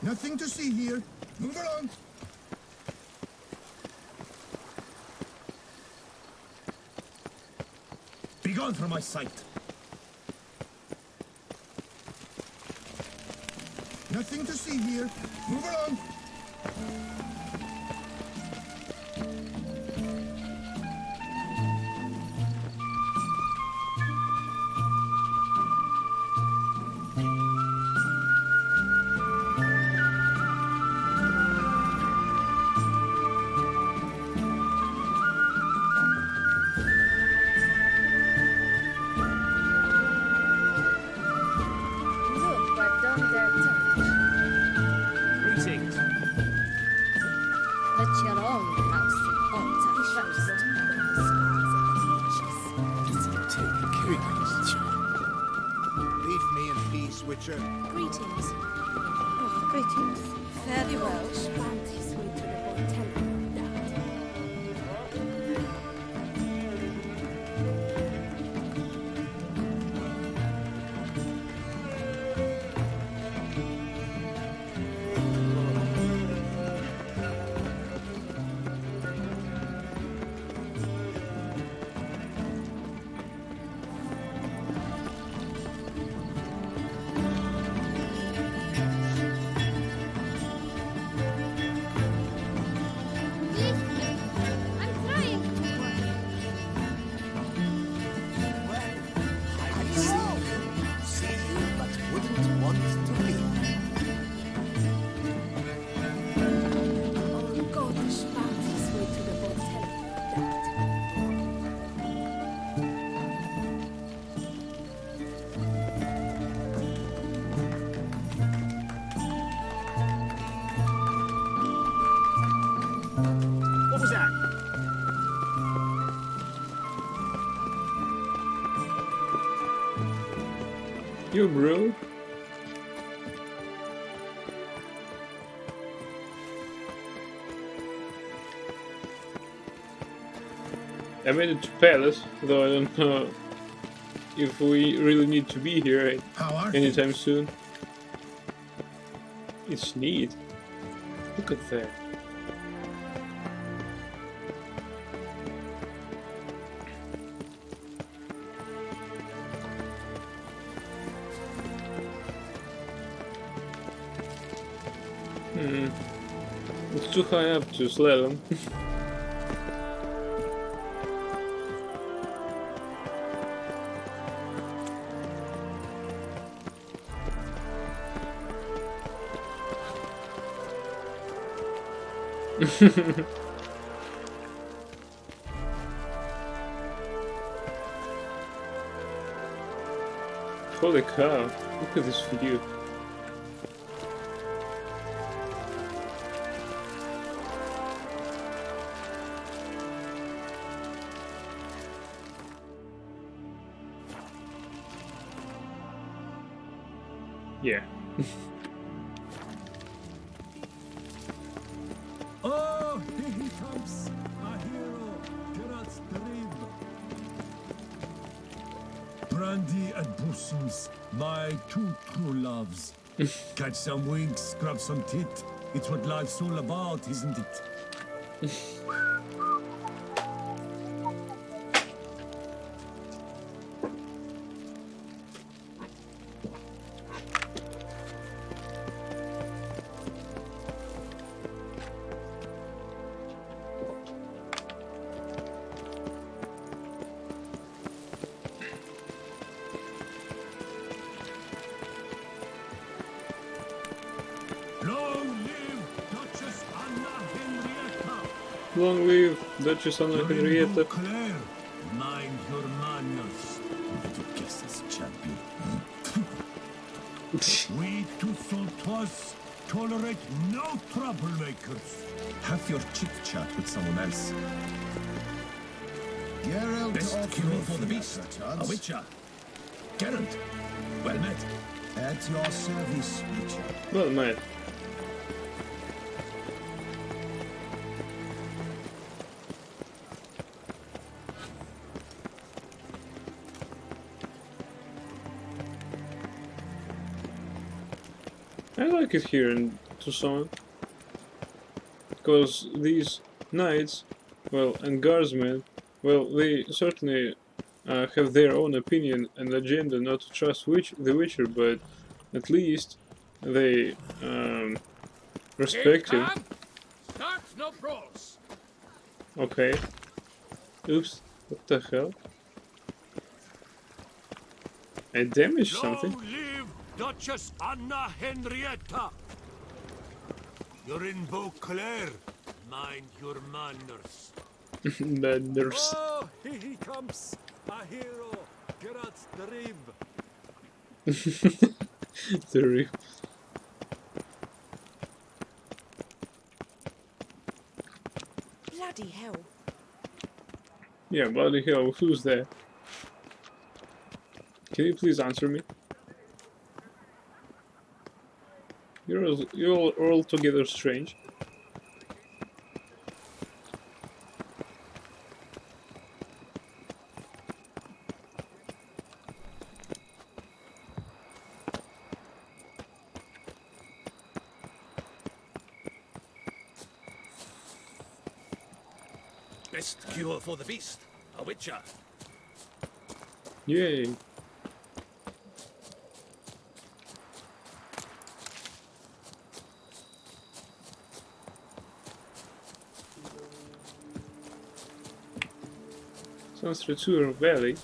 Nothing to see here. Move along. Be gone from my sight. Nothing to see here. Move along. Look what done their touch. Greetings. Let your own house altar first. Leave me in peace, Witcher. Greetings. Oh, greetings. Very well. Found his way to the hotel. Leave me. I'm trying to work. I see you, but wouldn't want to leave. Oh, Godish found his way to the hotel. What was that? You bro. I made it to Palace, though I don't know if we really need to be here How are anytime soon. It's neat. Look at that. It's too high up to slalom. Holy cow, look at this view. Yeah. Oh, here he comes. A hero. Geralt's dream. Brandy and bosoms, my two true loves. Catch some winks, scrub some tit. It's what life's all about, isn't it? Long live Duchess Anna Henrietta! Long live Duchess Anna Henrietta. Claire, mind your manners. Little guesses, champion. We two Saltois tolerate no troublemakers. Have your chit-chat with someone else. Geralt Best cure for the beast. A witcher. Geralt. Well met. At your service, Witcher. Well, mate. I like it here, and to someone. Because these knights, well, and guardsmen, well, they certainly have their own opinion and agenda not to trust the Witcher, but at least they respect him. Start no brawls. Okay. Oops. What the hell? I damaged something. Long live Duchess Anna Henrietta. You're in Beauclair. Mind your manners. Manners. Oh, here he comes. A hero. Geralt the Rib. The rip. Bloody hell. Yeah, bloody hell, who's there? Can you please answer me? You're all together strange. Best cure for the beast. A witcher. Yay. Sounds through Tour Valley.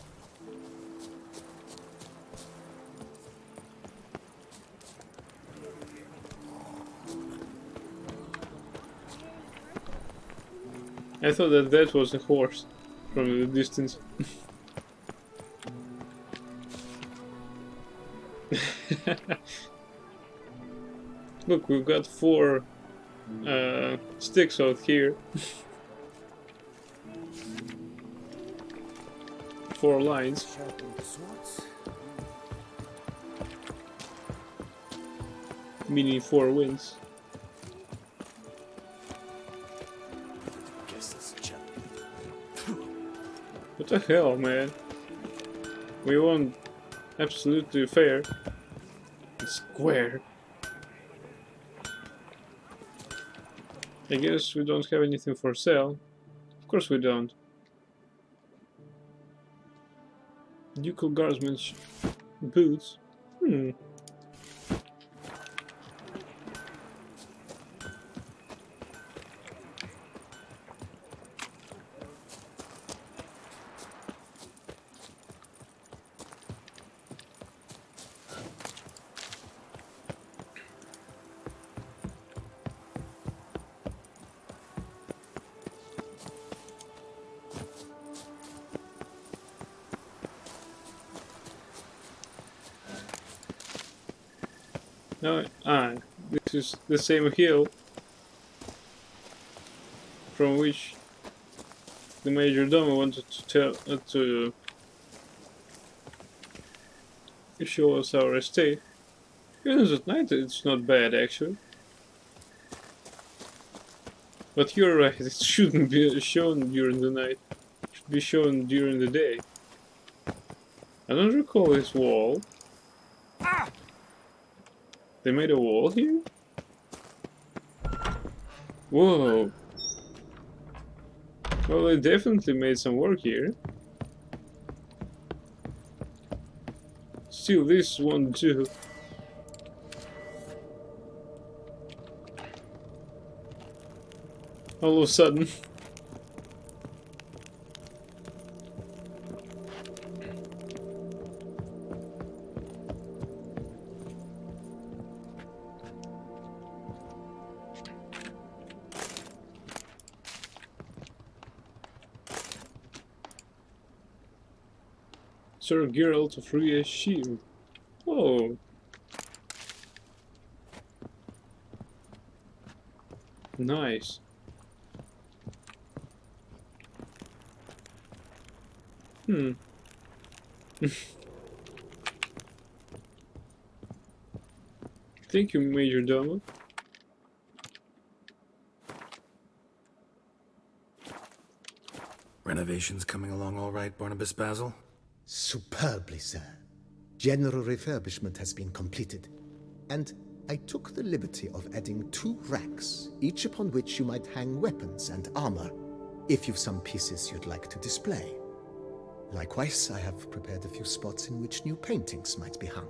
I thought that was a horse from the distance. Look, we've got 4 sticks out here. 4 lines. Sharpened swords. Meaning 4 wins. Guess it's chap. What the hell, man? We won absolutely fair. And square. I guess we don't have anything for sale. Of course we don't. Ducal Guardsman's boots. No, this is the same hill from which the Major Domo wanted to show us our estate. Even at night, it's not bad actually. But you're right; it shouldn't be shown during the night. It should be shown during the day. I don't recall this wall. They made a wall here? Whoa. Well, they definitely made some work here. Still, this one too. All of a sudden. Sir Geralt of Rivia's shield. Oh. Nice. Thank you, Major Domo. Renovations coming along all right, Barnabas Basil? Superbly, sir. General refurbishment has been completed. And I took the liberty of adding 2 racks, each upon which you might hang weapons and armor, if you've some pieces you'd like to display. Likewise, I have prepared a few spots in which new paintings might be hung.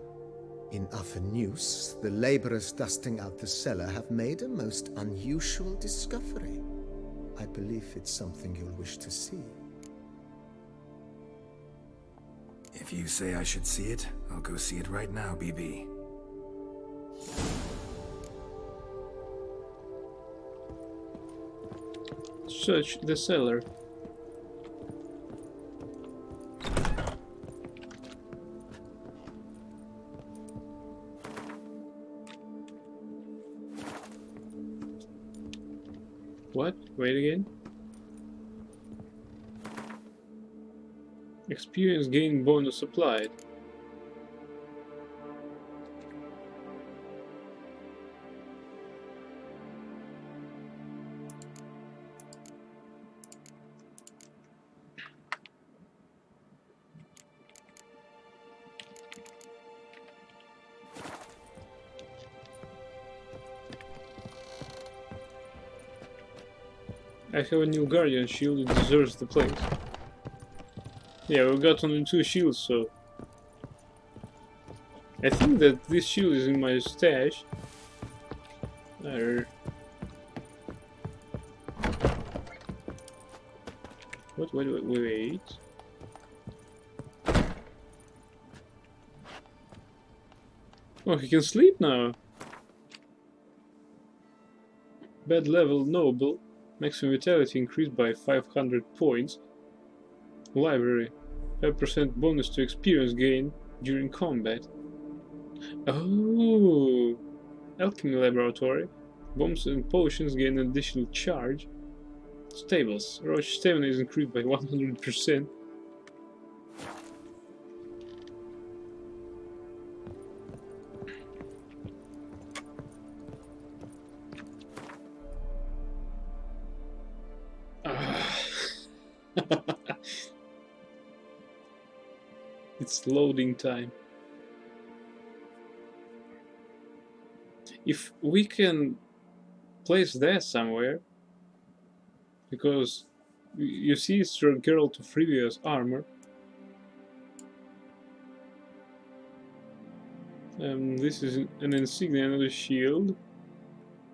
In other news, the laborers dusting out the cellar have made a most unusual discovery. I believe it's something you'll wish to see. If you say I should see it, I'll go see it right now, BB. Search the cellar. What? Wait again? Experience gain bonus applied. I have a new guardian shield, it deserves the place. Yeah, we got only 2 shields, so... I think that this shield is in my stash. What? Wait. Oh, he can sleep now! Bad level, noble. Maximum vitality increased by 500 points. Library. 5% bonus to experience gain during combat. Oh! Alchemy laboratory. Bombs and potions gain an additional charge. Stables. Roach stamina is increased by 100%. It's loading time. If we can place that somewhere, because you see it's Geralt of Rivia's armor. This is an insignia, another shield.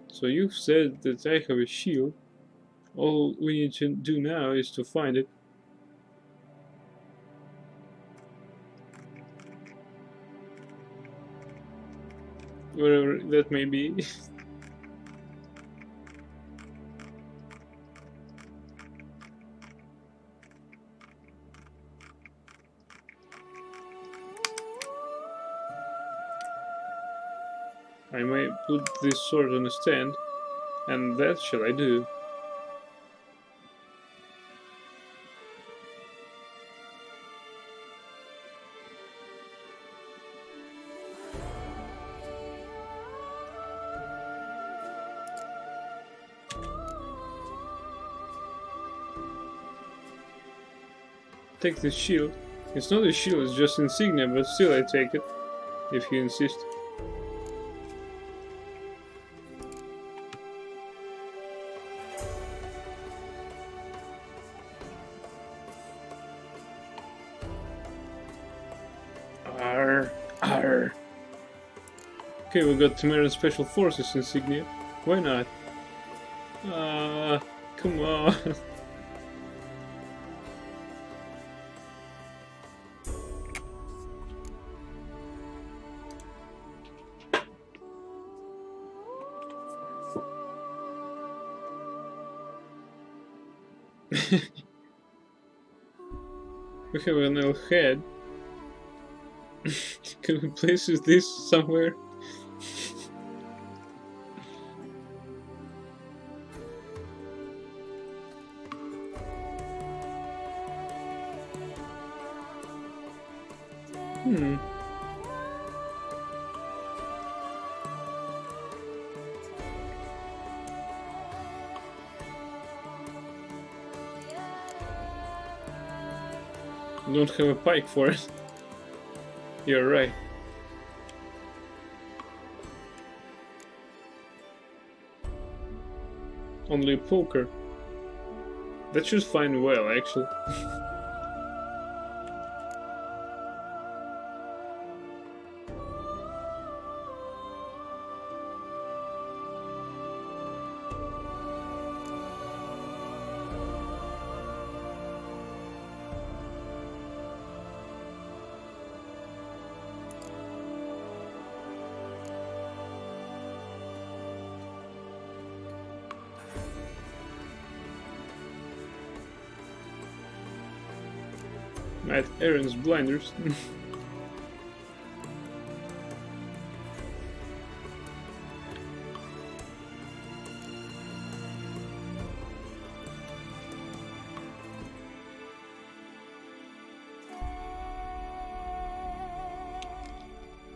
So you've said that I have a shield. All we need to do now is to find it. Wherever that may be. I may put this sword on a stand, and that shall I do. Take this shield. It's not a shield, it's just insignia, but still I take it, if you insist. Arr, arr. Okay, we got Temeran Special Forces insignia. Why not? Come on. We have an elf head. Can we place this somewhere? Don't have a pike for it. You're right. Only poker. That should find well, actually. At Aaron's blinders.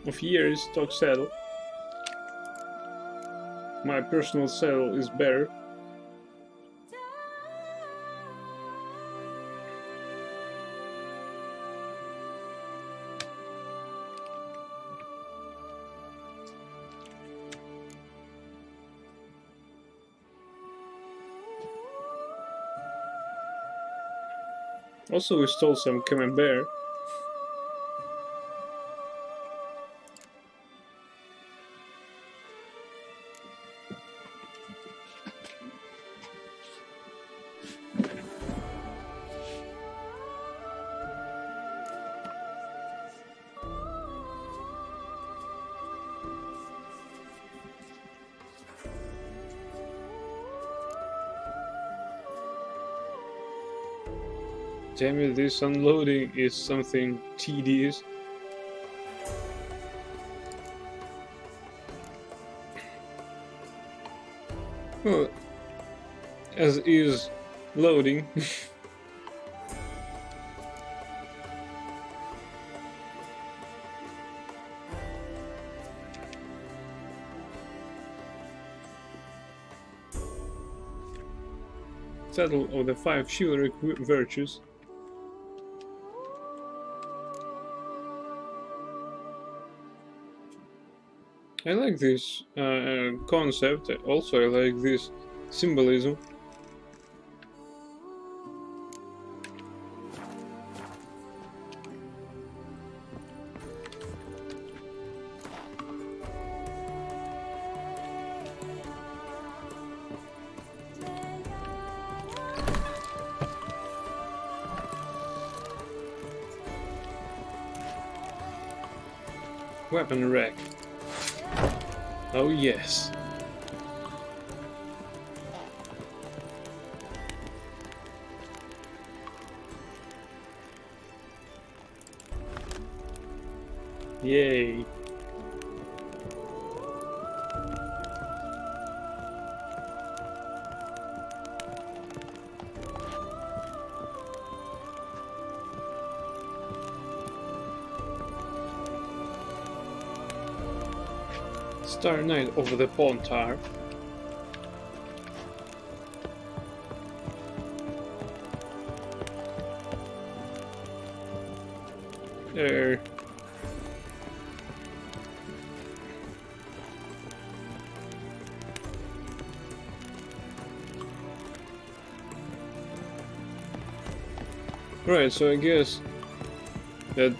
Of years stock saddle. My personal saddle is better. Also, we stole some camembert. Damn it, this unloading is something tedious. Well, as is loading. Saddle of the 5 chivalric virtues. I like this concept, also I like this symbolism. Weapon rack. Oh yes. Yay. Star Knight over the Pontar. There. Right, so I guess that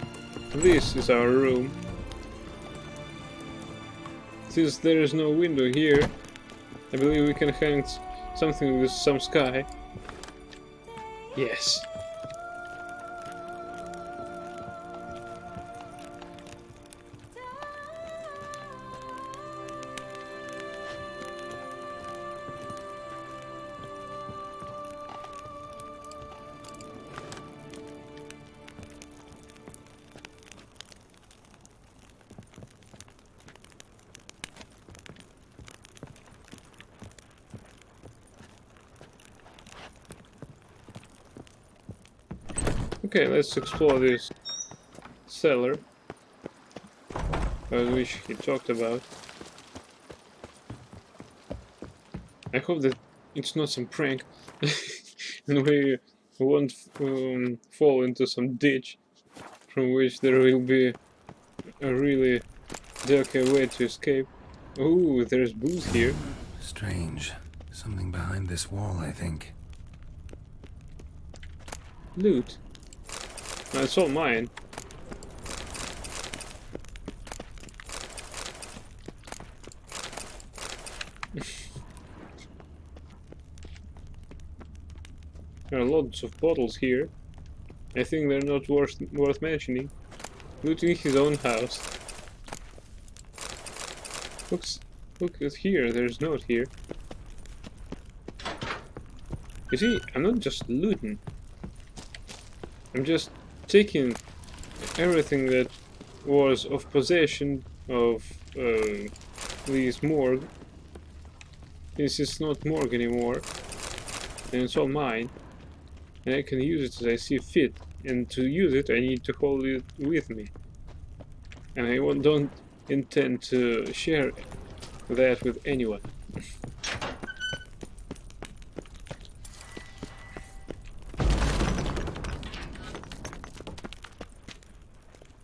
this is our room. Since there is no window here, I believe we can hang something with some sky. Yes. Okay, let's explore this cellar, which he talked about. I hope that it's not some prank, and we won't fall into some ditch from which there will be a really delicate way to escape. Ooh, there's booze here. Strange. Something behind this wall, I think. Loot. No, it's all mine. There are lots of bottles here. I think they're not worth mentioning. Looting his own house. Look at here, there's note here. You see, I'm not just looting. I'm just taking everything that was of possession of this morgue. This is not morgue anymore, and it's all mine. And I can use it as I see fit. And to use it, I need to hold it with me. And I don't intend to share that with anyone.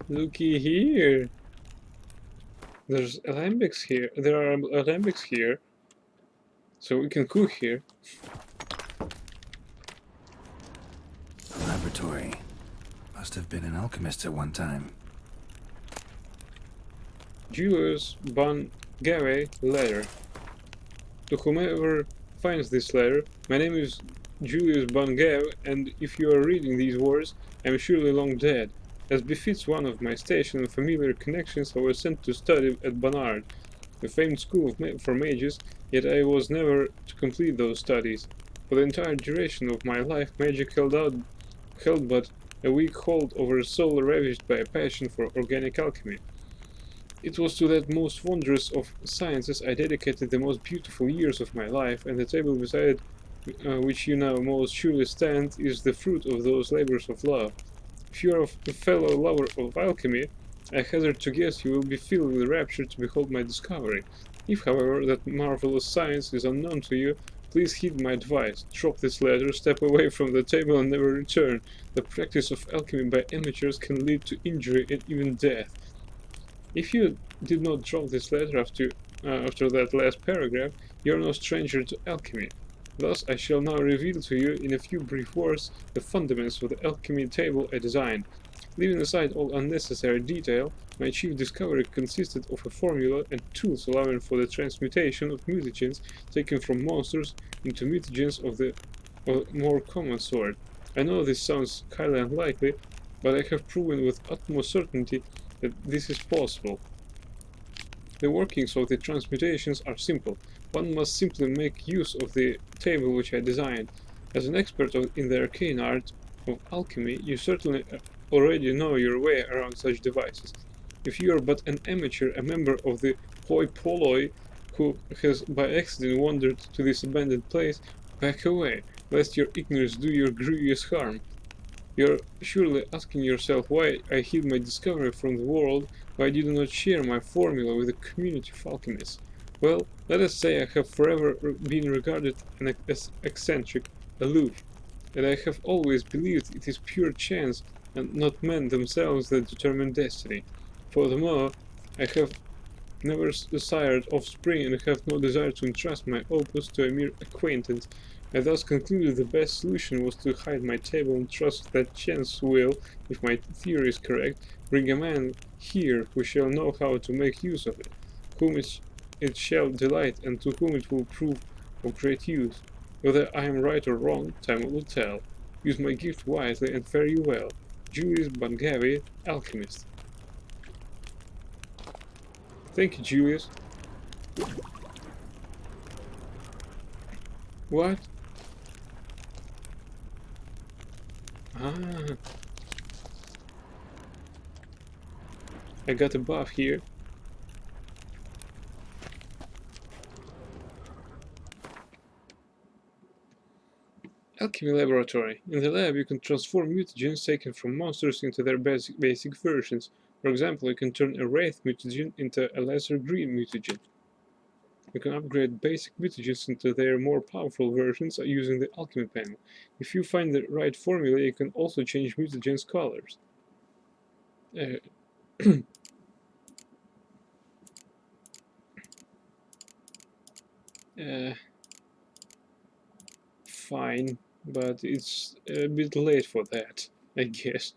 Looky here. There's alembics here. There are alembics here. So we can cook here. A laboratory. Must have been an alchemist at one time. Julius Ban-Gave letter. To whomever finds this letter, my name is Julius Ban-Gave, and if you are reading these words, I am surely long dead. As befits one of my station and familiar connections, I was sent to study at Barnard, a famed school for mages, yet I was never to complete those studies. For the entire duration of my life, magic held but a weak hold over a soul ravaged by a passion for organic alchemy. It was to that most wondrous of sciences I dedicated the most beautiful years of my life, and the table beside which you now most surely stand is the fruit of those labors of love. If you are a fellow lover of alchemy, I hazard to guess you will be filled with rapture to behold my discovery. If, however, that marvelous science is unknown to you, please heed my advice. Drop this letter, step away from the table, and never return. The practice of alchemy by amateurs can lead to injury and even death. If you did not drop this letter after that last paragraph, you are no stranger to alchemy. Thus, I shall now reveal to you in a few brief words the fundamentals of the alchemy table I designed. Leaving aside all unnecessary detail, my chief discovery consisted of a formula and tools allowing for the transmutation of mutagens taken from monsters into mutagens of the more common sort. I know this sounds highly unlikely, but I have proven with utmost certainty that this is possible. The workings of the transmutations are simple. One must simply make use of the table which I designed. As an expert in the arcane art of alchemy, you certainly already know your way around such devices. If you are but an amateur, a member of the hoi polloi who has by accident wandered to this abandoned place, back away, lest your ignorance do you grievous harm. You're surely asking yourself why I hid my discovery from the world, why I did not share my formula with the community of alchemists. Well, let us say I have forever been regarded as eccentric, aloof, and I have always believed it is pure chance and not men themselves that determine destiny. Furthermore, I have never desired offspring and have no desire to entrust my opus to a mere acquaintance. I thus concluded the best solution was to hide my table and trust that chance will, if my theory is correct, bring a man here who shall know how to make use of it, whom it shall delight and to whom it will prove of great use. Whether I am right or wrong, time will tell. Use my gift wisely and fare you well. Julius Ban-Gave, Alchemist. Thank you, Julius. What? Ah. I got a buff here. Alchemy Laboratory. In the lab, you can transform mutagens taken from monsters into their basic versions. For example, you can turn a Wraith mutagen into a lesser green mutagen. You can upgrade basic mutagens into their more powerful versions using the alchemy panel. If you find the right formula, you can also change mutagens' colors. fine, but it's a bit late for that, I guess.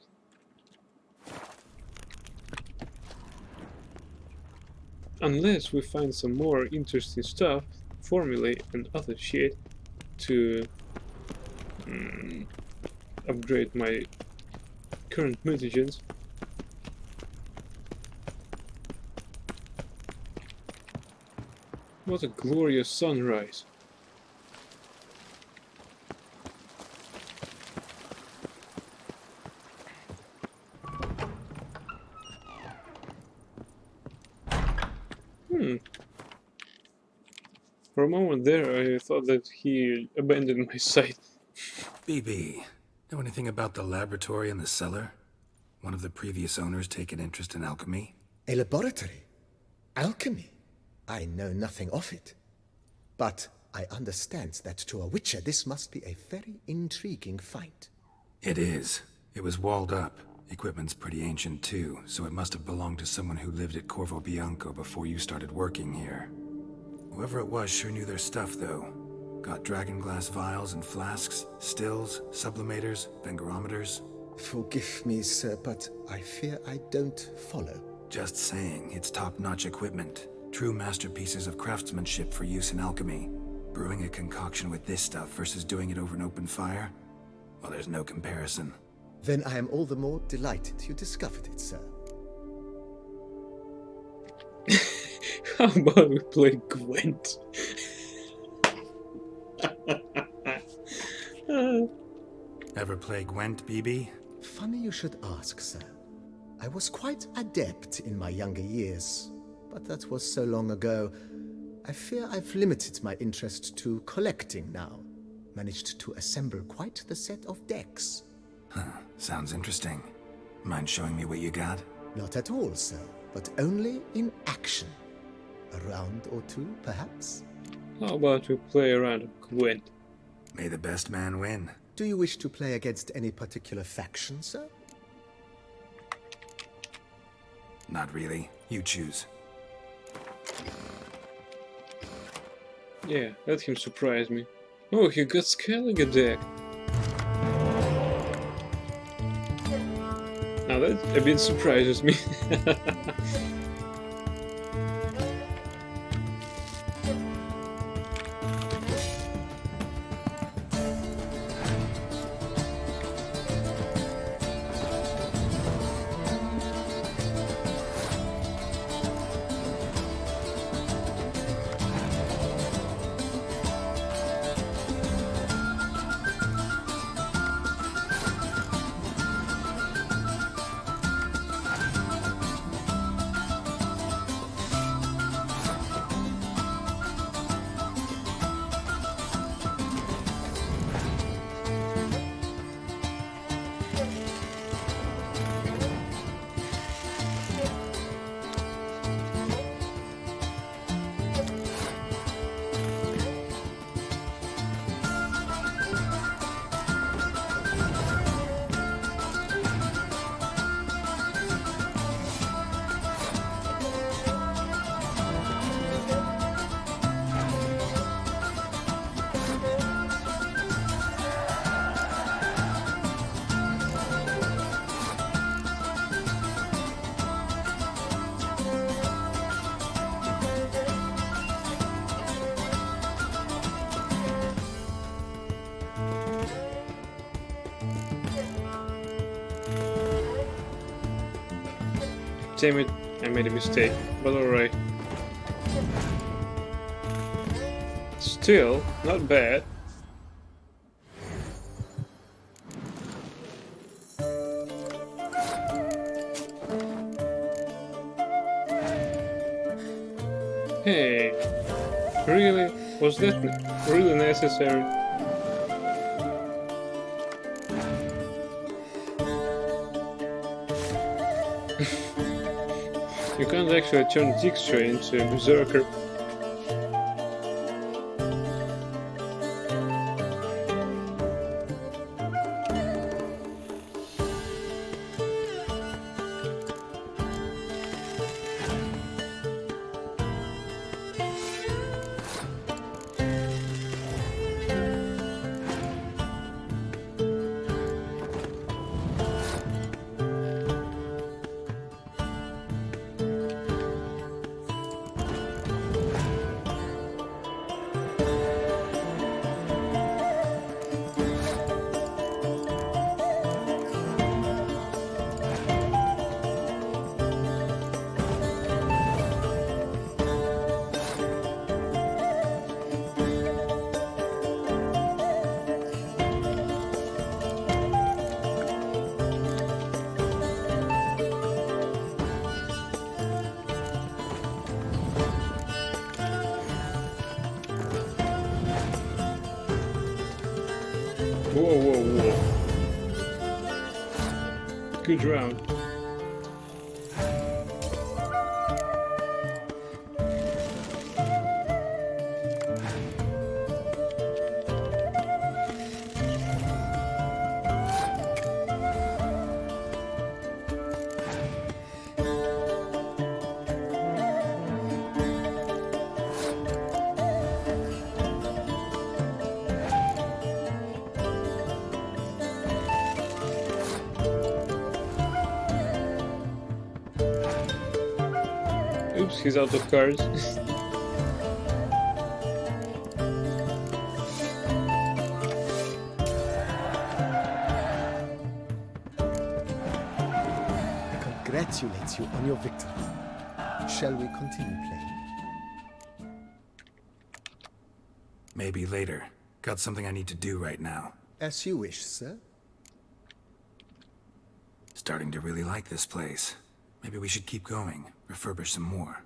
Unless we find some more interesting stuff, formulae and other shit to upgrade my current mutagens. What a glorious sunrise. For a moment there, I thought that he abandoned my site. BB, know anything about the laboratory in the cellar? One of the previous owners take an interest in alchemy? A laboratory? Alchemy? I know nothing of it. But I understand that to a witcher this must be a very intriguing find. It is. It was walled up. Equipment's pretty ancient too, so it must have belonged to someone who lived at Corvo Bianco before you started working here. Whoever it was sure knew their stuff, though. Got dragonglass vials and flasks, stills, sublimators, vengerometers. Forgive me, sir, but I fear I don't follow. Just saying, it's top-notch equipment. True masterpieces of craftsmanship for use in alchemy. Brewing a concoction with this stuff versus doing it over an open fire? Well, there's no comparison. Then I am all the more delighted you discovered it, sir. How about we play Gwent? Ever play Gwent, BB? Funny you should ask, sir. I was quite adept in my younger years, but that was so long ago. I fear I've limited my interest to collecting now. Managed to assemble quite the set of decks. Sounds interesting. Mind showing me what you got? Not at all, sir, but only in action. A round or two, perhaps? How about we play a round of Gwent? May the best man win. Do you wish to play against any particular faction, sir? Not really. You choose. Yeah, let him surprise me. Oh, he got Skellige deck. Now that a bit surprises me. Damn it, I made a mistake, but alright. Still, not bad. Hey, really? Was that really necessary? You can't actually turn Dijkstra into a berserker. Whoa, whoa, whoa. Good round. Oops, he's out of cards. I congratulate you on your victory. Shall we continue playing? Maybe later. Got something I need to do right now. As you wish, sir. Starting to really like this place. Maybe we should keep going, refurbish some more.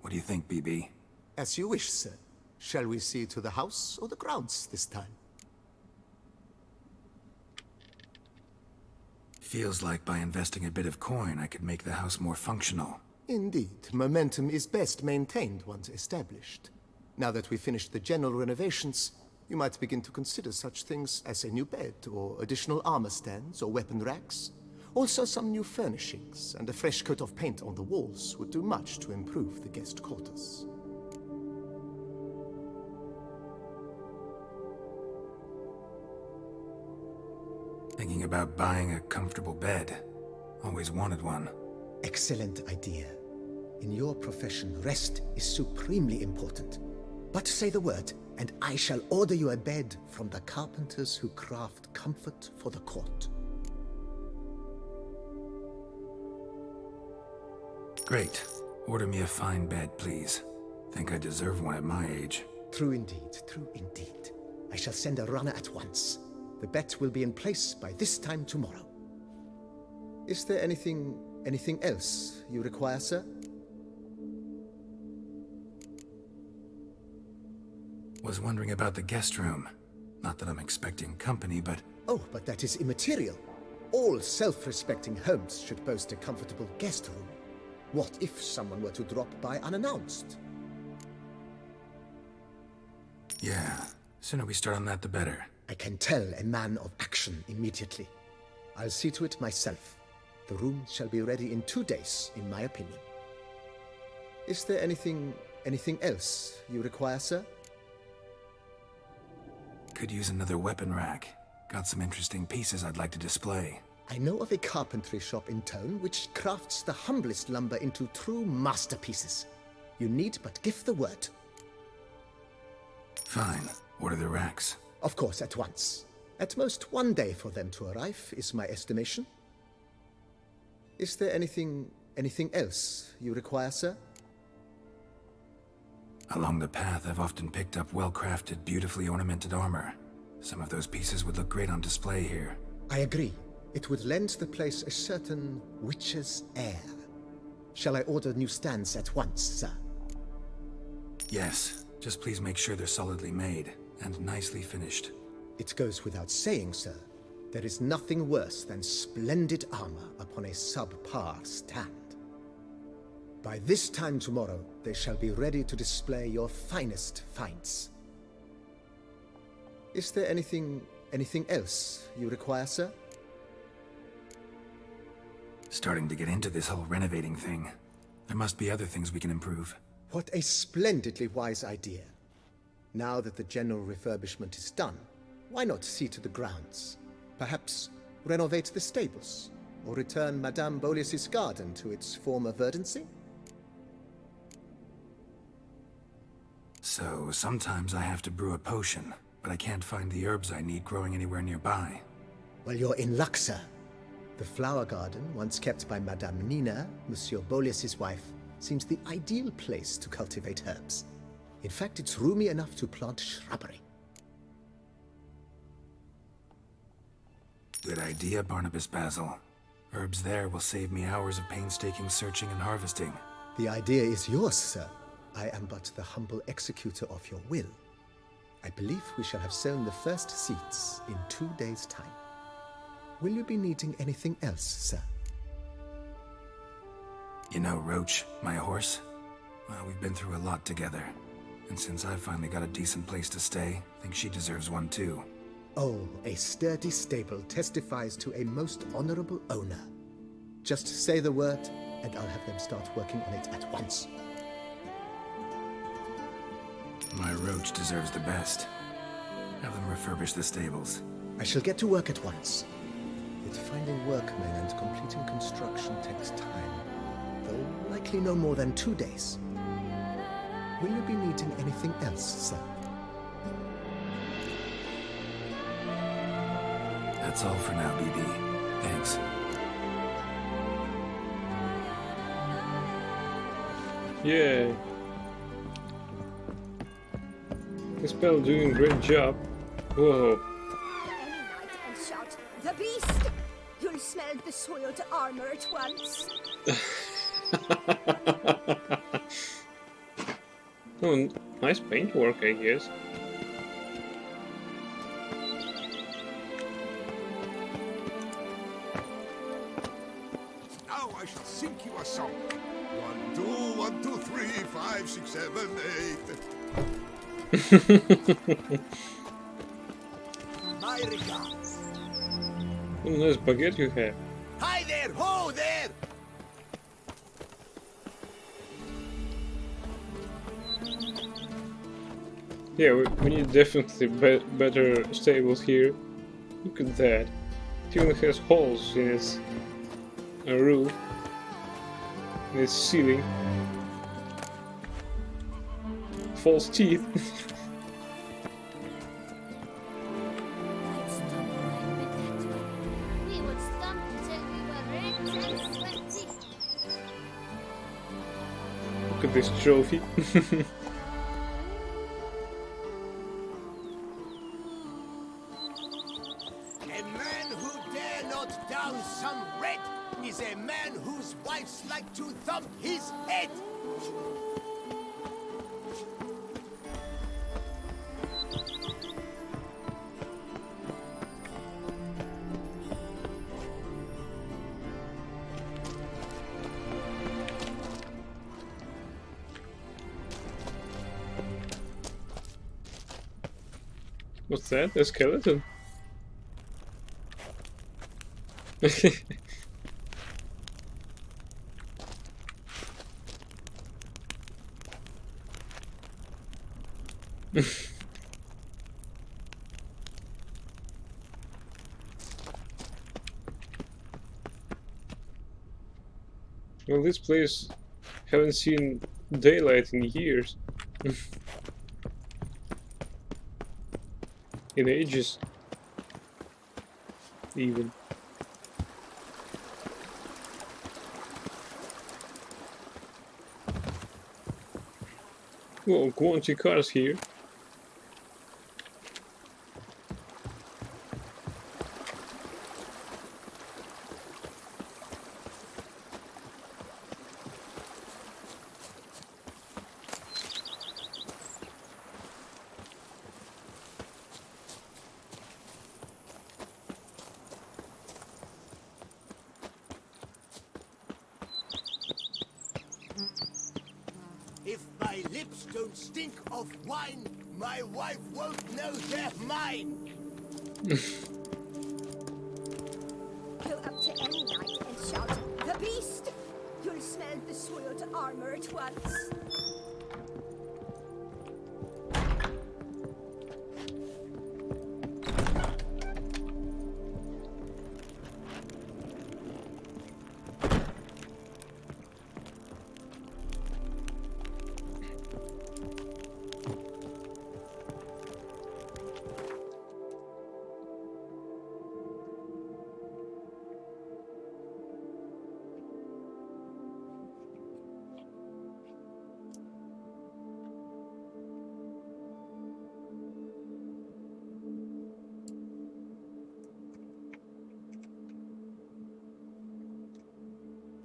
What do you think, BB? As you wish, sir. Shall we see to the house or the grounds this time? Feels like by investing a bit of coin, I could make the house more functional. Indeed, momentum is best maintained once established. Now that we've finished the general renovations, you might begin to consider such things as a new bed, or additional armor stands, or weapon racks. Also, some new furnishings and a fresh coat of paint on the walls would do much to improve the guest quarters. Thinking about buying a comfortable bed. Always wanted one. Excellent idea. In your profession, rest is supremely important. But say the word, and I shall order you a bed from the carpenters who craft comfort for the court. Great. Order me a fine bed, please. Think I deserve one at my age. True indeed, true indeed. I shall send a runner at once. The bet will be in place by this time tomorrow. Is there anything else you require, sir? Was wondering about the guest room. Not that I'm expecting company, but... Oh, but that is immaterial. All self-respecting homes should boast a comfortable guest room. What if someone were to drop by unannounced? Yeah, sooner we start on that the better. I can tell a man of action immediately. I'll see to it myself. The room shall be ready in 2 days, in my opinion. Is there anything else you require, sir? Could use another weapon rack. Got some interesting pieces I'd like to display. I know of a carpentry shop in town which crafts the humblest lumber into true masterpieces. You need but give the word. Fine. Order the racks. Of course, at once. At most 1 day for them to arrive, is my estimation. Is there anything else you require, sir? Along the path, I've often picked up well-crafted, beautifully ornamented armor. Some of those pieces would look great on display here. I agree. It would lend the place a certain witch's air. Shall I order new stands at once, sir? Yes. Just please make sure they're solidly made and nicely finished. It goes without saying, sir. There is nothing worse than splendid armor upon a subpar stand. By this time tomorrow, they shall be ready to display your finest finds. Is there anything else you require, sir? Starting to get into this whole renovating thing. There must be other things we can improve. What a splendidly wise idea. Now that the general refurbishment is done, why not see to the grounds? Perhaps renovate the stables, or return Madame Boleus's garden to its former verdancy? So, sometimes I have to brew a potion, but I can't find the herbs I need growing anywhere nearby. Well, you're in luck, sir. The flower garden, once kept by Madame Nina, Monsieur Boleus's wife, seems the ideal place to cultivate herbs. In fact, it's roomy enough to plant shrubbery. Good idea, Barnabas Basil. Herbs there will save me hours of painstaking searching and harvesting. The idea is yours, sir. I am but the humble executor of your will. I believe we shall have sown the first seeds in 2 days' time. Will you be needing anything else, sir? You know Roach, my horse? Well, we've been through a lot together. And since I finally got a decent place to stay, I think she deserves one too. Oh, a sturdy stable testifies to a most honorable owner. Just say the word, and I'll have them start working on it at once. My Roach deserves the best. Have them refurbish the stables. I shall get to work at once. Yet finding workmen and completing construction takes time, though likely no more than 2 days. Will you be needing anything else, sir? That's all for now, BB. Thanks. Yeah. This spell doing a great job. Whoa. Any night and shout, "The beast!" You'll smell the soiled armor at once. Oh, nice paintwork, I guess. Now I shall sink you a song. 1, 2, 1, 2, 3, 5, 6, 7, 8. My regards. Oh, nice baguette you have. Hi there, ho there! Yeah, we need definitely better stables here. Look at that. It even has holes in its roof, in its ceiling. False teeth. We would stomp till we were red and sweaty. Look at this trophy. A man who dare not down some red is a man whose wives like to thump his head. What's that? A skeleton? Well, this place haven't seen daylight in years. In ages. Even. Whoa, quantity cars here. If my lips don't stink of wine, my wife won't know they're mine. Go up to any knight and shout, "The beast!" You'll smell the soiled armor at once.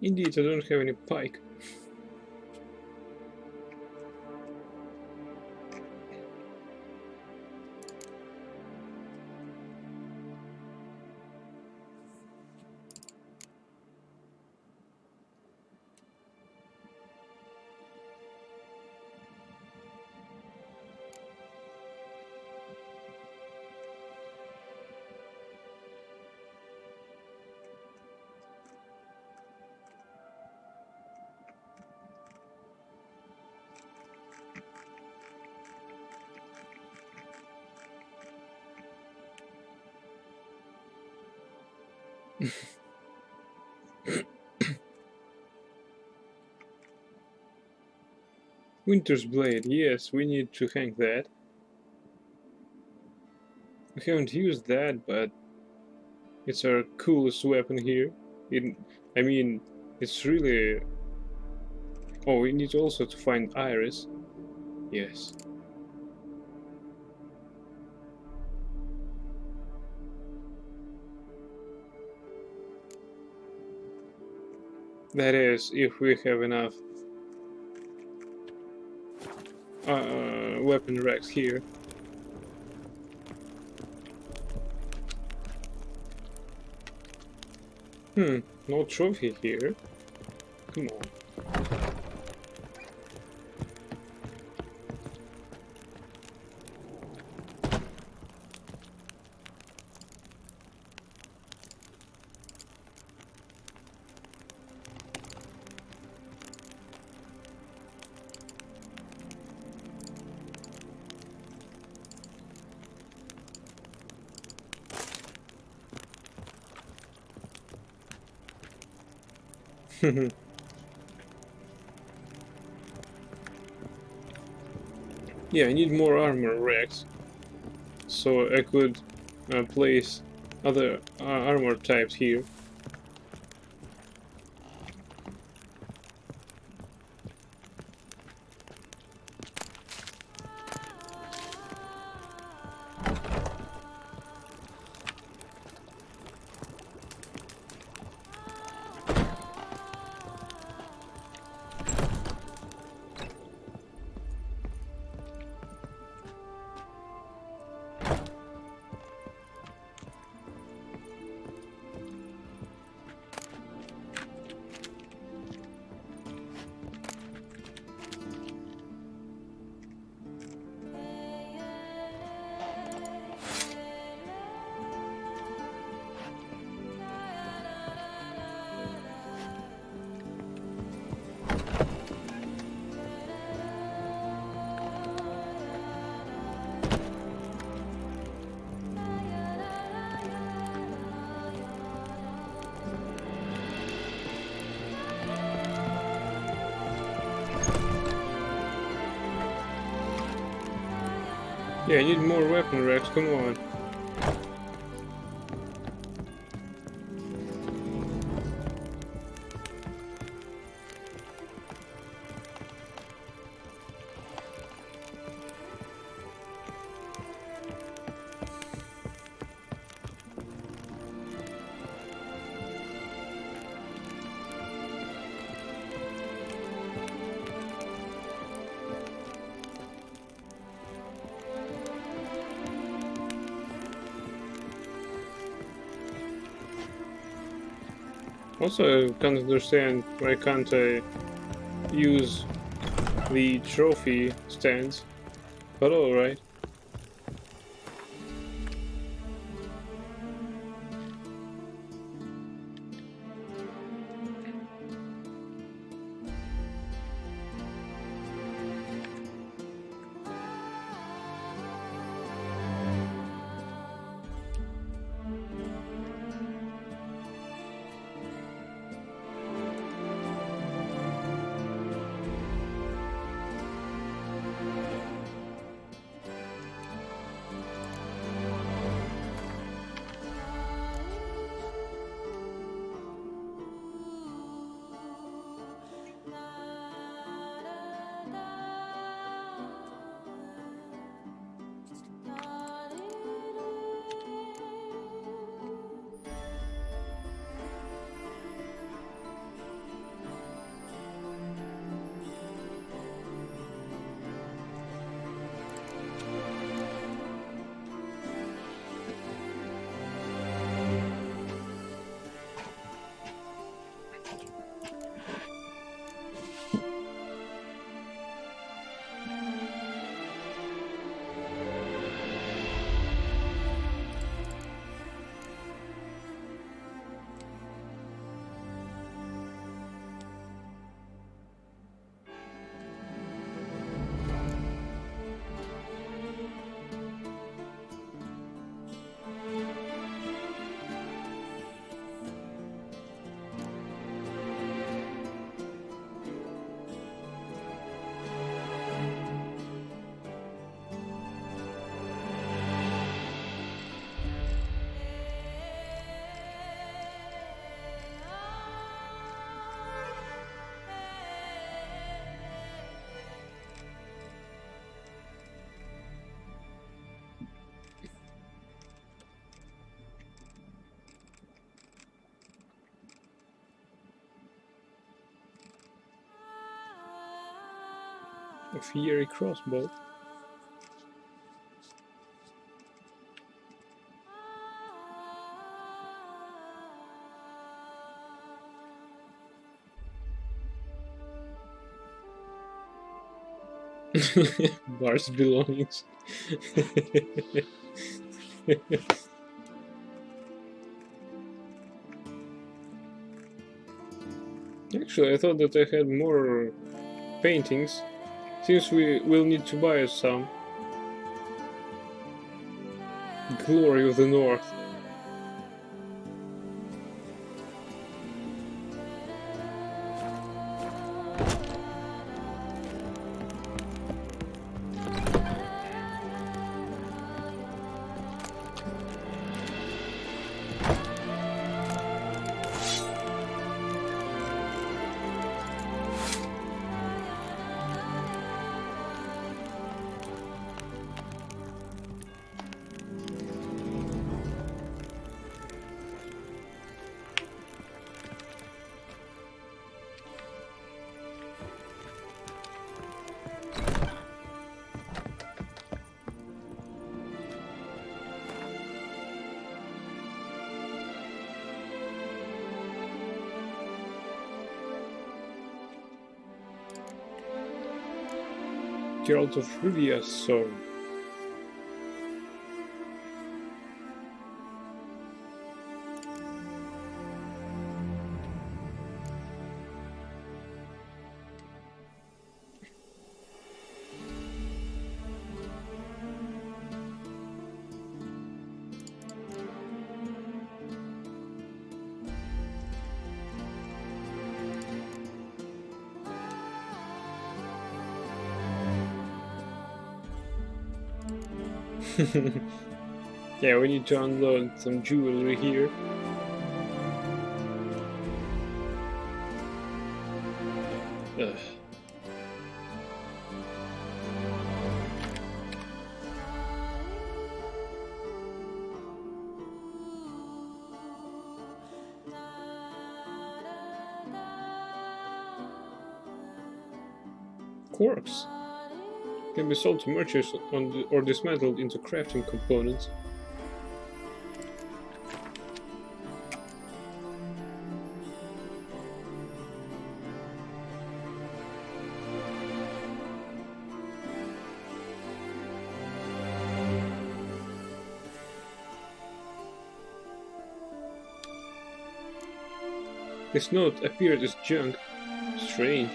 Indeed, I don't have any pike. Winter's Blade, yes, we need to hang that. We haven't used that, but it's our coolest weapon here. I mean, it's really... Oh, we need also to find Iris. Yes. That is, if we have enough weapon racks here. No trophy here. Come on. Yeah, I need more armor racks, so I could place other armor types here. Yeah, I need more weapon racks, come on. Also, I can't understand why can't I use the trophy stands, but alright. fiery crossbow. Bar's belongings. Actually, I thought that I had more paintings. Seems we will need to buy some. Glory of the North. Geralt of Rivia's sword. Yeah, we need to unload some jewelry here. Ugh. Quarks can be sold to merchants or dismantled into crafting components. This note appeared as junk. Strange.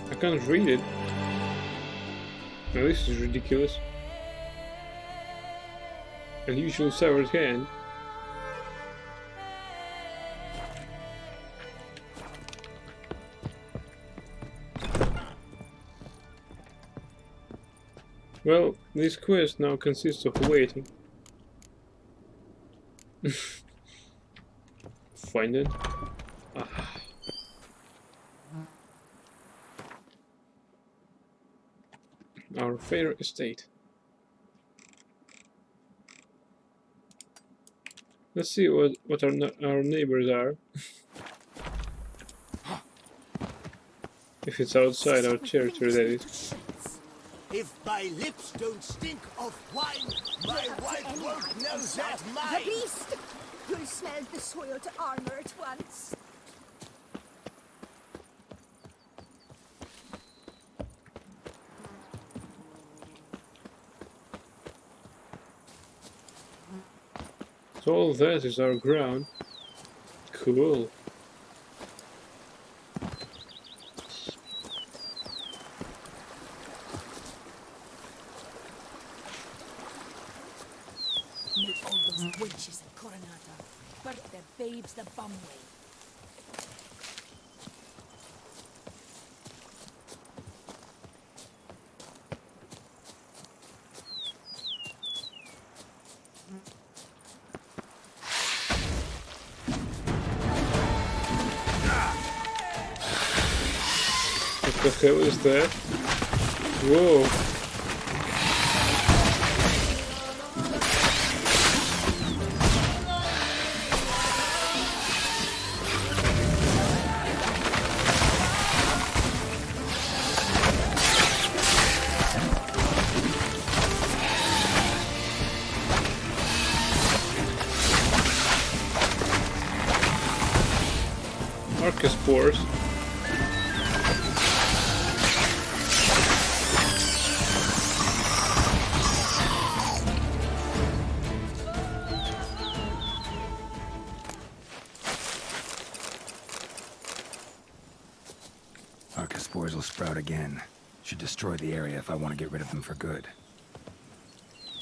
I can't read it. Now this is ridiculous. Unusual severed hand. Well, this quest now consists of waiting. Find it. Ah. Our fair estate. Let's see what our neighbors are. If it's outside our territory, that is. If my lips don't stink of wine, my wife won't know that The mine. beast! You'll smell the soiled armor at once. So all that is our ground. Cool. Meet all those wenches at Coronata. Birth their babes the bum way. The hell is that? Whoa. Archospores. Archospores will sprout again. Should destroy the area if I want to get rid of them for good.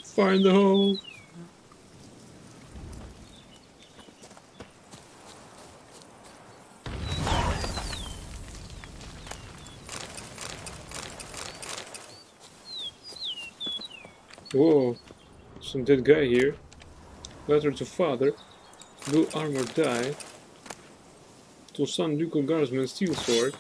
Find the hole. Whoa, some dead guy here. Letter to father. Blue armor die. To son, Ducal Guardsman steel sword.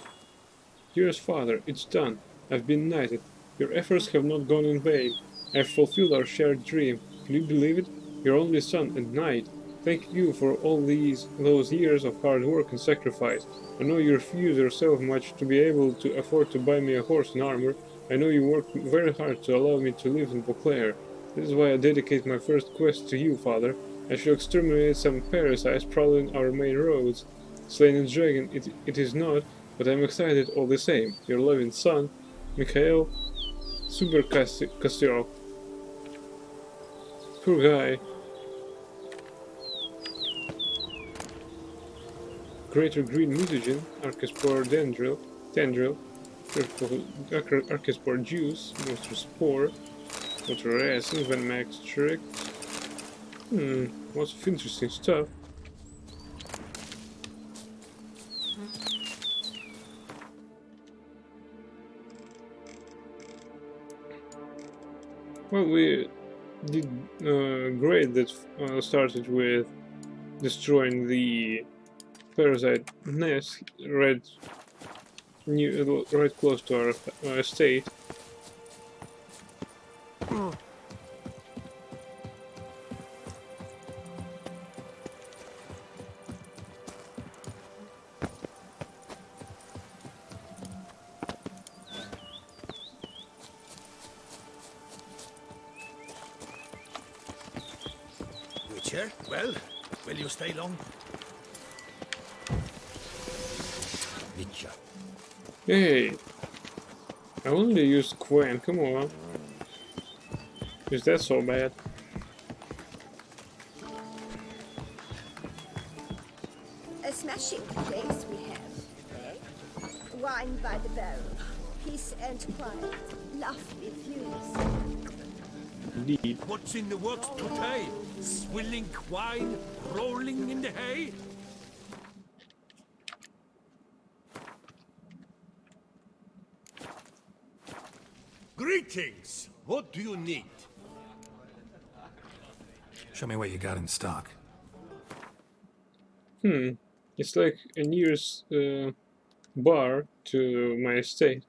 Dearest father, it's done. I've been knighted. Your efforts have not gone in vain. I've fulfilled our shared dream. Can you believe it? Your only son and knight. Thank you for all those years of hard work and sacrifice. I know you refuse yourself much to be able to afford to buy me a horse and armor. I know you worked very hard to allow me to live in Beauclair. This is why I dedicate my first quest to you, father. I shall exterminate some parasites prowling our main roads. Slain a dragon it is not, but I'm excited all the same. Your loving son, Mikhail Suberkastyrov. Poor guy. Greater green mutagen, Archospore tendril, Archospore juice, monster spore, water acid, Venmax trick. Lots of interesting stuff. Well, we did great that started with destroying the parasite nest right close to our estate. Witcher, well, will you stay long? Witcher. Hey, I only used Quen, come on. Is that so bad? A smashing place we have, eh? Wine by the barrel, peace and quiet, lovely views. Indeed. What's in the works today? Swilling wine, rolling in the hay? Greetings! What do you need? Show me what you got in stock. It's like a nearest bar to my estate.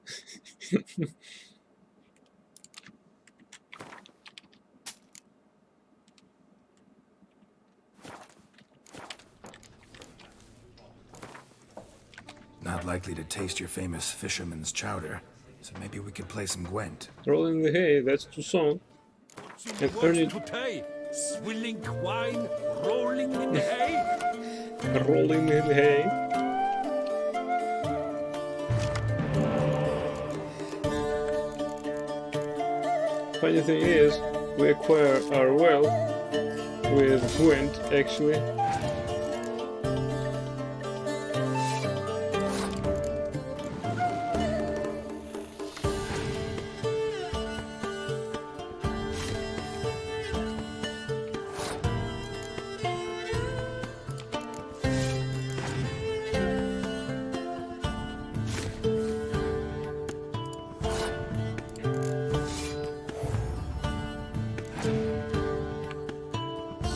Not likely to taste your famous fisherman's chowder, so maybe we could play some Gwent. Rolling the hay, that's Toussaint. And earn it. Today? Swilling wine, rolling in the hay? Rolling in the hay. Funny thing is, we acquire our wealth with Gwent, actually.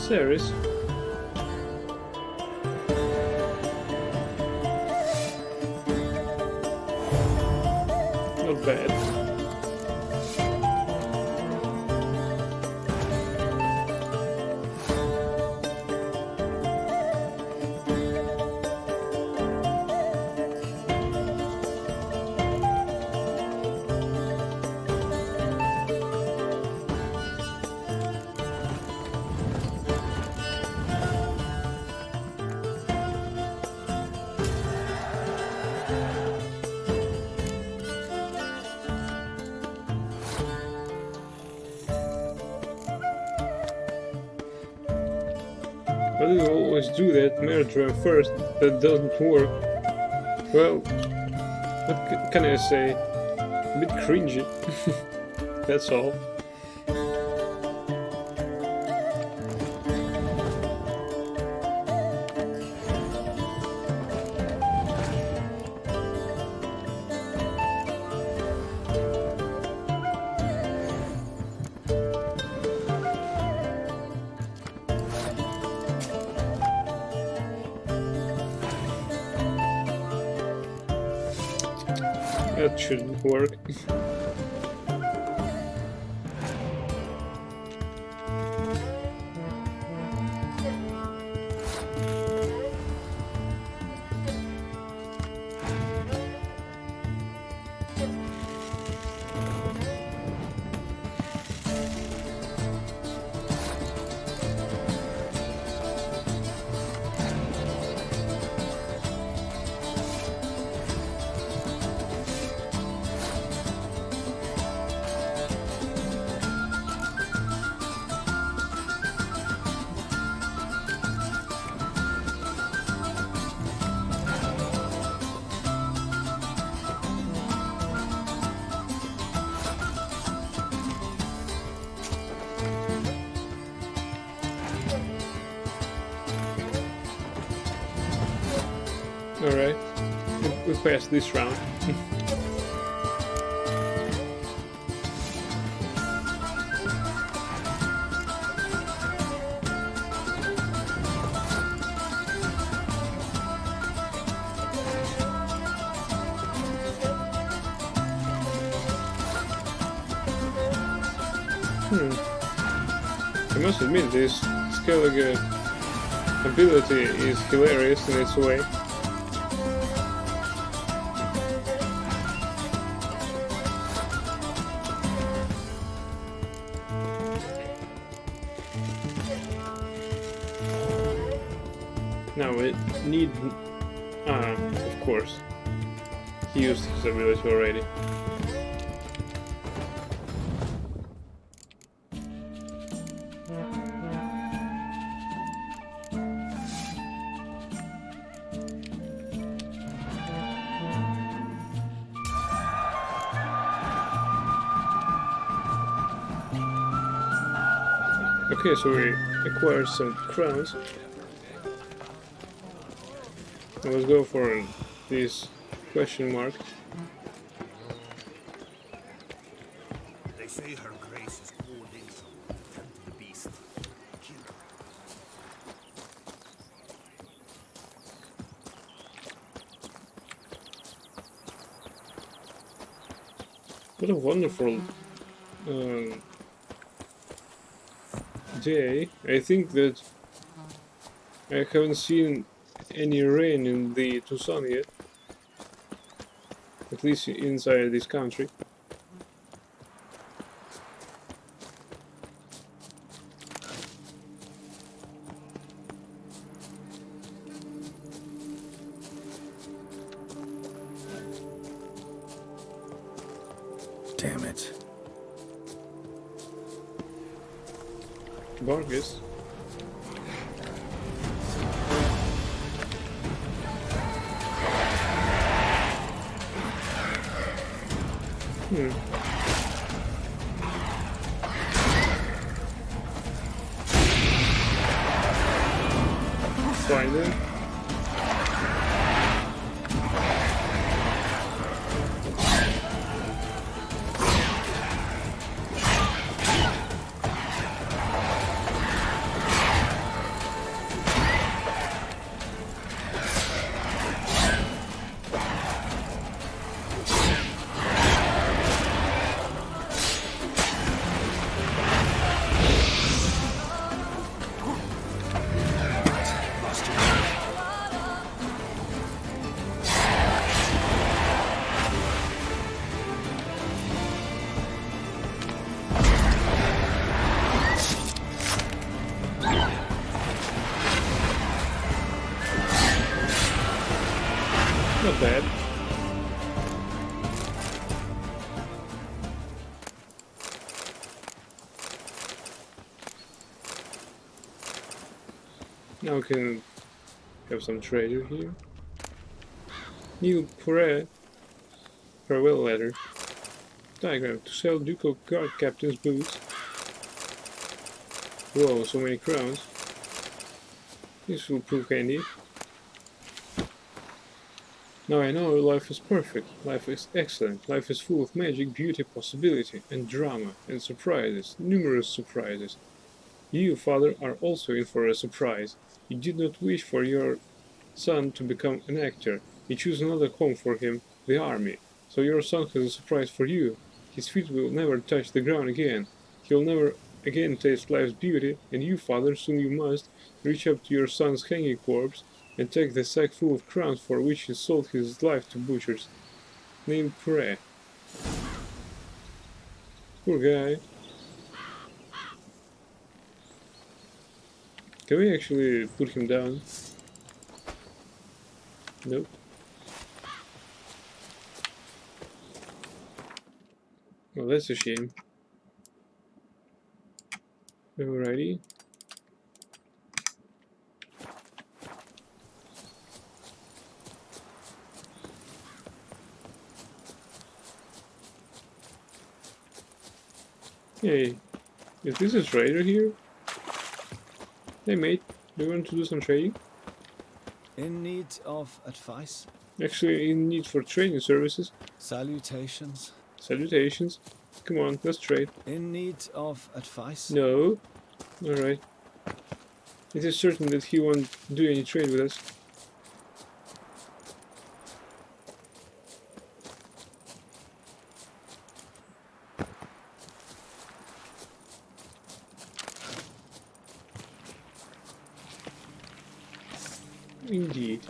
Ceres. bad. Why do you always do that murder first? That doesn't work. Well, what can I say? A bit cringy. That's all. That shouldn't work. Alright, we passed this round. I must admit, this Skellige ability is hilarious in its way. Now we need... of course. He used his ability already. Okay, so we acquired some crowns. Let's go for this question mark. They say her grace is holding some tempting beast. Kill her. What a wonderful day. I think that I haven't seen any rain in the Tucson yet. At least inside this country. Damn it. Vargas. Find it. not bad. Now we can have some treasure here. New farewell letter. Diagram to sell ducal guard captain's boots. Whoa, so many crowns. This will prove handy. Now I know life is perfect, life is excellent, life is full of magic, beauty, possibility, and drama, and surprises, numerous surprises. You, father, are also in for a surprise. You did not wish for your son to become an actor. You choose another home for him, the army. So your son has a surprise for you. His feet will never touch the ground again. He will never again taste life's beauty, and you, father, soon you must reach up to your son's hanging corpse and take the sack full of crowns for which he sold his life to butchers. Named Puree. Poor guy. Can we actually put him down? Nope. Well, that's a shame. Alrighty. Hey, is this a trader here? Hey mate, do you want to do some trading? In need of advice? Actually, in need for trading services. Salutations? Salutations. Come on, let's trade. In need of advice? No. Alright. It is certain that he won't do any trade with us. Indeed.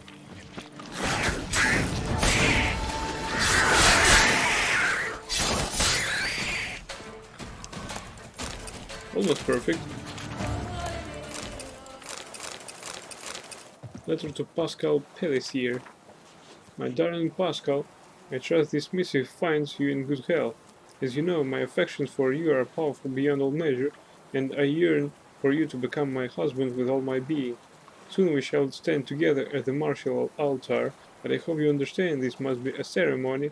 Almost perfect. Letter to Pascal Pellissier. My darling Pascal, I trust this missive finds you in good health. As you know, my affections for you are powerful beyond all measure, and I yearn for you to become my husband with all my being. Soon we shall stand together at the martial altar, but I hope you understand this must be a ceremony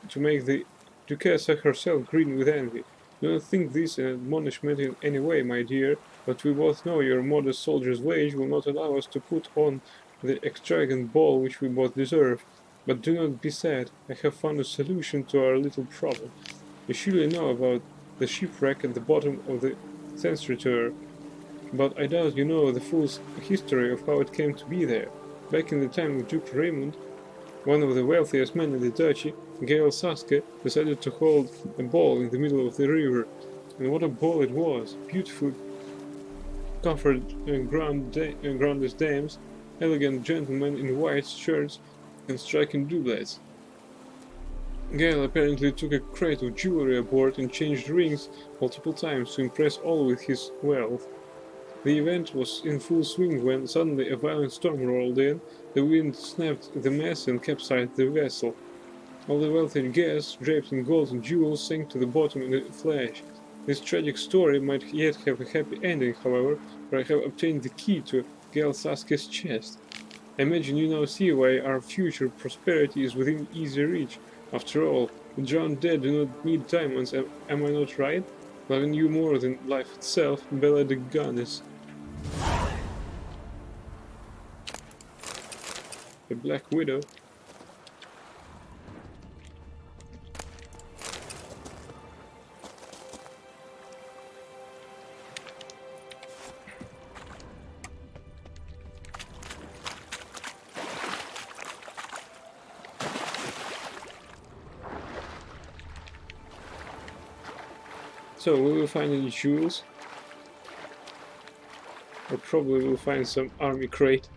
to make the Duchessa herself green with envy. Do not think this an admonishment in any way, my dear, but we both know your modest soldier's wage will not allow us to put on the extravagant ball which we both deserve. But do not be sad, I have found a solution to our little problem. You surely know about the shipwreck at the bottom of the Sensitor, but I doubt you know the full history of how it came to be there. Back in the time of Duke Raymond, one of the wealthiest men in the duchy, Gael Saske, decided to hold a ball in the middle of the river. And what a ball it was! Beautiful covered groundless dames, elegant gentlemen in white shirts and striking doublets. Gael apparently took a crate of jewelry aboard and changed rings multiple times to impress all with his wealth. The event was in full swing when suddenly a violent storm rolled in, the wind snapped the mast and capsized the vessel. All the wealthy guests, draped in gold and jewels, sank to the bottom in a flash. This tragic story might yet have a happy ending, however, for I have obtained the key to Gael Saske's chest. I imagine you now see why our future prosperity is within easy reach. After all, the drowned dead do not need diamonds, am I not right? Loving you more than life itself, Bella the Goddess. The Black Widow. So we will find any jewels, or probably we'll find some army crate.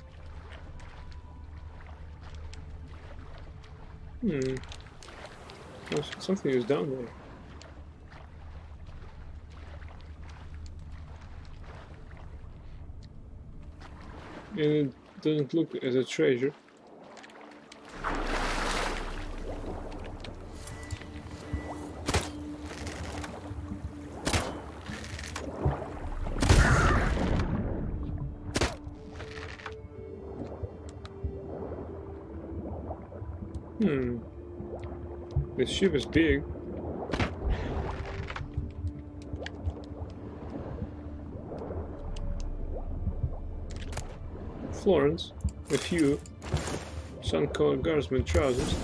Oh, something is down there. And it doesn't look as a treasure. This ship is big. Florence, a few sun-colored guardsman trousers.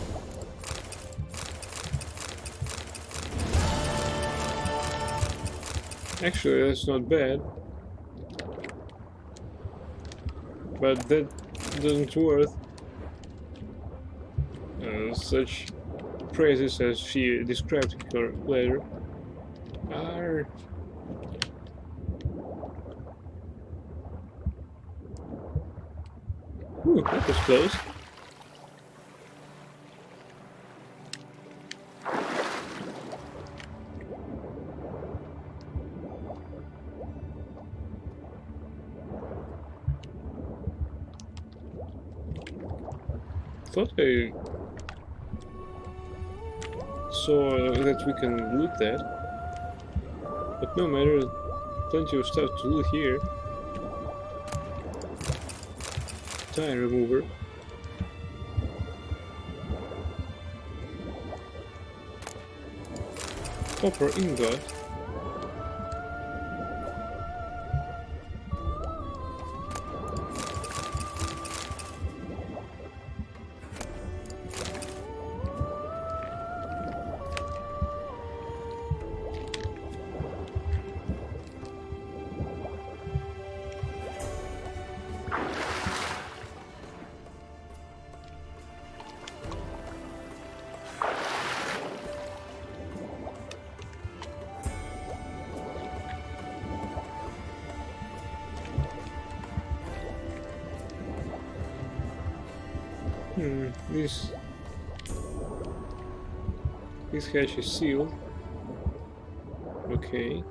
Actually, that's not bad, but that doesn't worth such praises as she described her later. Arr. Ooh, that was close. Thought I saw that we can loot that, but no matter, plenty of stuff to loot here. Tire remover. Copper ingot. This hatch is sealed. Okay.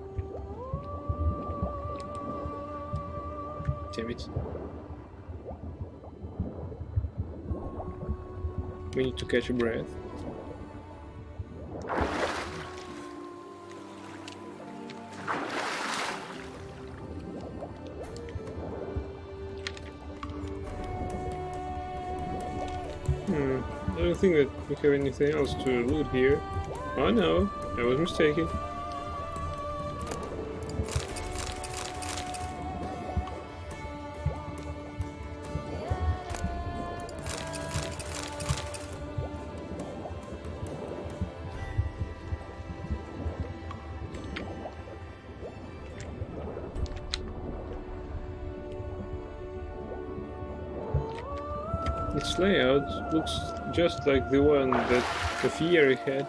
Damn it. We need to catch a breath. I don't think that we have anything else to loot here. Oh no, I was mistaken. Its layout looks just like the one that the Fieri had.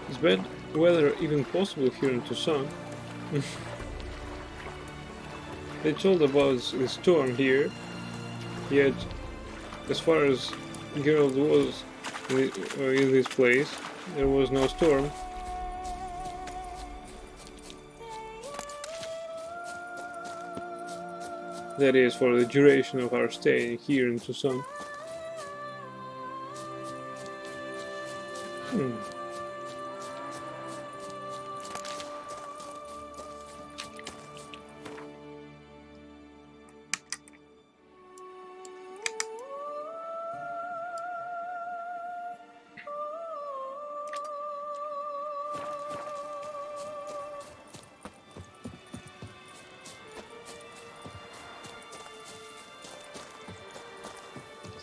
Is bad weather even possible here in Toussaint? They told about the storm here, yet as far as Geralt was in this place, there was no storm. That is, for the duration of our stay here in Toussaint.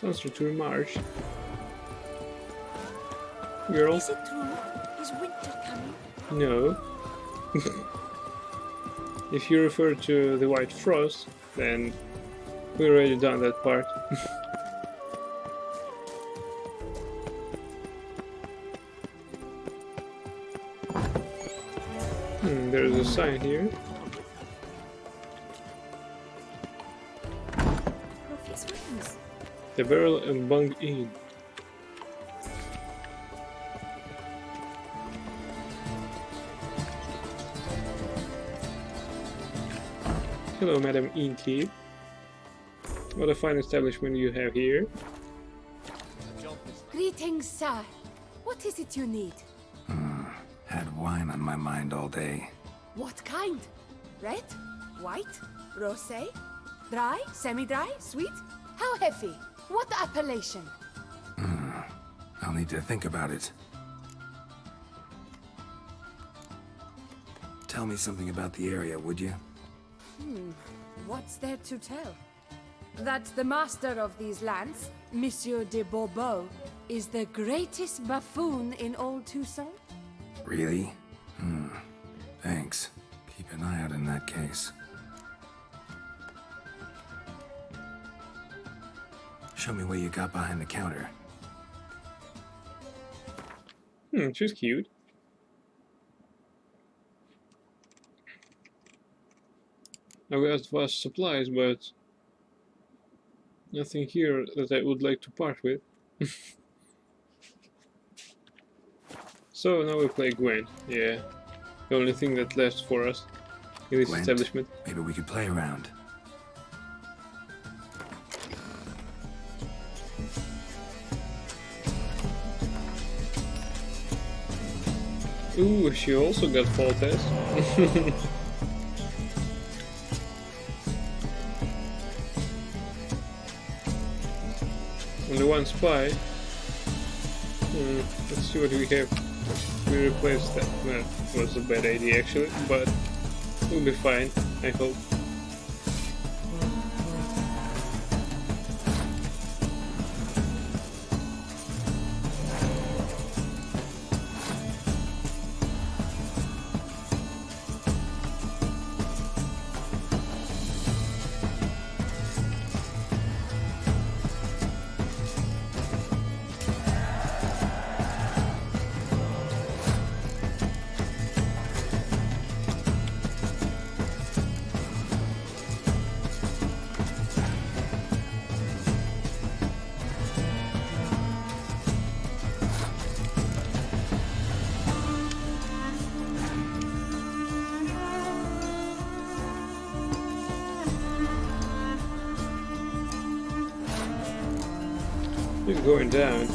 Sunset to March. Girl. Is it true? Is winter coming? No. If you refer to the White Frost, then we already done that part. There's a sign here. Prophet's wings. The Barrel and Bung Inn. Hello, Madam Innkeep. What a fine establishment you have here. Greetings, sir. What is it you need? Had wine on my mind all day. What kind? Red? White? Rosé? Dry? Semi-dry? Sweet? How heavy? What appellation? I'll need to think about it. Tell me something about the area, would you? What's there to tell? That the master of these lands, Monsieur de Bourbeau, is the greatest buffoon in old Toussaint? Really? Thanks. Keep an eye out in that case. Show me what you got behind the counter. She's cute. I asked for supplies, but nothing here that I would like to part with. So now we play Gwent. Yeah, the only thing that left for us in this Gwent? establishment. Maybe we could play around. Ooh, she also got fall test. Only one spy. Let's see what we have. We replaced that. Well, it was a bad idea actually, but we'll be fine, I hope. It's going down.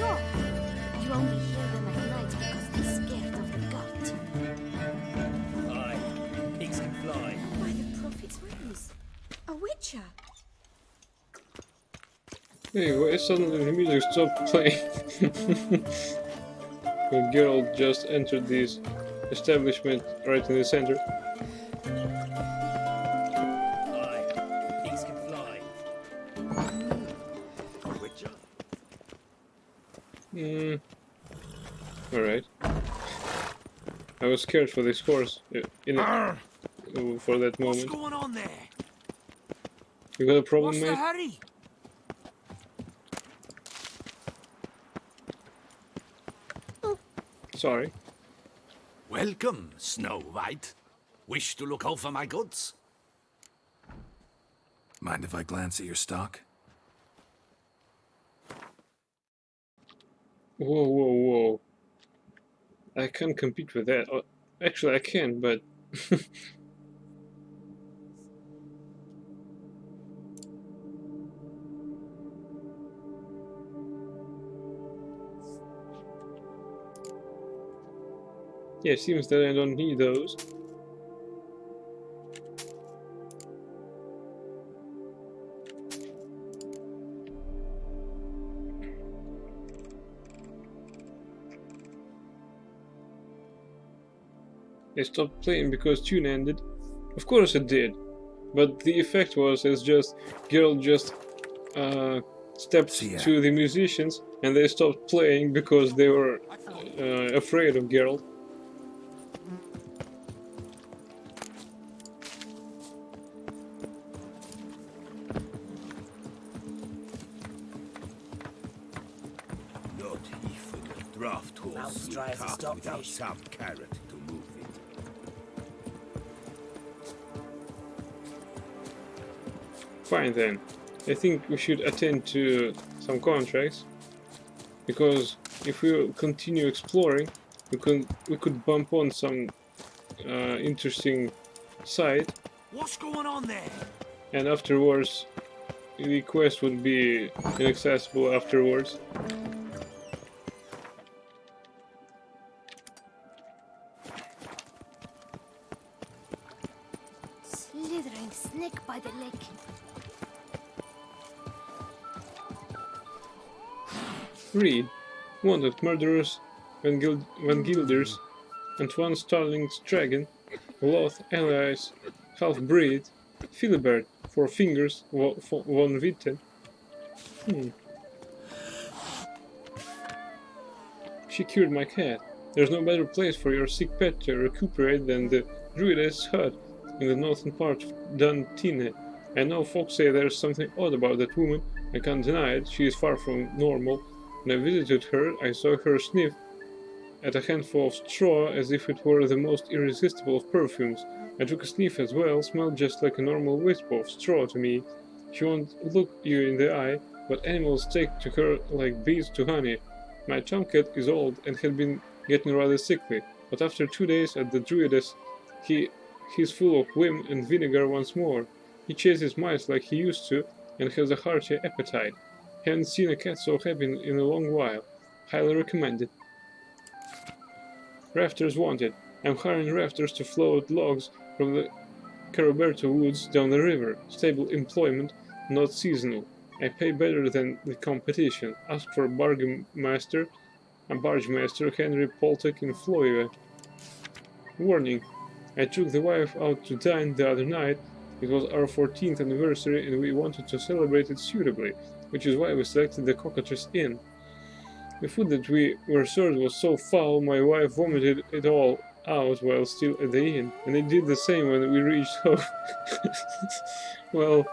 You only hear them at night because they're scared of the gut. Aye, pigs can fly. By the prophet's wings. A witcher. Hey, why suddenly the music stopped playing? When Geralt just entered this establishment right in the center. Aye, pigs can fly. A witcher? Alright. was scared for this horse for that What's moment. going on there? You got a problem, What's the mate? hurry? Sorry. Welcome, Snow White. Wish to look over my goods? Mind if I glance at your stock? Whoa, whoa, whoa. I can't compete with that. Oh, actually, I can, but... yeah, seems that I don't need those. I stopped playing because tune ended. Of course it did. But the effect was as just Geralt just stepped to the musicians and they stopped playing because they were afraid of Geralt. Not even a draft horse will strive to cart stop without fish. some carrot to move it. Fine then. I think we should attend to some contracts, because if we continue exploring, we could bump on some interesting site, What's going on there? and afterwards the quest would be inaccessible afterwards. Slithering snake by the leg. Read. Wanted murderers, Van Gilders, Antoine Starling's dragon, Loth allies, half-breed, Philibert, Four Fingers, von Witten. She cured my cat. There's no better place for your sick pet to recuperate than the Druidess hut in the northern part of Dantine. I know folks say there's something odd about that woman. I can't deny it. She is far from normal. When I visited her, I saw her sniff at a handful of straw as if it were the most irresistible of perfumes. I took a sniff as well, smelled just like a normal wisp of straw to me. She won't look you in the eye, but animals take to her like bees to honey. My tomcat is old and had been getting rather sickly, but after 2 days at the Druidess, he's full of vim and vinegar once more. He chases mice like he used to, and has a hearty appetite. Haven't seen a cat so happy in a long while. Highly recommended. Rafters wanted. I'm hiring rafters to float logs from the Caraberto woods down the river. Stable employment, not seasonal. I pay better than the competition. Ask for a bargemaster Henry Poltek in Floyve. Warning. I took the wife out to dine the other night. It was our 14th anniversary and we wanted to celebrate it suitably, which is why we selected the Cockatrice Inn. The food that we were served was so foul, my wife vomited it all out while still at the inn, and I did the same when we reached home. Well,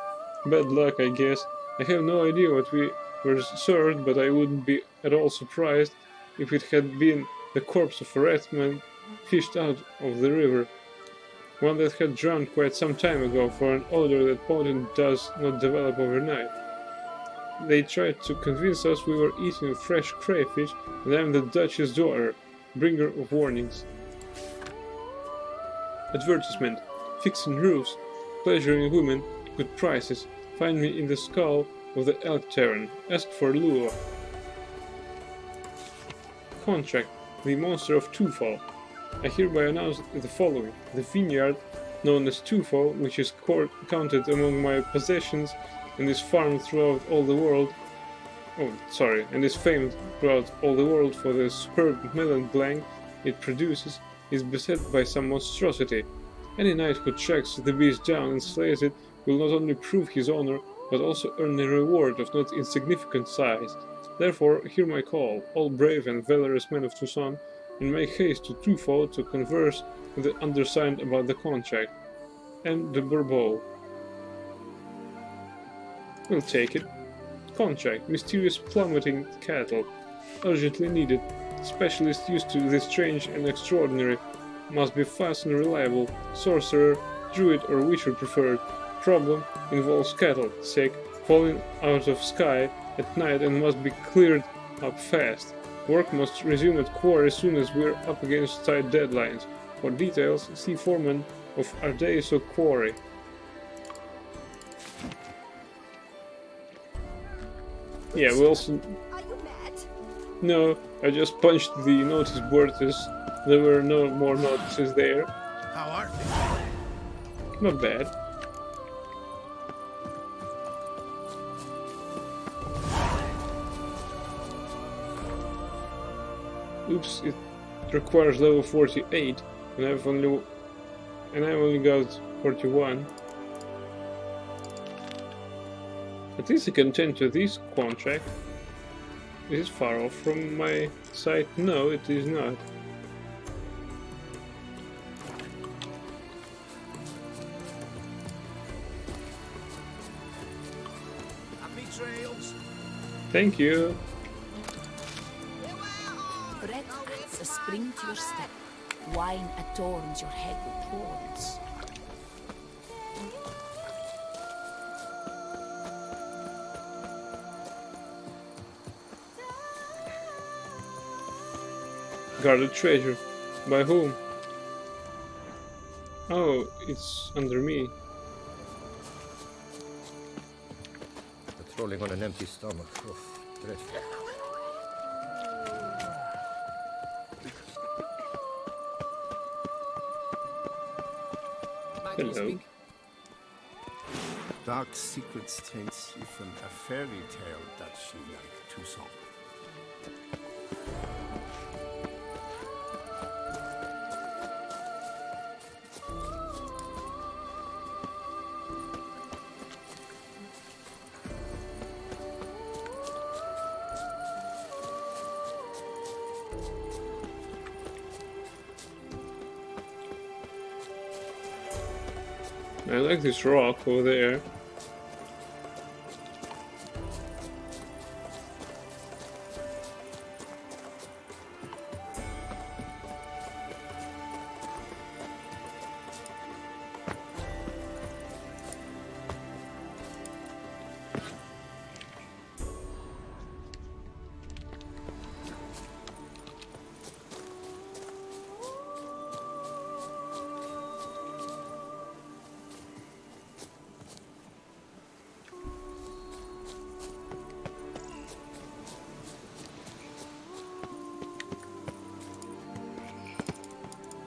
bad luck, I guess. I have no idea what we were served, but I wouldn't be at all surprised if it had been the corpse of a ratman fished out of the river. One that had drowned quite some time ago, for an odor that potent does not develop overnight. They tried to convince us we were eating fresh crayfish, and I'm the Duchess' daughter, bringer of warnings. Advertisement. Fixing roofs, pleasuring women, good prices. Find me in the skull of the Elk Tavern. Ask for lure. Contract. The Monster of Tufal. I hereby announce the following. The vineyard, known as Tufal, which is counted among my possessions, and is farmed throughout all the world, and is famed throughout all the world for the superb melon blanc it produces, is beset by some monstrosity. Any knight who tracks the beast down and slays it will not only prove his honor, but also earn a reward of not insignificant size. Therefore, hear my call, all brave and valorous men of Toussaint, and make haste to Tufo to converse with the undersigned about the contract. And de Bourbeau. We'll take it. Contract. Mysterious plummeting cattle. Urgently needed. Specialist used to this strange and extraordinary. Must be fast and reliable. Sorcerer, druid or witcher preferred. Problem. Involves cattle. Sick. Falling out of sky at night and must be cleared up fast. Work must resume at quarry as soon as we're up against tight deadlines. For details, see foreman of Ardeiso Quarry. Yeah, Wilson. Are you mad? No, I just punched the notice board as there were no more notices there. How are things? Not bad. Oops, it requires level 48, and I've only got 41. At least I can tend to this contract. Is it far off from my site? No, it is not. Happy trails. Thank you. Bread adds a spring to your step. Wine adorns your head with thorns. Guarded treasure. By whom? Oh, it's under me. Patrolling on an empty stomach. Oh, dreadful. Hello. Dark secrets tells even a fairy tale that she like to song. I like this rock over there.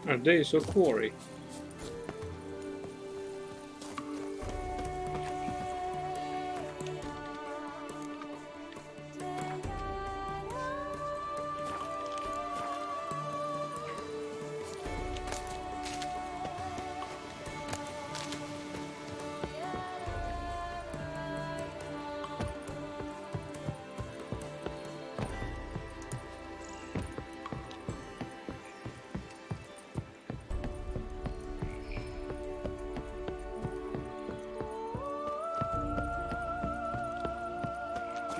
Ardeiso Quarry.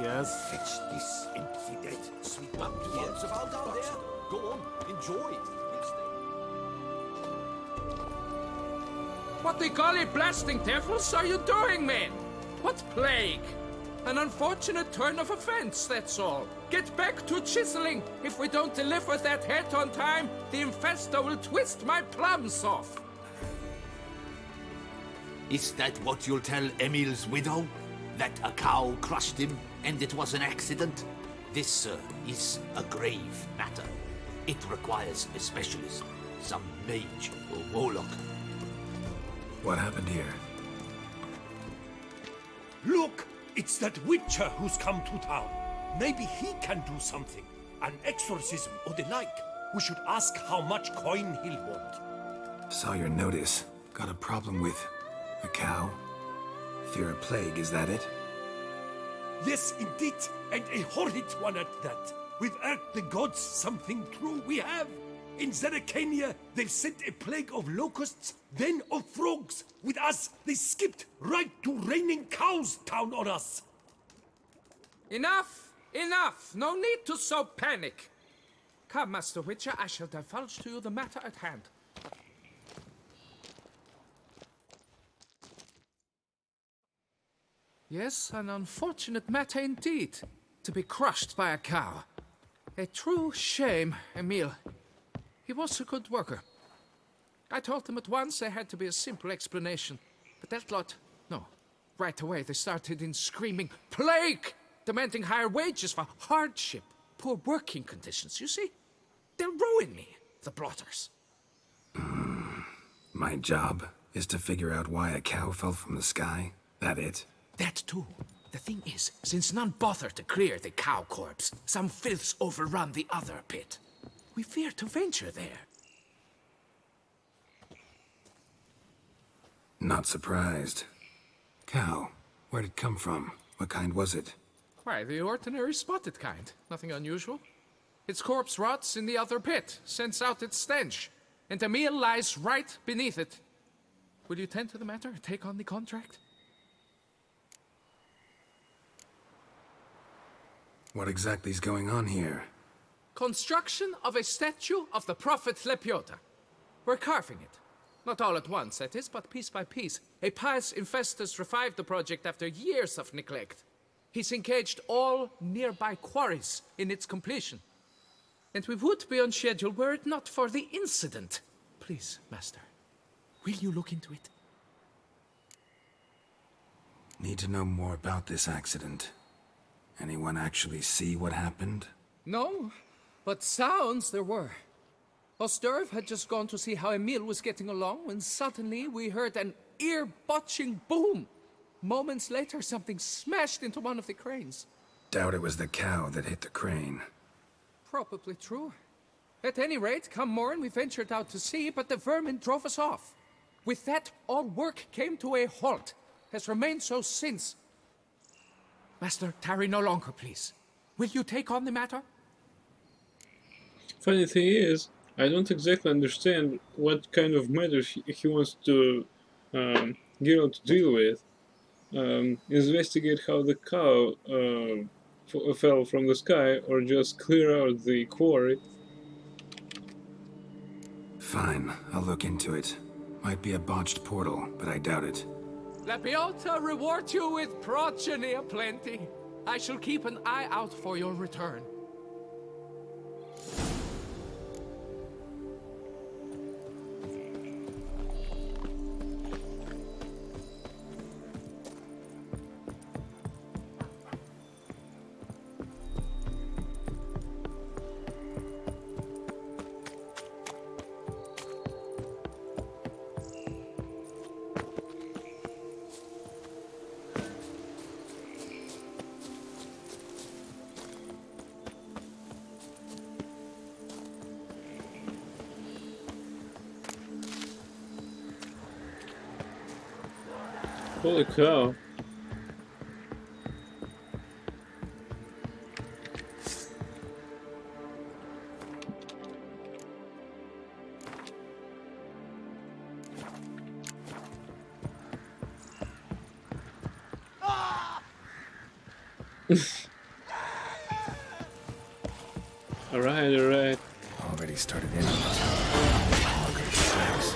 Yes. Fetch this empty dead. Sweep up to the ends of our down there. Go on, enjoy. What the golly blasting devils are you doing, man? What plague? An unfortunate turn of offense, that's all. Get back to chiseling. If we don't deliver that head on time, the infestor will twist my plums off. Is that what you'll tell Emil's widow? That a cow crushed him and it was an accident? This, sir, is a grave matter. It requires a specialist, some mage or warlock. What happened here? Look! It's that witcher who's come to town. Maybe he can do something. An exorcism or the like. We should ask how much coin he'll want. Saw your notice. Got a problem with a cow? Fear a plague, is that it? Yes, indeed. And a horrid one at that. With Erk the gods, something true we have. In Zeracania, they've sent a plague of locusts, then of frogs. With us, they skipped right to raining cows down on us. Enough! Enough! No need to so panic. Come, Master Witcher, I shall divulge to you the matter at hand. Yes, an unfortunate matter indeed, to be crushed by a cow. A true shame, Emil. He was a good worker. I told them at once there had to be a simple explanation, but that lot, no. Right away they started in screaming, plague! Demanding higher wages for hardship, poor working conditions, you see? They'll ruin me, the blotters. My job is to figure out why a cow fell from the sky? That it? That too. The thing is, since none bothered to clear the cow corpse, some filths overrun the other pit. We fear to venture there. Not surprised. Cow, where'd it come from? What kind was it? Why, the ordinary spotted kind. Nothing unusual. Its corpse rots in the other pit, sends out its stench, and Emil lies right beneath it. Will you tend to the matter, take on the contract? What exactly is going on here? Construction of a statue of the prophet Lepiota. We're carving it. Not all at once, that is, but piece by piece. A pious infestus revived the project after years of neglect. He's engaged all nearby quarries in its completion. And we would be on schedule were it not for the incident. Please, Master, will you look into it? Need to know more about this accident. Anyone actually see what happened? No, but sounds there were. Osterv had just gone to see how Emil was getting along when suddenly we heard an ear-botching boom. Moments later, something smashed into one of the cranes. Doubt it was the cow that hit the crane. Probably true. At any rate, come morn, we ventured out to sea, but the vermin drove us off. With that, all work came to a halt. Has remained so since. Master, tarry no longer, please. Will you take on the matter? Funny thing is, I don't exactly understand what kind of matters he wants to Geralt to deal with. Investigate how the cow fell from the sky, or just clear out the quarry. Fine, I'll look into it. Might be a botched portal, but I doubt it. Lepiota reward you with progeny aplenty. I shall keep an eye out for your return. Holy cow. Alright. Already started in on it. Look at the tracks.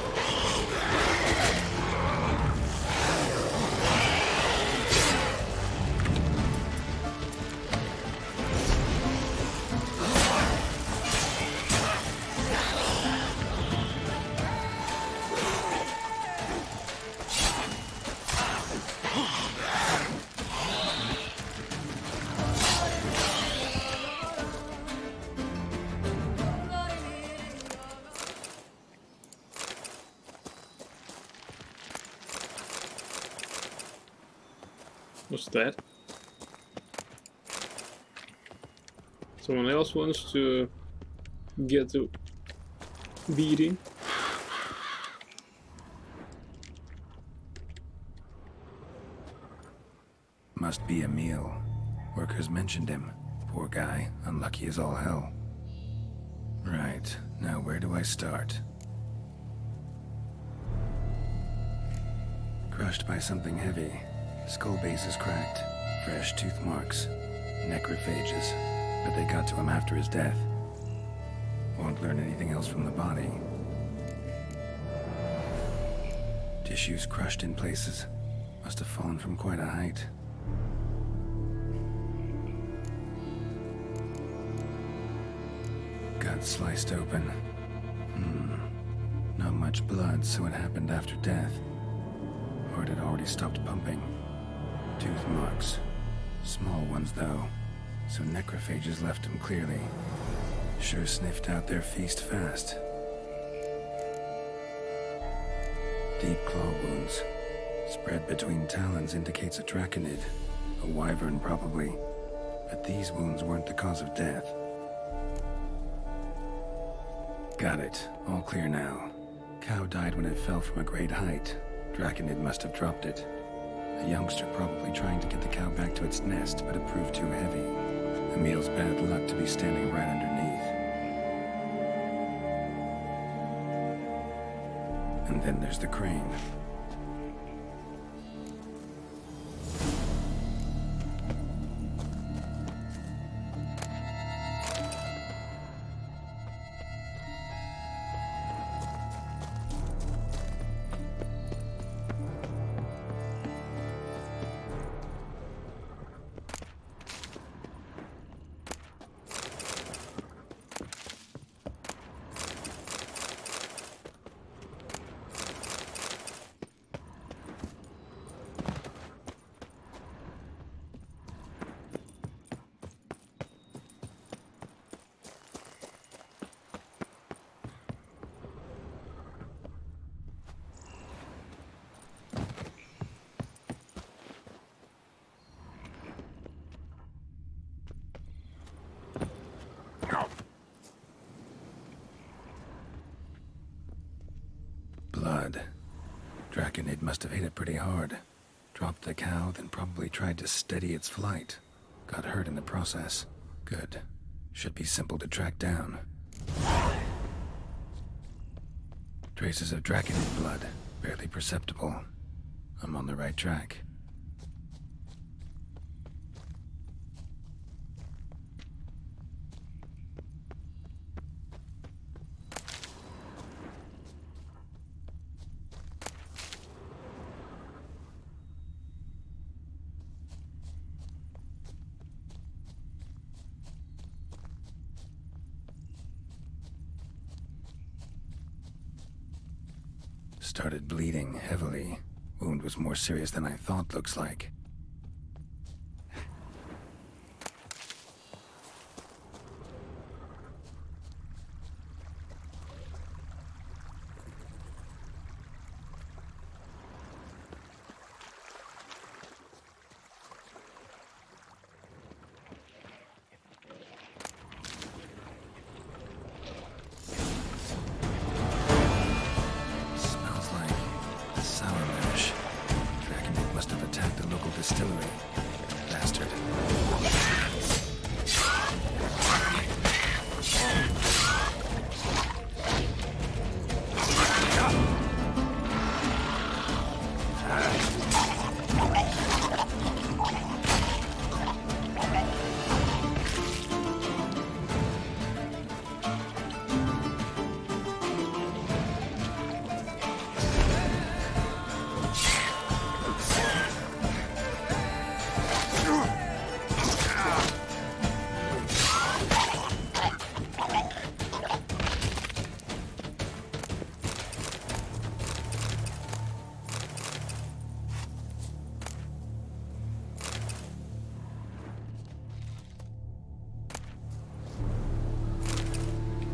What's that? Someone else wants to get the beating. Must be Emil. Workers mentioned him. Poor guy, unlucky as all hell. Right, now where do I start? Crushed by something heavy. Skull base is cracked. Fresh tooth marks. Necrophages. But they got to him after his death. Won't learn anything else from the body. Tissues crushed in places. Must have fallen from quite a height. Gut sliced open. Not much blood, so it happened after death. Heart had already stopped pumping. Tooth marks. Small ones, though. So necrophages left him clearly. Sure sniffed out their feast fast. Deep claw wounds. Spread between talons indicates a draconid. A wyvern, probably. But these wounds weren't the cause of death. Got it. All clear now. Cow died when it fell from a great height. Draconid must have dropped it. A youngster probably trying to get the cow back to its nest, but it proved too heavy. Emil's bad luck to be standing right underneath. And then there's the crane. Blood. Draconid must have hit it pretty hard. Dropped the cow, then probably tried to steady its flight. Got hurt in the process. Good. Should be simple to track down. Traces of Draconid blood. Barely perceptible. I'm on the right track. Started bleeding heavily. Wound was more serious than I thought, looks like. Distillery. Bastard.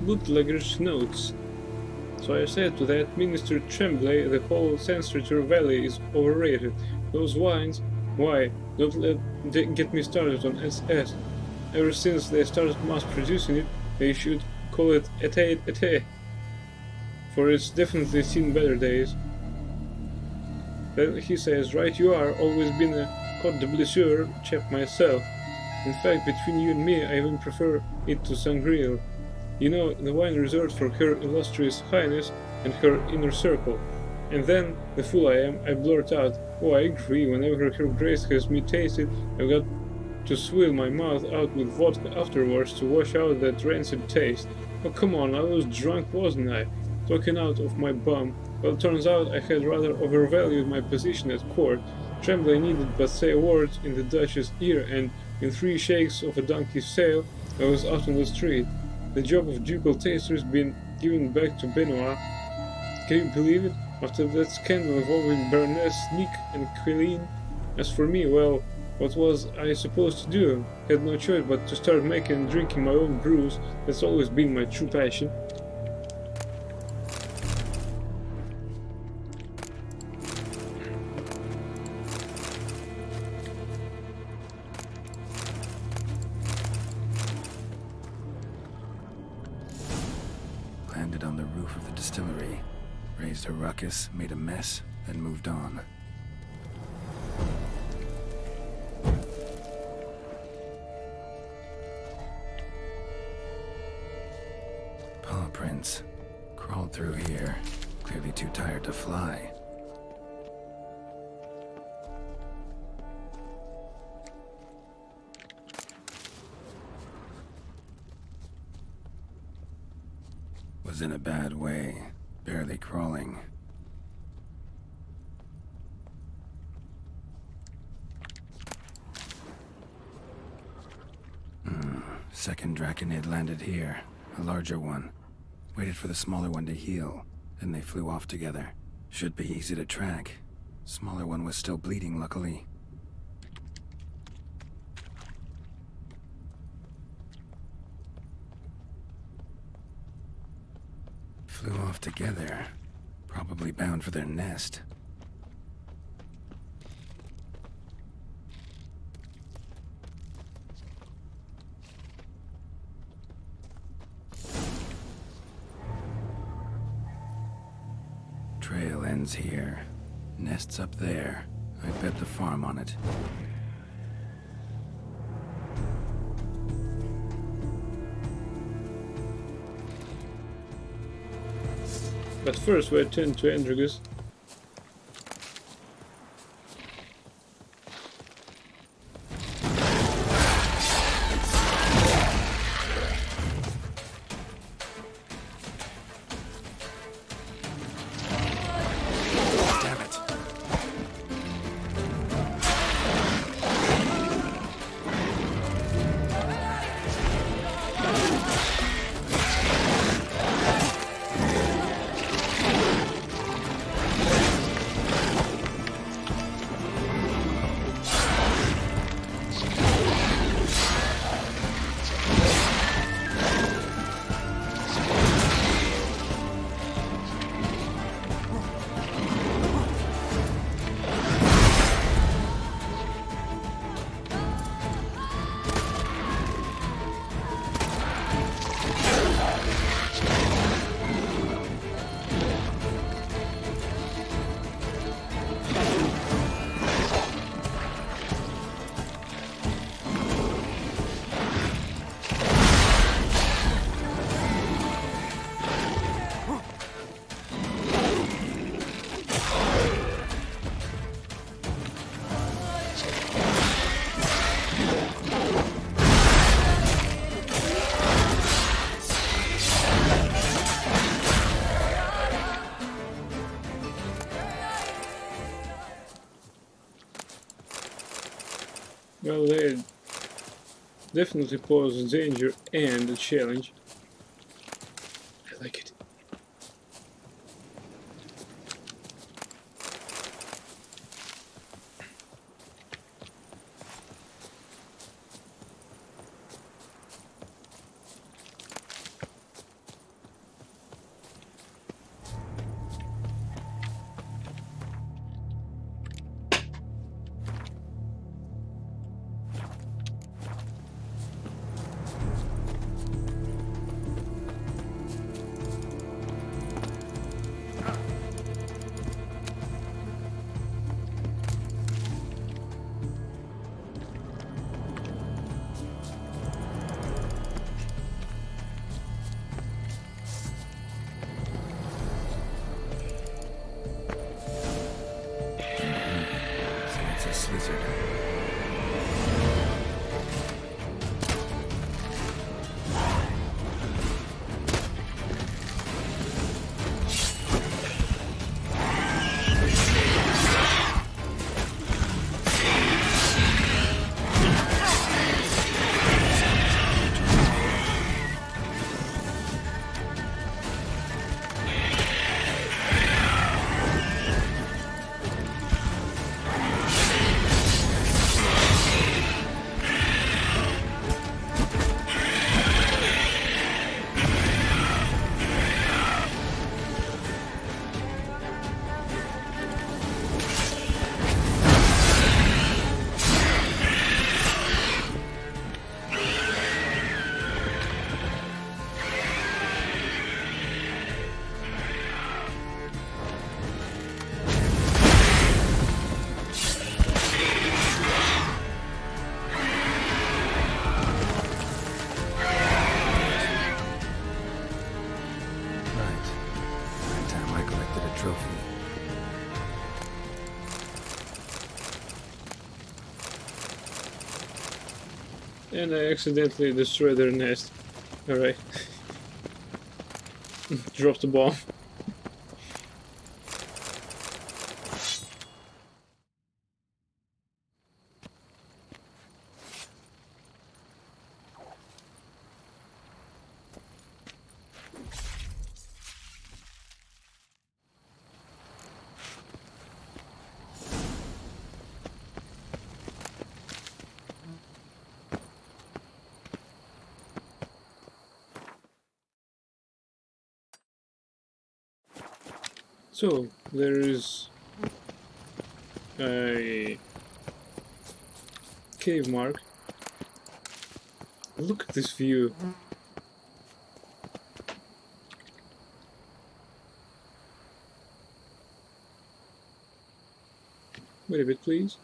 Bootlegger's notes. So I said to that Minister Tremblay, the whole Sanstrator Valley is overrated. Those wines, why, don't get me started on SS. Ever since they started mass producing it, they should call it Ete, for it's definitely seen better days. Then he says, right you are, always been a Côte de Blessure chap myself. In fact, between you and me, I even prefer it to Sangreal. You know, the wine reserved for Her Illustrious Highness and her inner circle. And then, the fool I am, I blurt out, "Oh, I agree, whenever Her Grace has me tasted, I've got to swill my mouth out with vodka afterwards to wash out that rancid taste. Oh, come on, I was drunk, wasn't I? Talking out of my bum. Well, turns out I had rather overvalued my position at court. Tremblay needed but say a word in the Duchess' ear, and in 3 shakes of a donkey's tail, I was out on the street. The job of ducal taster's been given back to Benoit. Can you believe it? After that scandal involving Baroness Sneak and Quilleen. As for me, well, what was I supposed to do? Had no choice but to start making and drinking my own brews. That's always been my true passion." Landed on the roof of the distillery, raised a ruckus, made a mess, then moved on. Paw prints. Crawled through here, clearly too tired to fly. Was in a bad way, barely crawling. Second Draconid landed here, a larger one. Waited for the smaller one to heal, then they flew off together. Should be easy to track. Smaller one was still bleeding, luckily. Flew off together. Probably bound for their nest. Trail ends here. Nest's up there. I bet the farm on it. But first we attend to Androgus. Well, they definitely pose a danger and a challenge. I like it. And I accidentally destroyed their nest. Alright. Dropped the bomb. So, there is a cave mark. Look at this view. Wait a bit, please.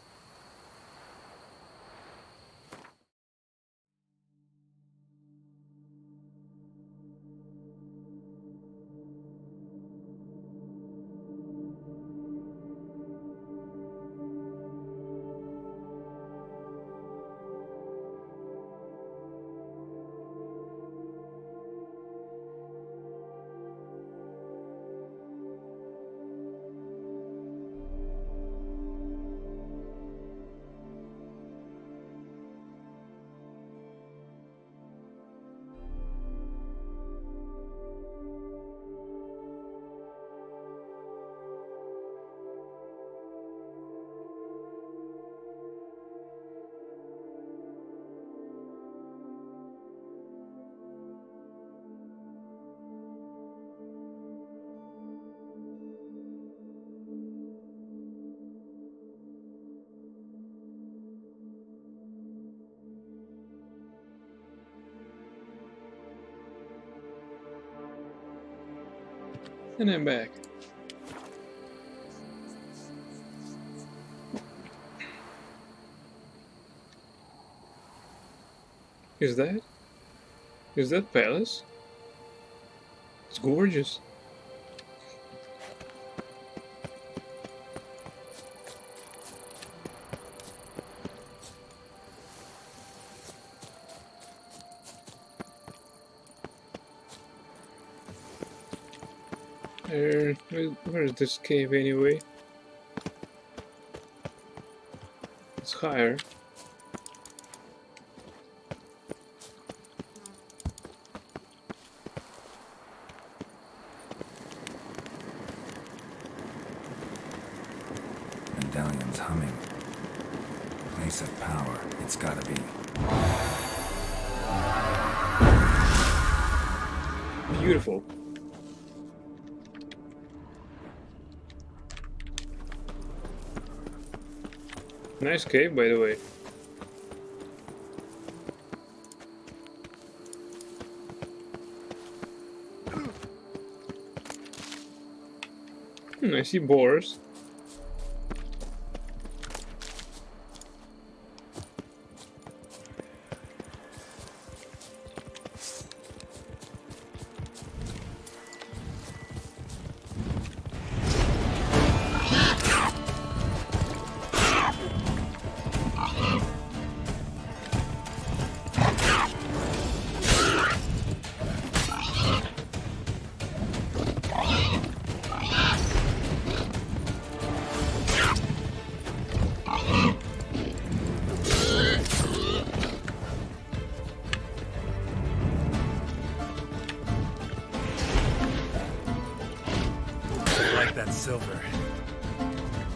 And I'm back. Is that palace? It's gorgeous. Where is this cave anyway? It's higher. Medallion's humming. Place of power. It's gotta be. Beautiful. Nice cave, by the way. I see boars. That silver.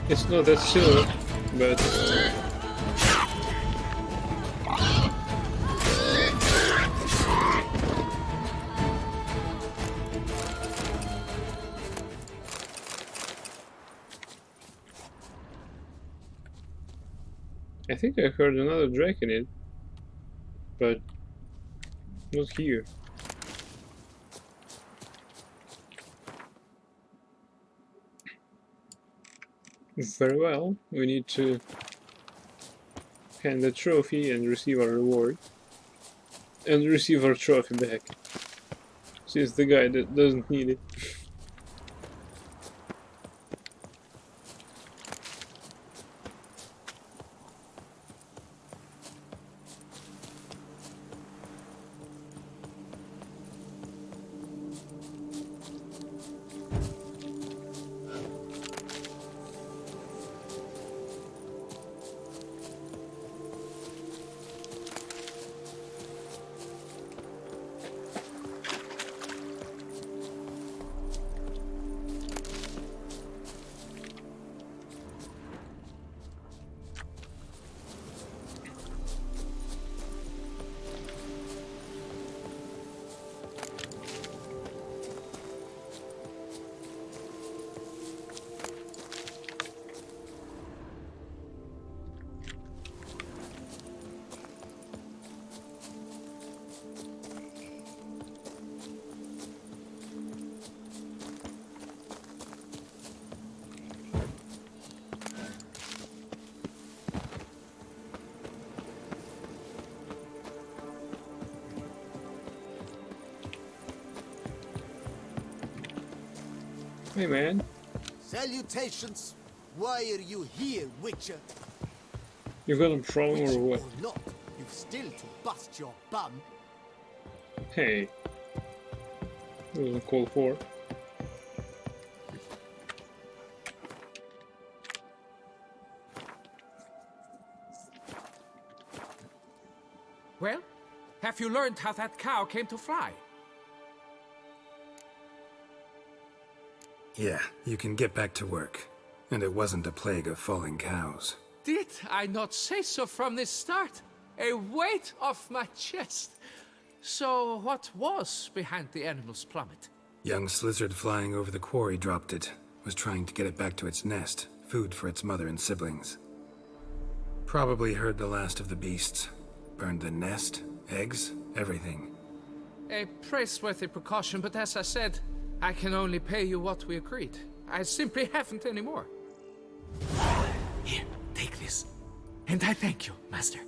It's not that silver, but I think I heard another dragon in it, but not here. Very well, we need to hand the trophy and receive our reward. And receive our trophy back. Since the guy that doesn't need it. Hey man, Salutations. Why are you here, Witcher? you got a problem or what? Or not, you've still to bust your bum. Hey, that was a call for. Well, have you learned how that cow came to fly? Yeah, you can get back to work. And it wasn't a plague of falling cows. Did I not say so from the start? A weight off my chest. So what was behind the animal's plummet? Young slizzard flying over the quarry dropped it. Was trying to get it back to its nest. Food for its mother and siblings. Probably heard the last of the beasts. Burned the nest, eggs, everything. A praiseworthy precaution, but as I said, I can only pay you what we agreed. I simply haven't any more. Here, take this. And I thank you, Master.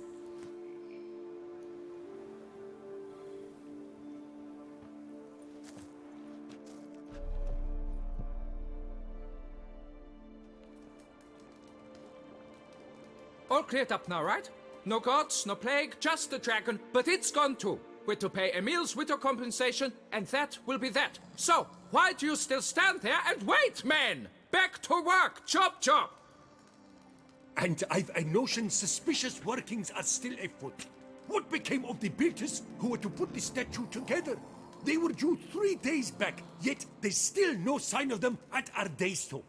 All cleared up now, right? No gods, no plague, just the dragon, but it's gone too. We're to pay Emil's widow compensation, and that will be that. So, why do you still stand there and wait, men? Back to work! Chop, chop! And I've a notion suspicious workings are still afoot. What became of the builders who were to put the statue together? They were due 3 days back, yet there's still no sign of them at Ardeisto.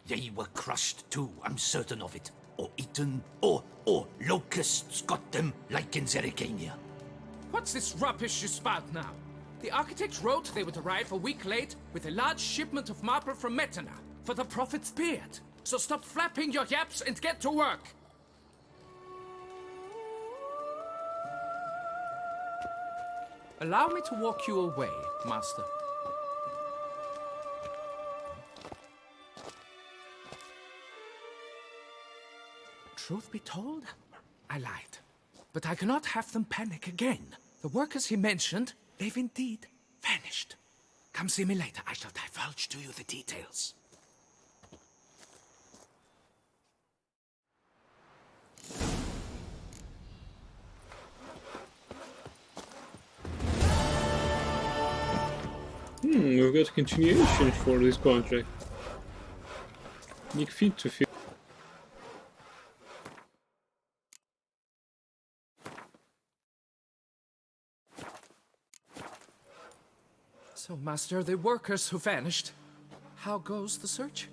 They were crushed too, I'm certain of it. Or eaten, or locusts got them like in Zerikania. What's this rubbish you spout now? The architect wrote they would arrive a week late with a large shipment of marble from Metana for the prophet's beard. So stop flapping your yaps and get to work! Allow me to walk you away, Master. Truth be told, I lied. But I cannot have them panic again. The workers he mentioned, they've indeed vanished. Come see me later. I shall divulge to you the details. We've got a continuation for this contract. Nick Feet to fit. So, Master, the workers who vanished, how goes the search?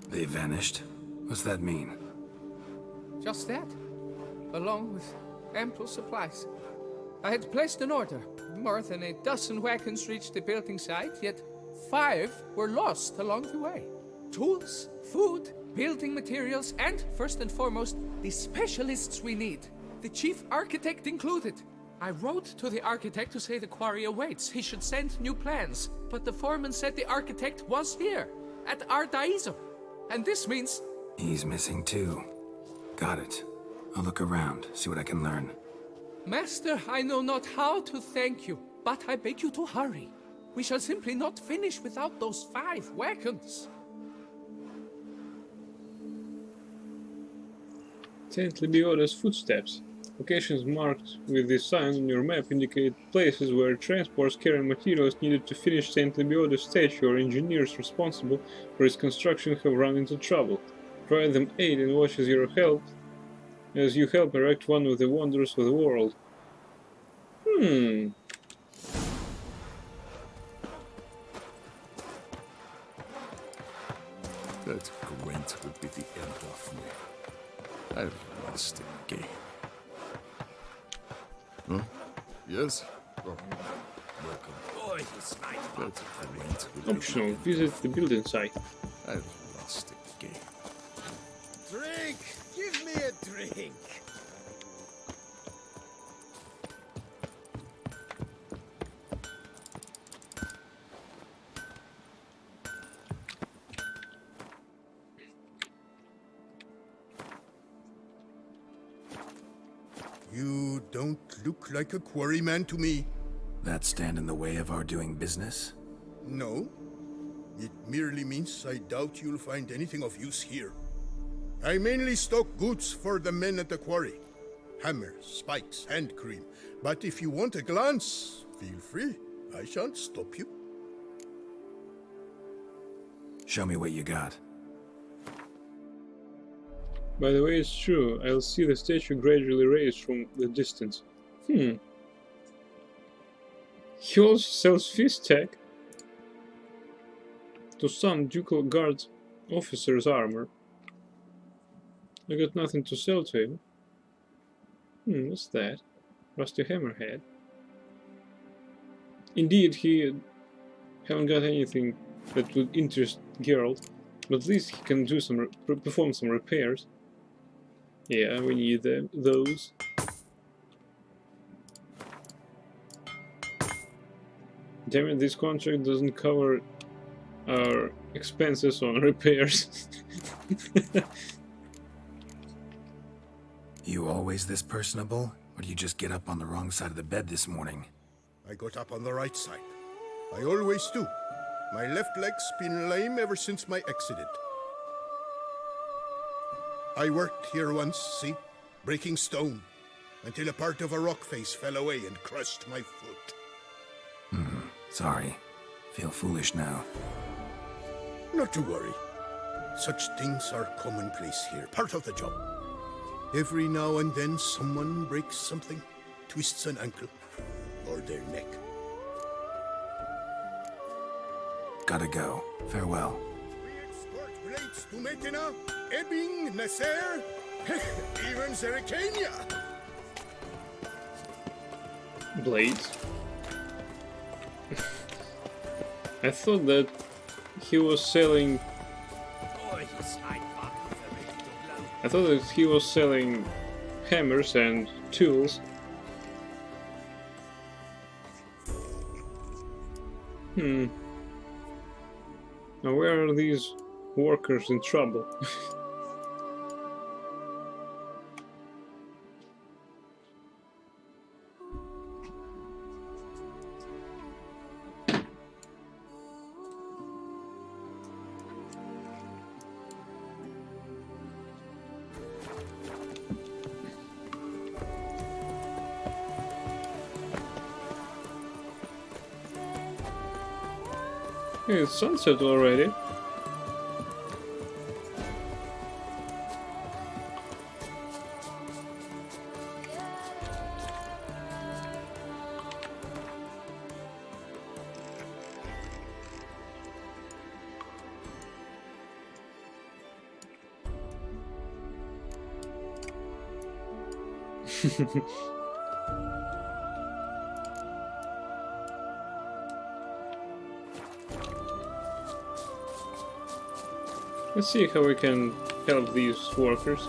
They vanished? What's that mean? Just that, along with ample supplies. I had placed an order. More than a dozen wagons reached the building site, yet 5 were lost along the way. Tools, food, building materials, and, first and foremost, the specialists we need, the chief architect included. I wrote to the architect to say the quarry awaits. He should send new plans. But the foreman said the architect was here, at Ardaizo. And this means... He's missing too. Got it. I'll look around, see what I can learn. Master, I know not how to thank you, but I beg you to hurry. We shall simply not finish without those 5 wagons. Saint Libioda's footsteps. Locations marked with this sign on your map indicate places where transports carrying materials needed to finish Saint Libioda's statue or engineers responsible for its construction have run into trouble. Provide them aid and watch as you help erect one of the wonders of the world. That Gwent would be the end of me. I've lost the game. Huh? Yes? Oh, welcome. Boy, this night. That Gwent would Optional, visit the building site. I've lost the game. Drink! Give me a drink! You don't look like a quarryman to me. That stand in the way of our doing business? No. It merely means I doubt you'll find anything of use here. I mainly stock goods for the men at the quarry. Hammers, spikes, hand cream. But if you want a glance, feel free. I shan't stop you. Show me what you got. By the way, it's true. I'll see the statue gradually raised from the distance. He also sells fist tech to some ducal guard officer's armor. I got nothing to sell to him. What's that? Rusty hammerhead. Indeed, he haven't got anything that would interest Geralt, but at least he can do some perform some repairs. Yeah, we need those. Damn it, this contract doesn't cover our expenses on repairs. You always this personable? Or do you just get up on the wrong side of the bed this morning? I got up on the right side. I always do. My left leg's been lame ever since my accident. I worked here once, see? Breaking stone. Until a part of a rock face fell away and crushed my foot. Sorry. Feel foolish now. Not to worry. Such things are commonplace here, part of the job. Every now and then someone breaks something, twists an ankle, or their neck. Gotta go. Farewell. We export blades to Metina, Ebbing, Nasser, even Zerikania. Blades? I thought that he was selling... I thought that he was selling hammers and tools. Now where are these workers in trouble? Hey, it's sunset already. Let's see how we can help these workers.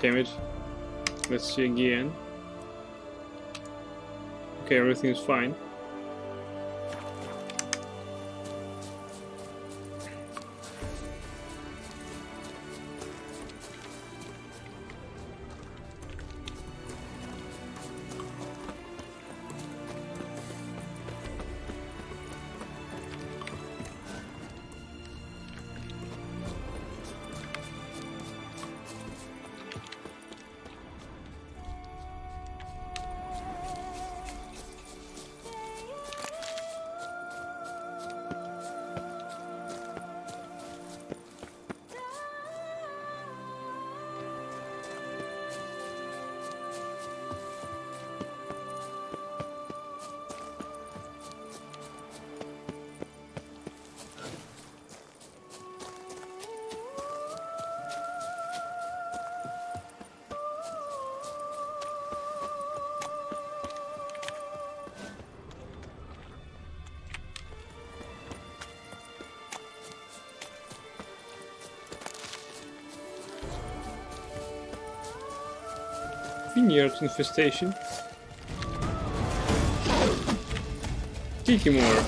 Damn it. Let's see again. Okay, everything's fine. Vineyard infestation. Tiki more.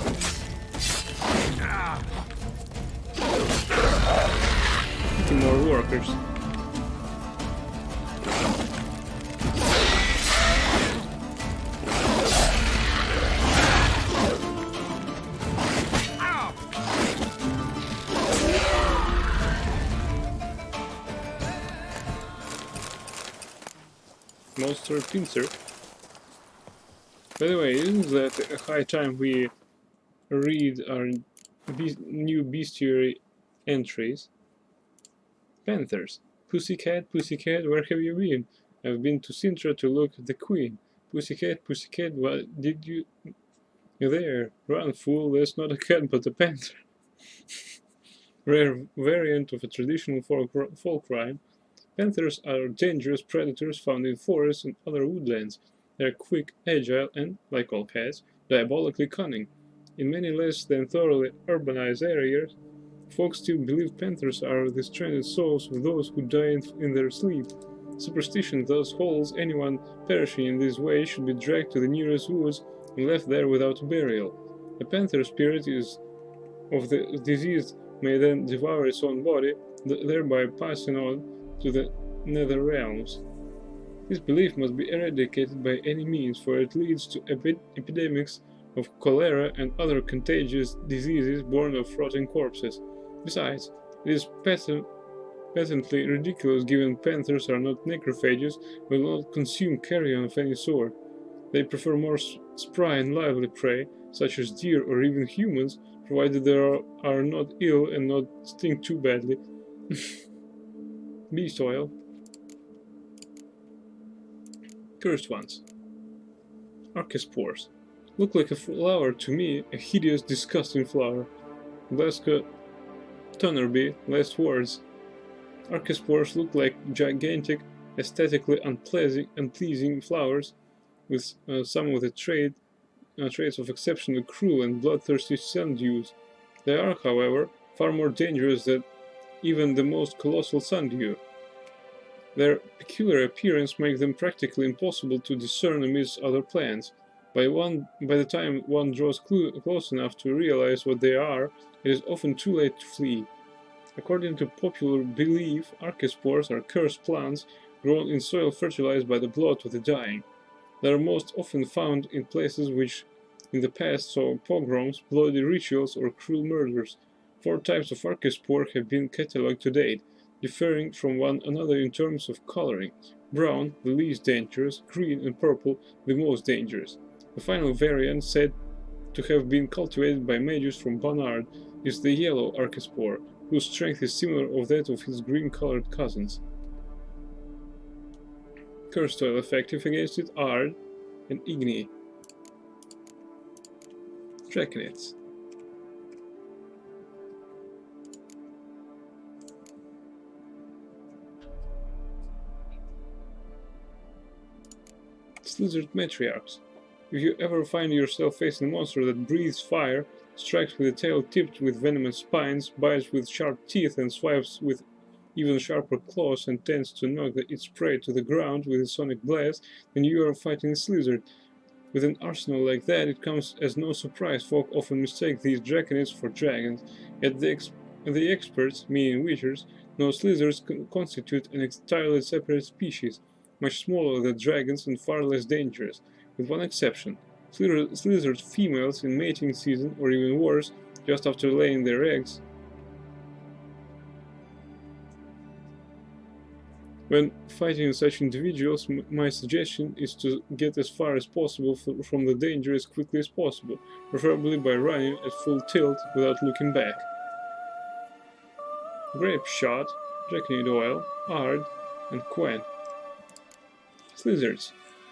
Tiki more workers. monster pincer. By the way, isn't that a high time we read our new bestiary entries? Panthers. Pussycat, pussycat, where have you been? I've been to Sintra to look at the queen. Pussycat, pussycat, what did you... There, run, fool, that's not a cat but a panther. Rare variant of a traditional folk rhyme. Panthers are dangerous predators found in forests and other woodlands. They are quick, agile, and, like all cats, diabolically cunning. In many less than thoroughly urbanized areas, folks still believe panthers are the stranded souls of those who die in their sleep. Superstition thus holds anyone perishing in this way should be dragged to the nearest woods and left there without a burial. The panther spirit of the deceased may then devour its own body, thereby passing on to the nether realms. This belief must be eradicated by any means, for it leads to epidemics of cholera and other contagious diseases born of rotting corpses. Besides, it is patently ridiculous given panthers are not necrophages and will not consume carrion of any sort. They prefer more spry and lively prey, such as deer or even humans, provided they are not ill and not stink too badly. Beast oil. Cursed ones. Archespores. Look like a flower to me, a hideous, disgusting flower. Glasgow Tonnerby, last words. Archespores look like gigantic, aesthetically unpleasing flowers, with some of the traits of exceptionally cruel and bloodthirsty sundews. They are, however, far more dangerous than even the most colossal sundew. Their peculiar appearance makes them practically impossible to discern amidst other plants. By the time one draws close enough to realize what they are, it is often too late to flee. According to popular belief, archespores are cursed plants grown in soil fertilized by the blood of the dying. They are most often found in places which in the past saw pogroms, bloody rituals, or cruel murders. 4 types of archespore have been catalogued to date, differing from one another in terms of coloring. Brown, the least dangerous, green and purple, the most dangerous. The final variant, said to have been cultivated by mages from Barnard, is the yellow archespore, whose strength is similar to that of his green-colored cousins. Cursed oil effective against it are and Igni. Draconids. Slithered matriarchs. If you ever find yourself facing a monster that breathes fire, strikes with a tail tipped with venomous spines, bites with sharp teeth, and swipes with even sharper claws and tends to knock its prey to the ground with a sonic blast, then you are fighting a Slithered. With an arsenal like that, it comes as no surprise folk often mistake these draconids for dragons, yet the experts, meaning witchers, know Slithereds constitute an entirely separate species, much smaller than dragons and far less dangerous, with one exception. Slithered females in mating season, or even worse, just after laying their eggs. When fighting such individuals, my suggestion is to get as far as possible from the danger as quickly as possible, preferably by running at full tilt without looking back. Grape Shot, Draconid Oil, Ard, and Quen. Slithered.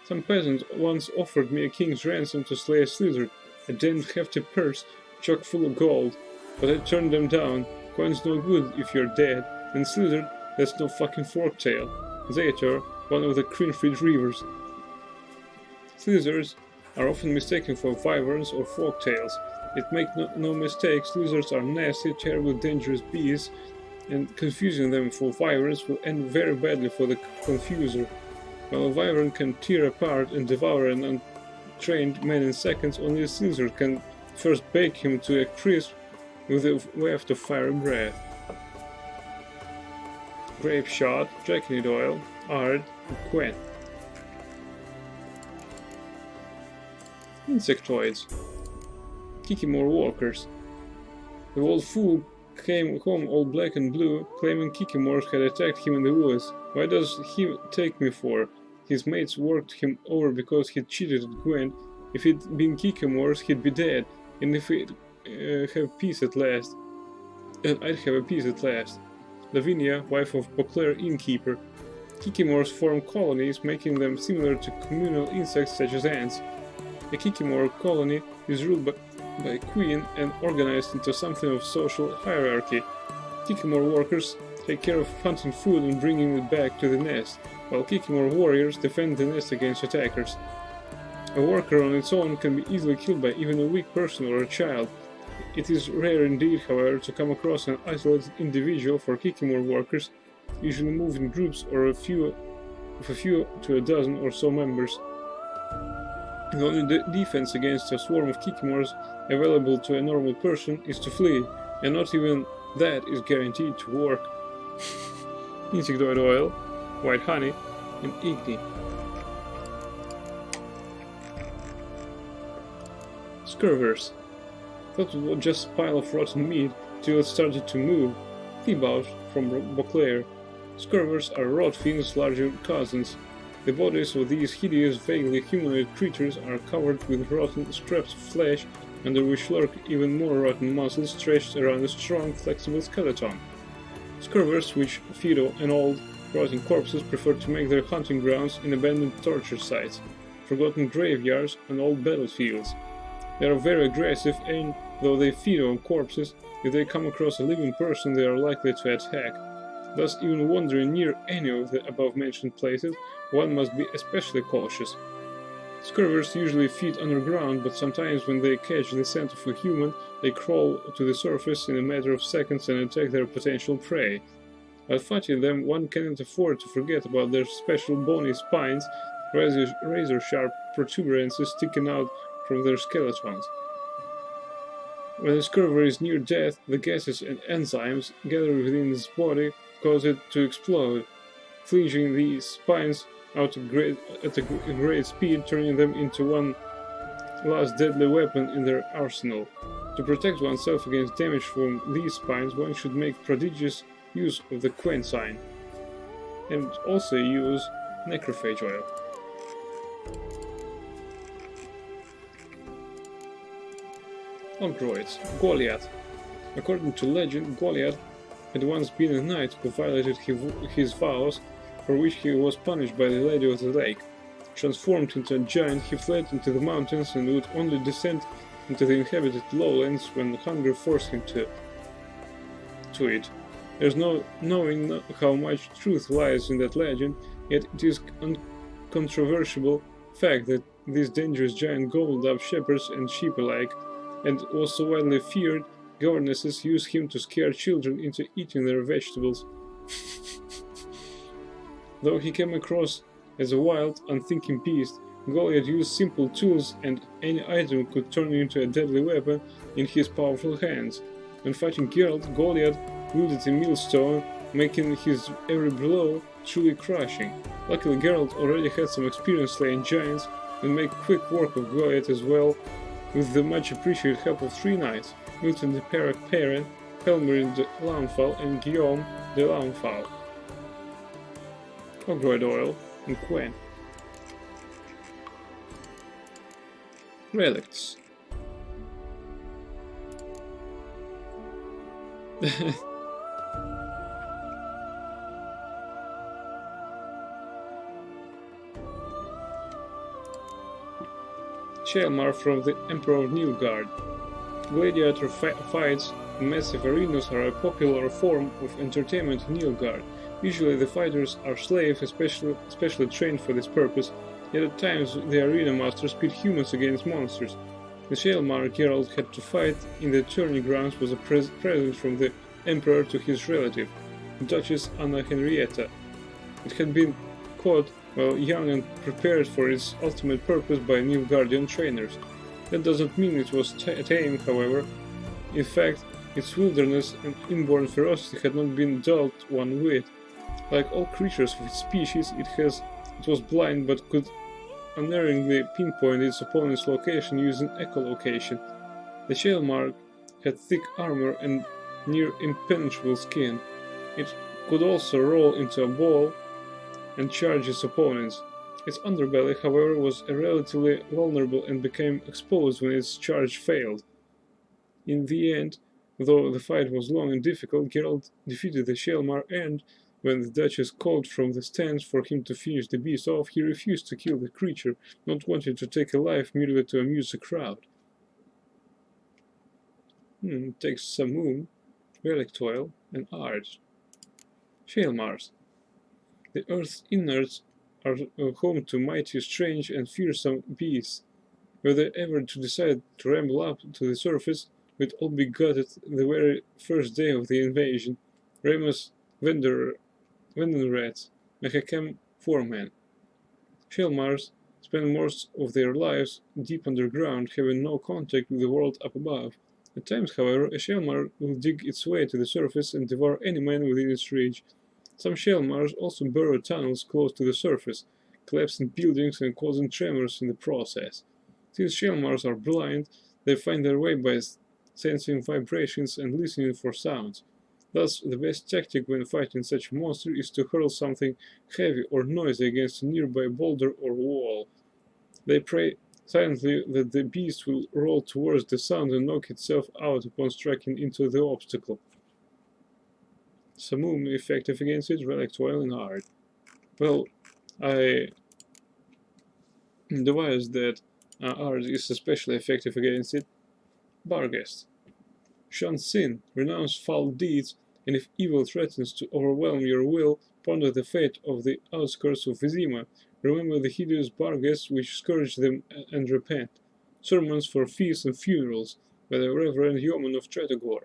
Some peasant once offered me a king's ransom to slay a Slithered, a damned hefty purse chock full of gold, but I turned them down. Quen's no good if you're dead, and Slithered, that's no fucking forktail. Zator, one of the Crinfrid Reavers. Slithered are often mistaken for wyverns or forktails. Yet make no mistake, Slithered are nasty, terribly dangerous beasts, and confusing them for wyverns will end very badly for the confuser. While a wyvern can tear apart and devour an untrained man in seconds, only a Slithered can first bake him to a crisp with a waft of fiery breath. Grape Shot, Draconid Oil, Ard, and Quen. Insectoids. Kikimor Walkers. The old fool came home all black and blue, claiming Kikimors had attacked him in the woods. What does he take me for? his mates worked him over because he'd cheated at Gwent. If it'd been Kikimor's, he'd be dead, and if he'd have peace at last, and I'd have a peace at last. Lavinia, wife of Beauclair innkeeper. Kikimors form colonies, making them similar to communal insects such as ants. A Kikimor colony is ruled by a queen and organized into something of social hierarchy. Kikimor workers take care of hunting food and bringing it back to the nest, while Kikimor warriors defend the nest against attackers. A worker on its own can be easily killed by even a weak person or a child. It is rare indeed, however, to come across an isolated individual, for Kikimor workers usually move in groups or of a few to a dozen or so members. The only defense against a swarm of Kikimors available to a normal person is to flee, and not even that is guaranteed to work. Insectoid oil, white honey, and igni. Scurvers. Thought it was just a pile of rotten meat till it started to move. Thibaut from Beauclair. Scurvers are rotfiends' larger cousins. The bodies of these hideous, vaguely humanoid creatures are covered with rotten scraps of flesh, under which lurk even more rotten muscles stretched around a strong, flexible skeleton. Scurvers, which feed on old, rotting corpses, prefer to make their hunting grounds in abandoned torture sites, forgotten graveyards, and old battlefields. They are very aggressive, and though they feed on corpses, if they come across a living person they are likely to attack. Thus, even wandering near any of the above-mentioned places, one must be especially cautious. Scurvers usually feed underground, but sometimes when they catch the scent of a human, they crawl to the surface in a matter of seconds and attack their potential prey. While fighting them, one cannot afford to forget about their special bony spines, razor-sharp protuberances sticking out from their skeletons. When a scurver is near death, the gases and enzymes gathered within its body cause it to explode, flinging these spines out at a great speed, turning them into one last deadly weapon in their arsenal. To protect oneself against damage from these spines, one should make prodigious use of the Quen sign, and also use necrophage oil. Ogroids. Goliath. According to legend, Goliath had once been a knight who violated his vows, for which he was punished by the Lady of the Lake. Transformed into a giant, he fled into the mountains and would only descend into the inhabited lowlands when hunger forced him to it. There's no knowing how much truth lies in that legend, yet it is uncontroversial fact that this dangerous giant gobbled up shepherds and sheep alike, and was so widely feared, governesses used him to scare children into eating their vegetables. Though he came across as a wild, unthinking beast, Goliath used simple tools, and any item could turn into a deadly weapon in his powerful hands. When fighting Geralt, Goliath wielded a millstone, making his every blow truly crushing. Luckily, Geralt already had some experience slaying giants, and made quick work of Goliath as well, with the much appreciated help of 3 knights, Milton de Perrin, Helmer de Launfal, and Guillaume de Launfal. Ogroid oil and Quen. Relicts. Shelmar from the Emperor of Nilgard. Gladiator fights in massive arenas are a popular form of entertainment in Nilgard. Usually the fighters are slaves, specially trained for this purpose, yet at times the arena masters pit humans against monsters. The Shelmar Geralt had to fight in the tourney grounds was a present from the Emperor to his relative, Duchess Anna Henrietta. It had been caught while young and prepared for its ultimate purpose by Nilfgaardian trainers. That doesn't mean it was tame, however. In fact, its wilderness and inborn ferocity had not been dealt one with. Like all creatures of its species, it was blind but could unerringly pinpoint its opponent's location using echolocation. The Shelmar had thick armor and near impenetrable skin. It could also roll into a ball and charge its opponents. Its underbelly, however, was relatively vulnerable and became exposed when its charge failed. In the end, though the fight was long and difficult, Geralt defeated the Shelmar, and when the Duchess called from the stands for him to finish the beast off, he refused to kill the creature, not wanting to take a life merely to amuse the crowd. Takes Samum, Relictoil, and Ard. Shelmars. The Earth's innards are home to mighty, strange, and fearsome beasts. Were they ever to decide to ramble up to the surface, we'd all be gutted the very first day of the invasion. Remus Vendenrat, Mechacam Foreman. Shelmars spend most of their lives deep underground, having no contact with the world up above. At times, however, a Shelmar will dig its way to the surface and devour any man within its reach. Some Shelmars also burrow tunnels close to the surface, collapsing buildings and causing tremors in the process. Since Shelmars are blind, they find their way by sensing vibrations and listening for sounds. Thus, the best tactic when fighting such a monster is to hurl something heavy or noisy against a nearby boulder or wall. They pray silently that the beast will roll towards the sound and knock itself out upon striking into the obstacle. Samum effective against it, Relictoil, and Ard. Well, I devised that Ard is especially effective against it. Barghest. Shun sin, renounce foul deeds, and if evil threatens to overwhelm your will, ponder the fate of the outskirts of Vizima. Remember the hideous Barghest which scourge them and repent. Sermons for feasts and funerals by the Reverend Yeoman of Tretogor.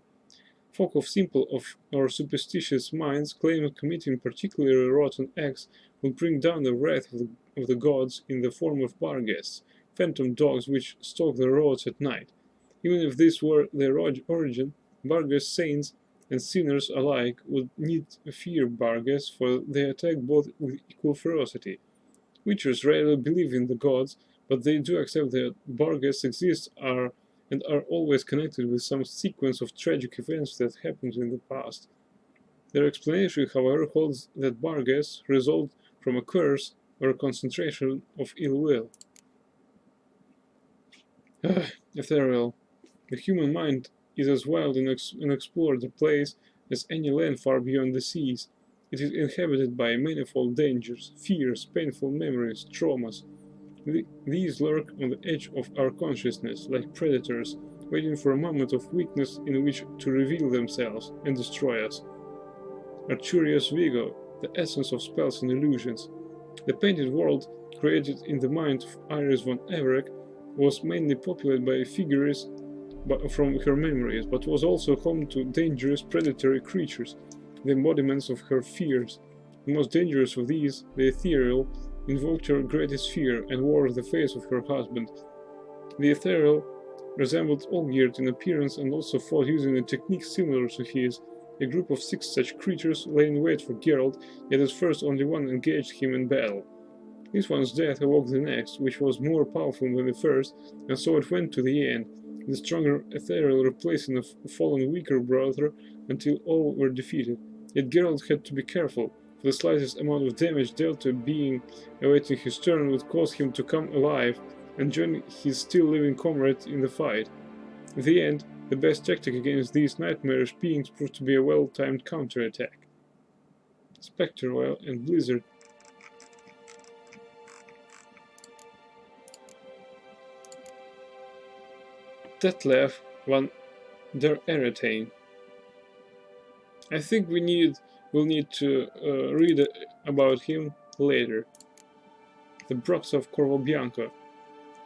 Folk of simple or superstitious minds claim that committing particularly rotten acts will bring down the wrath of the gods in the form of Barghests, phantom dogs which stalk the roads at night. Even if this were their origin, Barghest saints and sinners alike would need fear Barghests, for they attack both with equal ferocity. Witchers rarely believe in the gods, but they do accept that Barghests exist and are always connected with some sequence of tragic events that happened in the past. Their explanation, however, holds that Barghests result from a curse or a concentration of ill will. Ethereal. The human mind is as wild and unexplored a place as any land far beyond the seas. It is inhabited by manifold dangers, fears, painful memories, traumas. These lurk on the edge of our consciousness, like predators, waiting for a moment of weakness in which to reveal themselves and destroy us. Arturius Vigo, the essence of spells and illusions. The painted world, created in the mind of Iris von Everec, was mainly populated by figures from her memories, but was also home to dangerous predatory creatures, the embodiments of her fears. The most dangerous of these, the Ethereal, invoked her greatest fear and wore the face of her husband. The Ethereal resembled Olgierd in appearance and also fought using a technique similar to his. A group of 6 such creatures lay in wait for Geralt, yet at first only one engaged him in battle. This one's death awoke the next, which was more powerful than the first, and so it went to the end, the stronger Ethereal replacing a fallen weaker brother until all were defeated. Yet Geralt had to be careful, for the slightest amount of damage dealt to a being awaiting his turn would cause him to come alive and join his still living comrade in the fight. In the end, the best tactic against these nightmarish beings proved to be a well-timed counterattack. Spectre Oil and Blizzard. Detlef van der Eretain. I think we'll need to read about him later. The Brox of Corvo Bianco.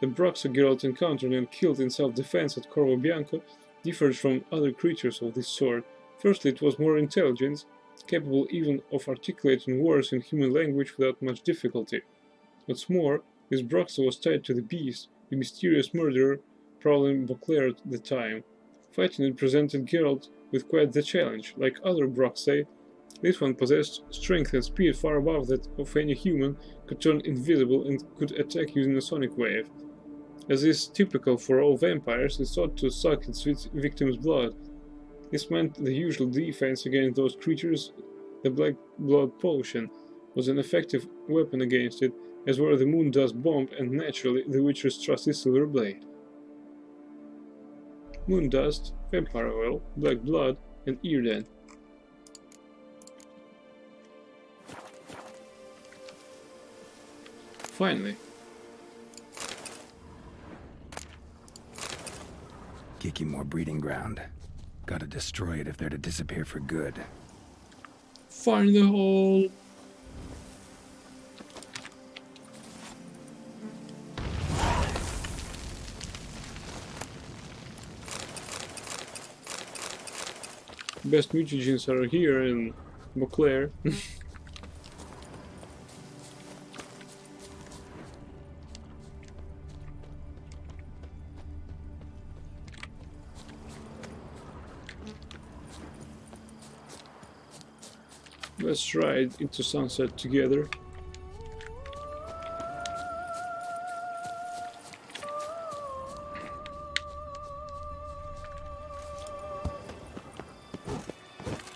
The Brox Geralt encountered and killed in self-defense at Corvo Bianco differed from other creatures of this sort. Firstly, it was more intelligent, capable even of articulating words in human language without much difficulty. What's more, this Brox was tied to the beast, the mysterious murderer prowling Beauclair at the time. Fighting it presented Geralt with quite the challenge. Like other Broxae, this one possessed strength and speed far above that of any human, could turn invisible and could attack using a sonic wave. As is typical for all vampires, it sought to suck its victim's blood. This meant the usual defense against those creatures. The Black Blood Potion was an effective weapon against it, as were the Moondust bomb and naturally the Witcher's trusty Silver Blade. Moondust, Vampire Oil, Black Blood, and Earden. Finally. Kikimor breeding ground. Gotta destroy it if they're to disappear for good. Find the hole! Best mutagens are here in Beauclair. Let's ride into sunset together.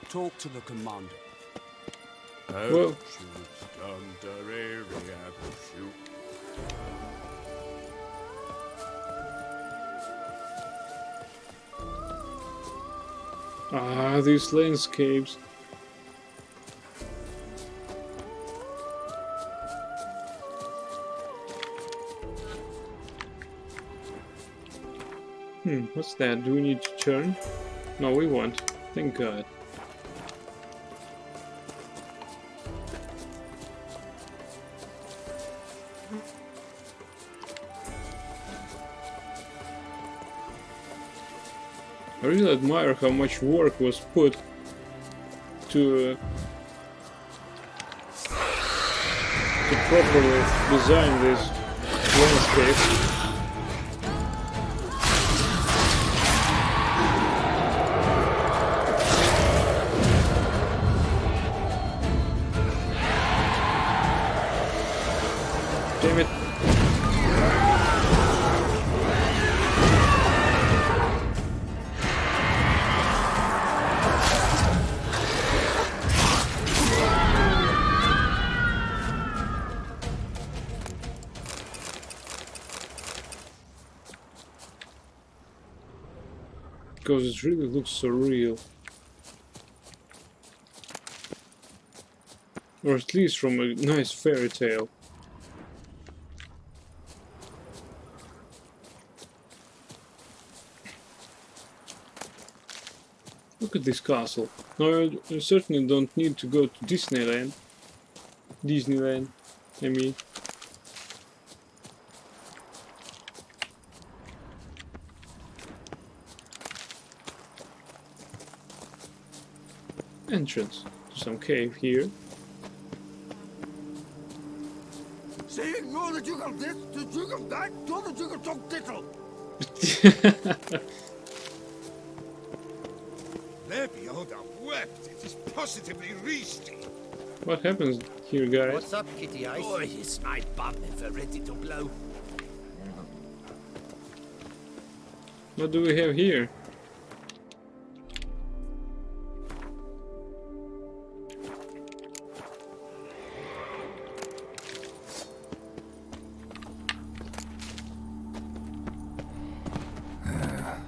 Talk to the commander. Well, these landscapes. What's that? Do we need to turn? No, we won't. Thank God. I really admire how much work was put to properly design this landscape. Damn it. Because it really looks so real. Or at least from a nice fairy tale. Look at this castle. No, I certainly don't need to go to Disneyland. I mean. Entrance to some cave here. Saying no the jiggle this, the jiggle that, to the jiggle talk tittle. Lebioda wept. It is positively risky. What happens here, guys? What's up, Kitty Ice? Oh, is my bum ever ready to blow? What do we have here?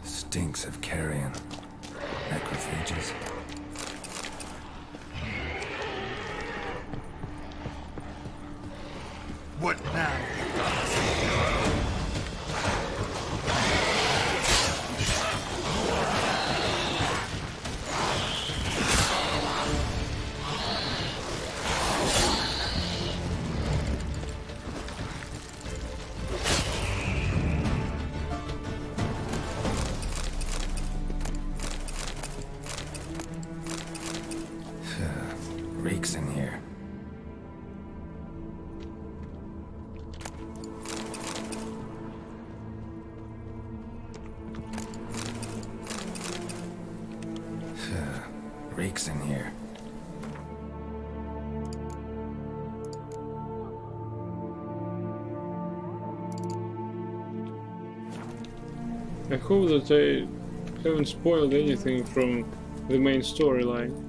Stinks of carrion. Necrophages. What now? Reeks in here. Reeks in here. I hope that I haven't spoiled anything from the main storyline.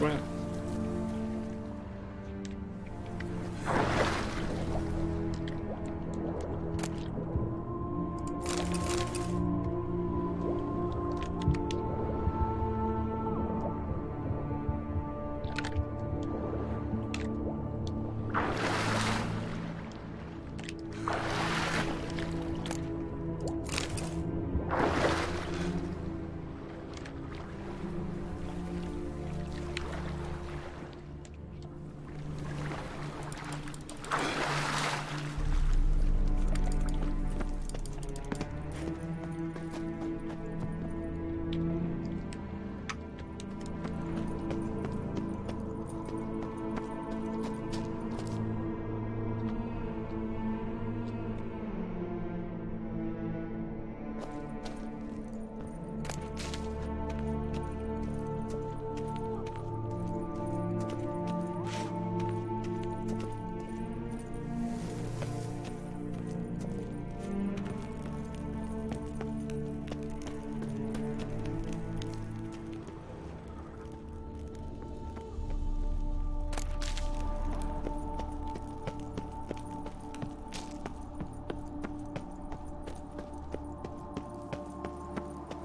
crap.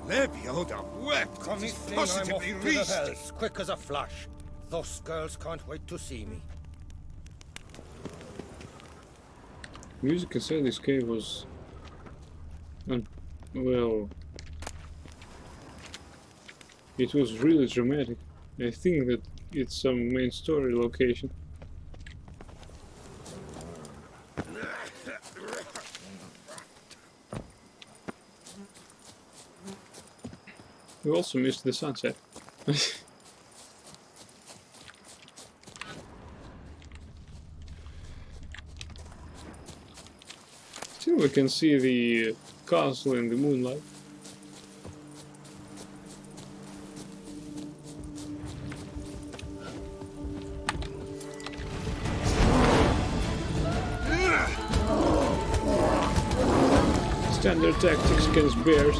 Lebioda wept. Come It is thing, I'm off positively to the reasoned. hells, quick as a flash. Those girls can't wait to see me. Music inside this cave was... well... it was really dramatic. I think that it's some main story location. We also missed the sunset. Still we can see the castle in the moonlight. Standard tactics against bears.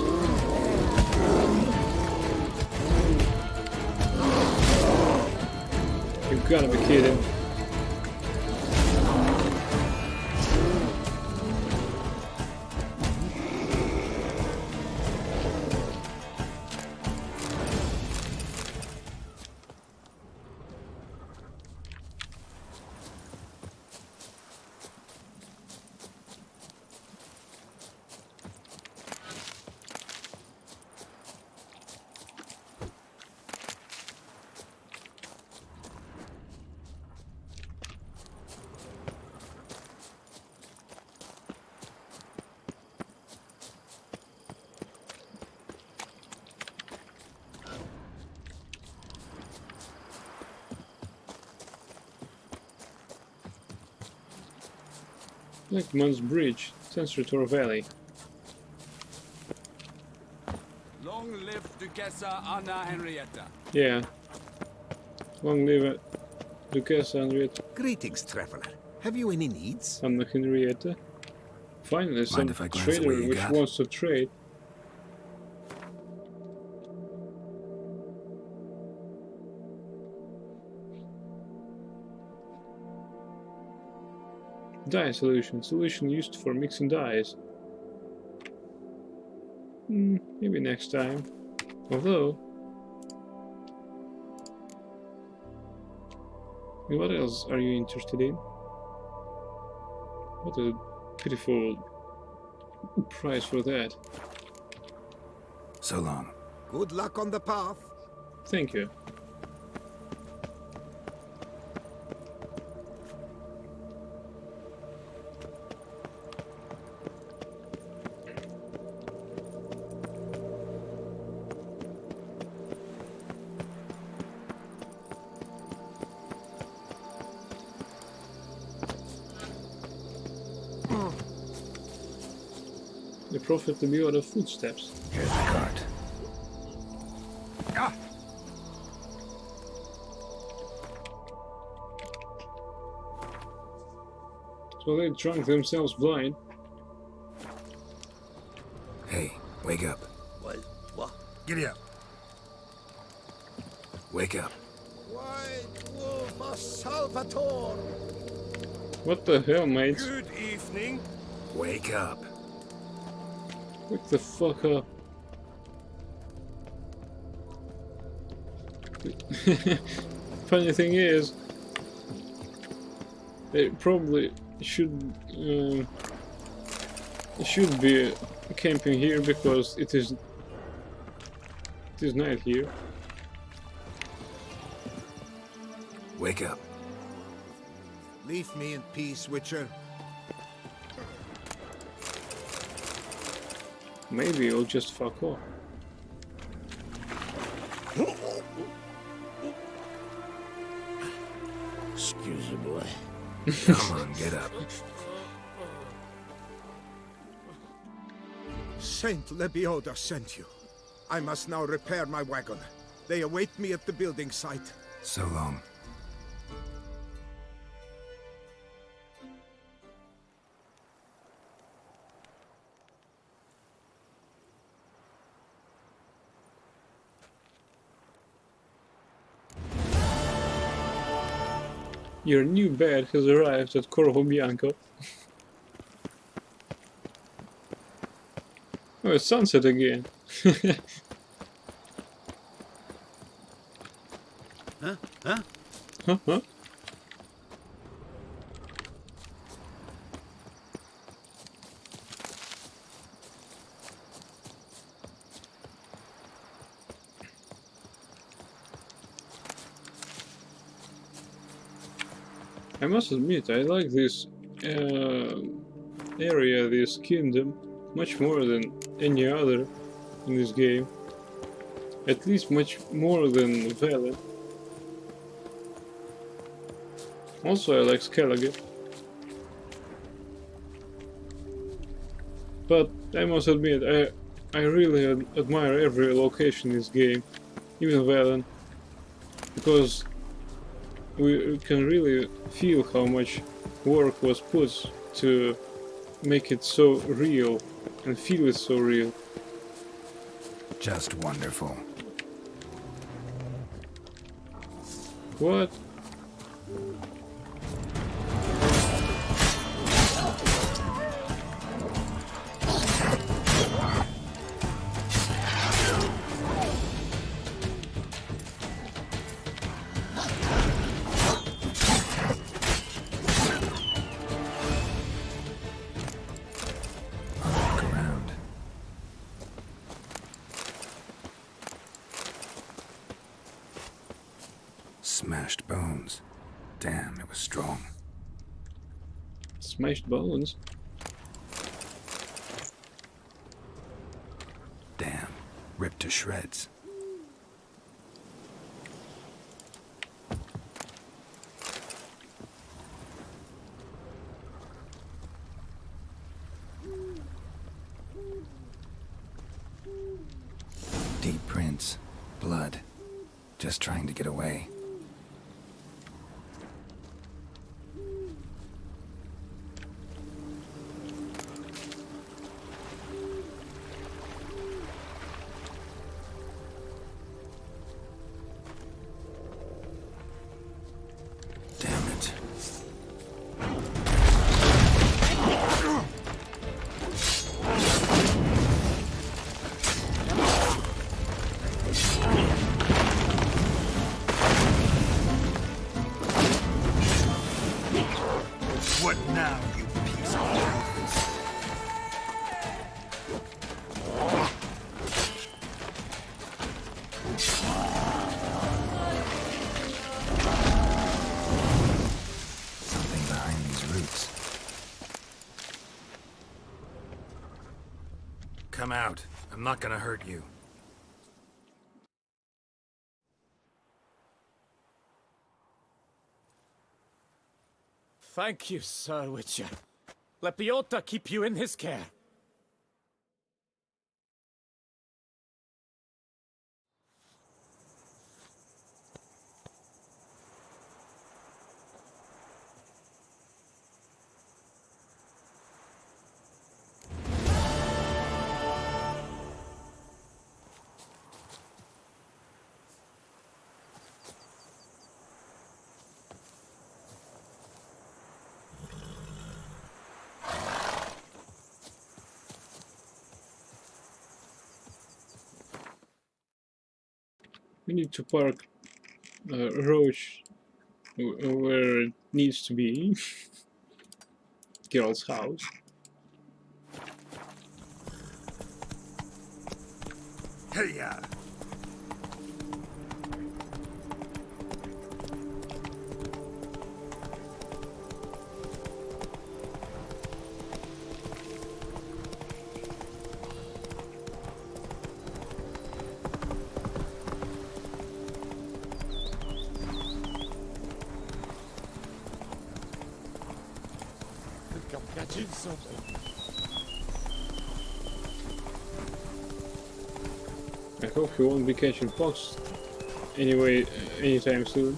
You've gotta be kidding. Blackman's Bridge, Sensator Valley. Long live Duchessa Anna Henrietta. Yeah. Long live Duchessa Henrietta. Greetings, traveler. Have you any needs? Anna Henrietta. Finally, some if I glance at what trader you which got? wants to trade. Dye solution. Solution used for mixing dyes. Maybe next time. Although... what else are you interested in? What a pitiful price for that. So long. Good luck on the path. Thank you. The prophet to be out of footsteps. Here's the cart. So they drunk themselves blind. Hey, wake up. What? Giddy up. Wake up. White Wolf of Salvatore! What the hell, mate? Good evening. Wake up. Wake the fuck up. Funny thing is, they probably should be camping here because it is night here. Wake up. Leave me in peace, Witcher. Maybe I'll just fuck off. Excuse me, boy. Come on, get up. Saint Lebioda sent you. I must now repair my wagon. They await me at the building site. So long. Your new bed has arrived at Corvo Bianco. Oh, it's sunset again. Huh? Huh? Huh? I must admit, I like this area, this kingdom, much more than any other in this game. At least much more than Velen. Also, I like Skellige. But I must admit, I really admire every location in this game, even Velen, because we can really feel how much work was put to make it so real and feel it so real. Just wonderful. What? Smashed bones. Damn, it was strong. Smashed bones? Damn, ripped to shreds. Deep prints, blood, just trying to get away. What now, you piece of darkness? Something behind these roots. Come out. I'm not gonna hurt you. Thank you, Sir Witcher. Let Biota keep you in his care. We need to park Roach where it needs to be. Geralt's house. Hey, yeah. I'm catching something. I hope he won't be catching pox anyway anytime soon.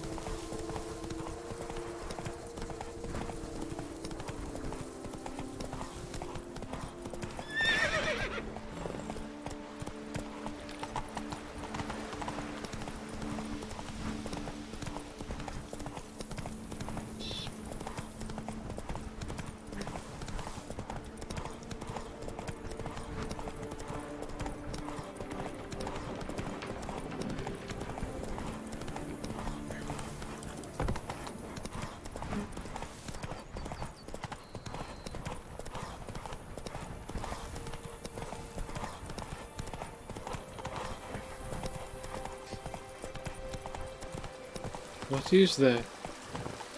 What is that?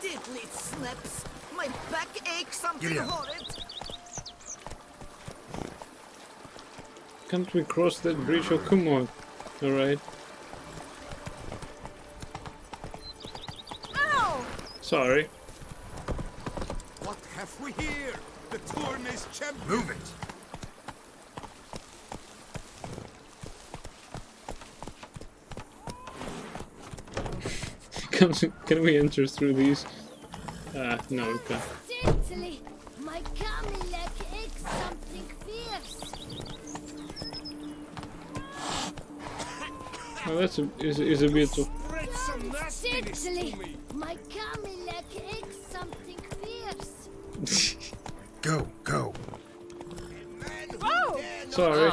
Diddly slips. My back aches something Giddy up. horrid. Can't we cross that bridge? Oh, come on. Alright. Ow! Sorry. What have we here? The Tourne's champion. Move it. Can we enter through these? No, we can't. Diddly, my Camilek aches something fierce. Oh, that's is a bit of... Diddly, my Camilek aches something fierce. Go, go. Oh! Sorry.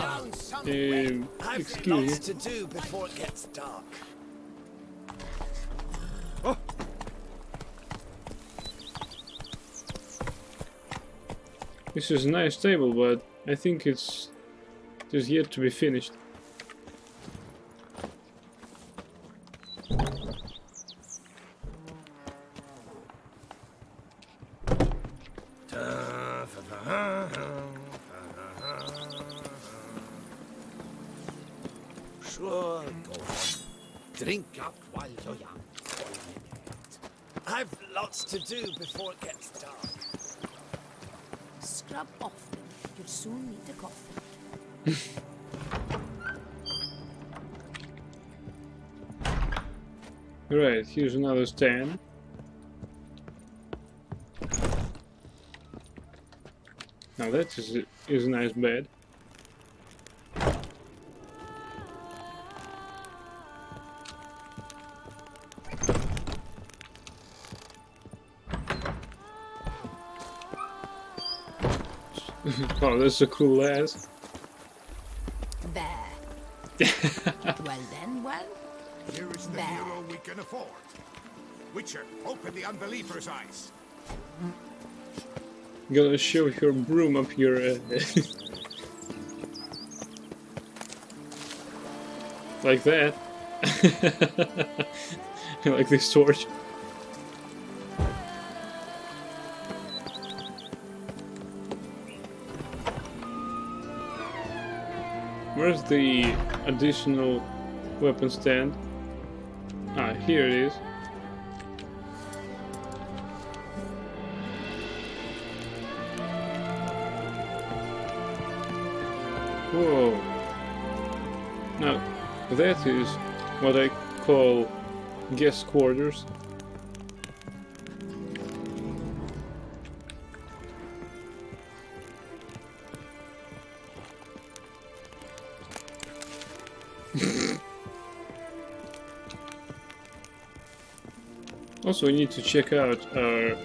I've Excuse lots me. to do before it gets dark. This is a nice table, but I think it's yet to be finished. Sure, go on. Drink up while you're young. I've lots to do before it gets dark. Scrub often. You'll soon need a coffee. Right, here's another stand. Now that is a nice bed. Oh, that's a cool ass. There. Well then, well. Here is the hero we can afford. Witcher, open the unbeliever's eyes. Gotta shove your broom up your like that. Like this torch. Where's the additional weapon stand? Ah, here it is. Whoa. Now, that is what I call guest quarters. Also, we need to check out our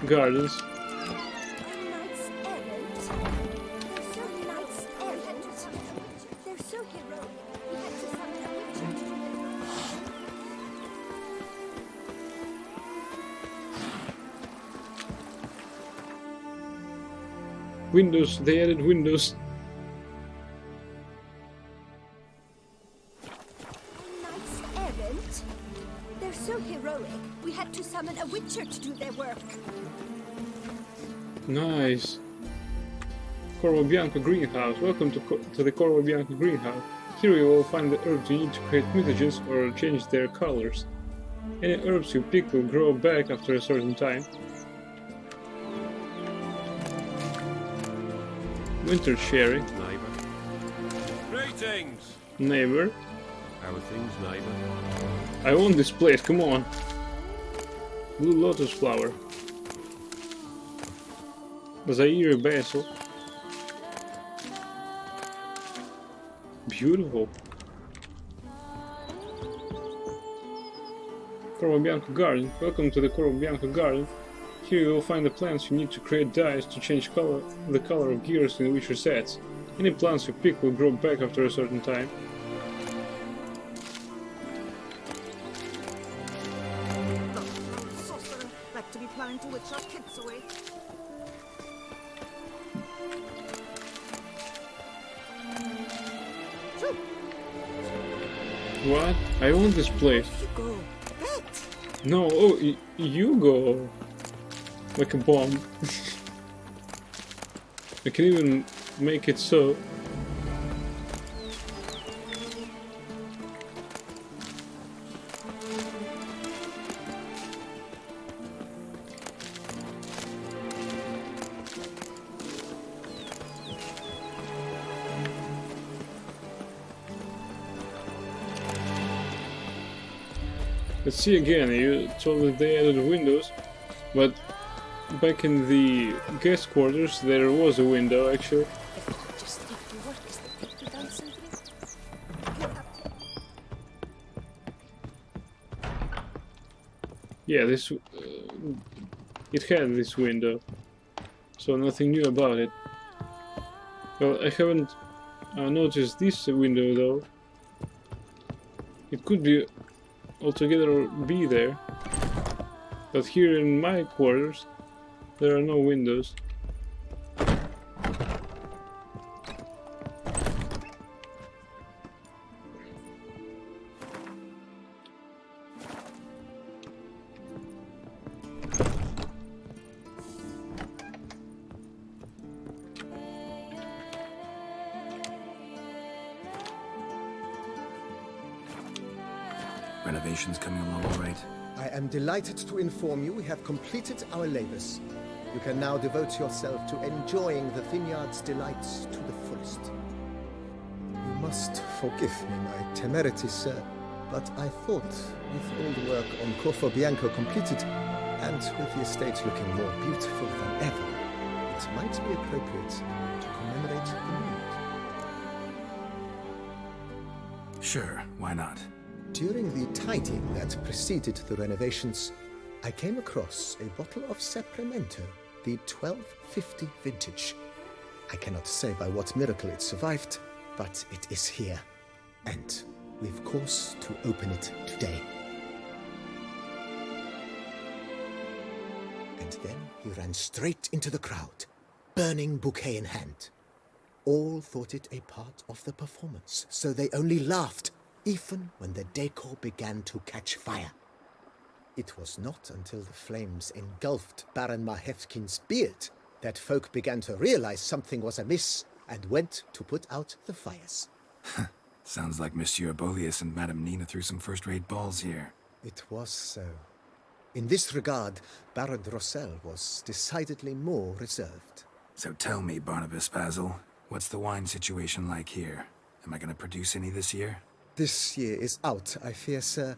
gardens. Knights errant. They're so knights errant. They're so heroic. We had to summon a witcher to do an Windows, they added windows. Nice errand. They're so heroic, we had to summon a witcher to do their work. Nice. Corvo Bianco greenhouse. Welcome to the Corvo Bianco greenhouse. Here you will find the herbs you need to create mutagens or change their colors. Any herbs you pick will grow back after a certain time. Winter cherry. Neighbor. Greetings. Neighbor. How are things, neighbor? I want this place, come on. Blue lotus flower. Zaire basil. Beautiful. Corvo Bianco garden. Welcome to the Corvo Bianco garden. Here you will find the plants you need to create dyes to change the color of gears in Witcher sets. Any plants you pick will grow back after a certain time. Sorcerer, like to be planning to witch our kids away. What? I want this place. You go. No, oh, you go. Like a bomb. I can even make it so. Let's see again, you told that they added windows, but back in the guest quarters there was a window actually. Yeah, this it had this window, so nothing new about it. Well, I haven't noticed this window though. It could be altogether be there, but here in my quarters there are no windows. Renovations coming along all right? I am delighted to inform you we have completed our labors. You can now devote yourself to enjoying the vineyard's delights to the fullest. You must forgive me my temerity, sir, but I thought with all the work on Corvo Bianco completed, and with the estate looking more beautiful than ever, it might be appropriate to commemorate the moment. Sure, why not? During the tidying that preceded the renovations, I came across a bottle of Sapramento, the 1250 vintage. I cannot say by what miracle it survived, but it is here, and we've cause to open it today. And then he ran straight into the crowd, burning bouquet in hand. All thought it a part of the performance, so they only laughed, even when the decor began to catch fire. It was not until the flames engulfed Baron Mahevkin's beard that folk began to realize something was amiss and went to put out the fires. Sounds like Monsieur Bolius and Madame Nina threw some first-rate balls here. It was so. In this regard, Baron Rossel was decidedly more reserved. So tell me, Barnabas Basil, what's the wine situation like here? Am I going to produce any this year? This year is out, I fear, sir.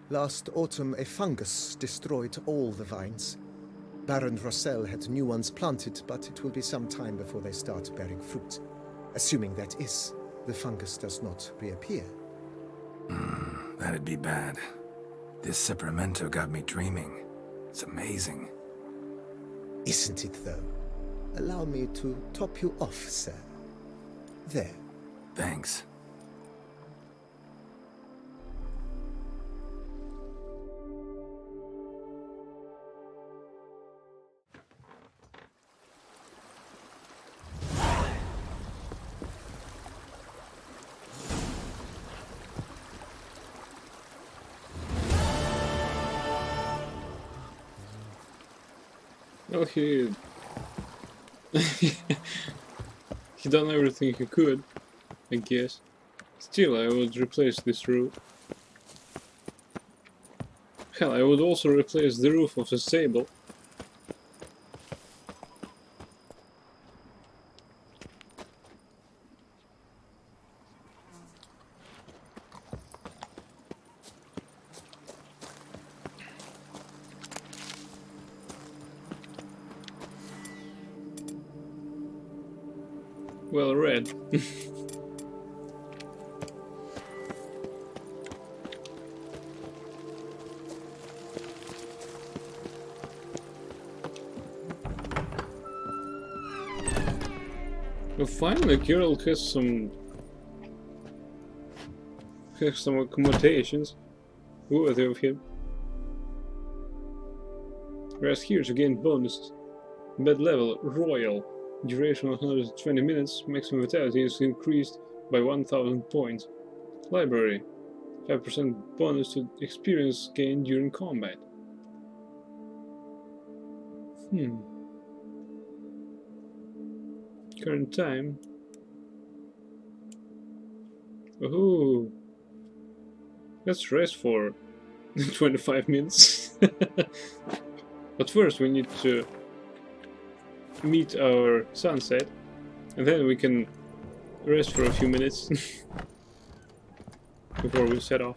Last autumn, a fungus destroyed all the vines. Baron Rossel had new ones planted, but it will be some time before they start bearing fruit. Assuming that is, the fungus does not reappear. That'd be bad. This Sapramento got me dreaming. It's amazing. Isn't it, though? Allow me to top you off, sir. There. Thanks. Well, he done everything he could, I guess. Still, I would replace this roof. Hell, I would also replace the roof of the stable. Well read. Well, finally, Geralt has some accommodations worthy of him. Rest here to gain bonus. Bed level Royal. Duration 120 minutes. Maximum vitality is increased by 1000 points. Library. 5% bonus to experience gained during combat. Current time. Oh, let's rest for 25 minutes. But first we need to meet our sunset, and then we can rest for a few minutes before we set off.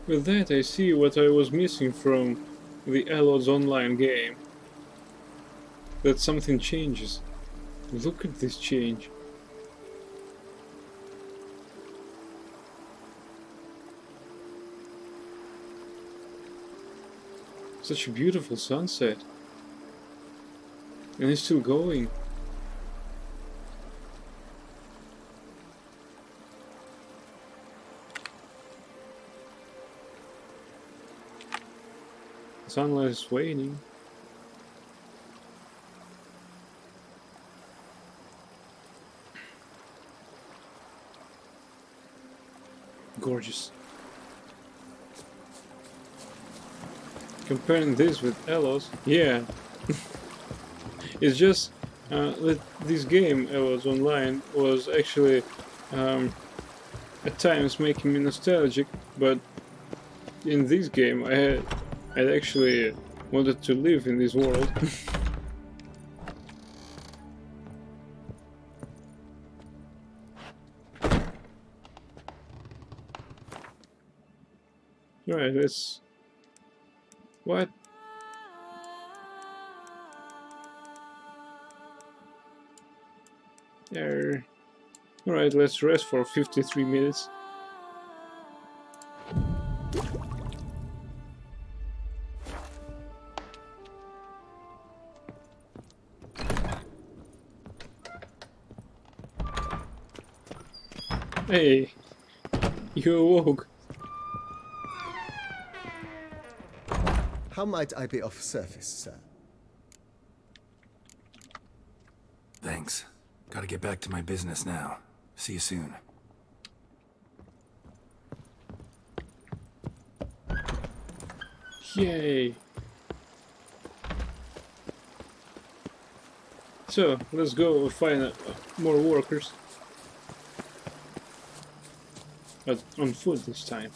With that, I see what I was missing from the Allods Online game. That something changes. Look at this change. Such a beautiful sunset. And it's still going. Sunlight is waning. Gorgeous. Comparing this with Elos, yeah. It's just that this game, Elos Online, was actually at times making me nostalgic, but in this game I actually wanted to live in this world. Alright, let's... What? There. Alright, let's rest for 53 minutes. Hey, you awoke. How might I be of service, sir? Thanks. Gotta get back to my business now. See you soon. Yay! So, let's go find more workers. But on foot this time.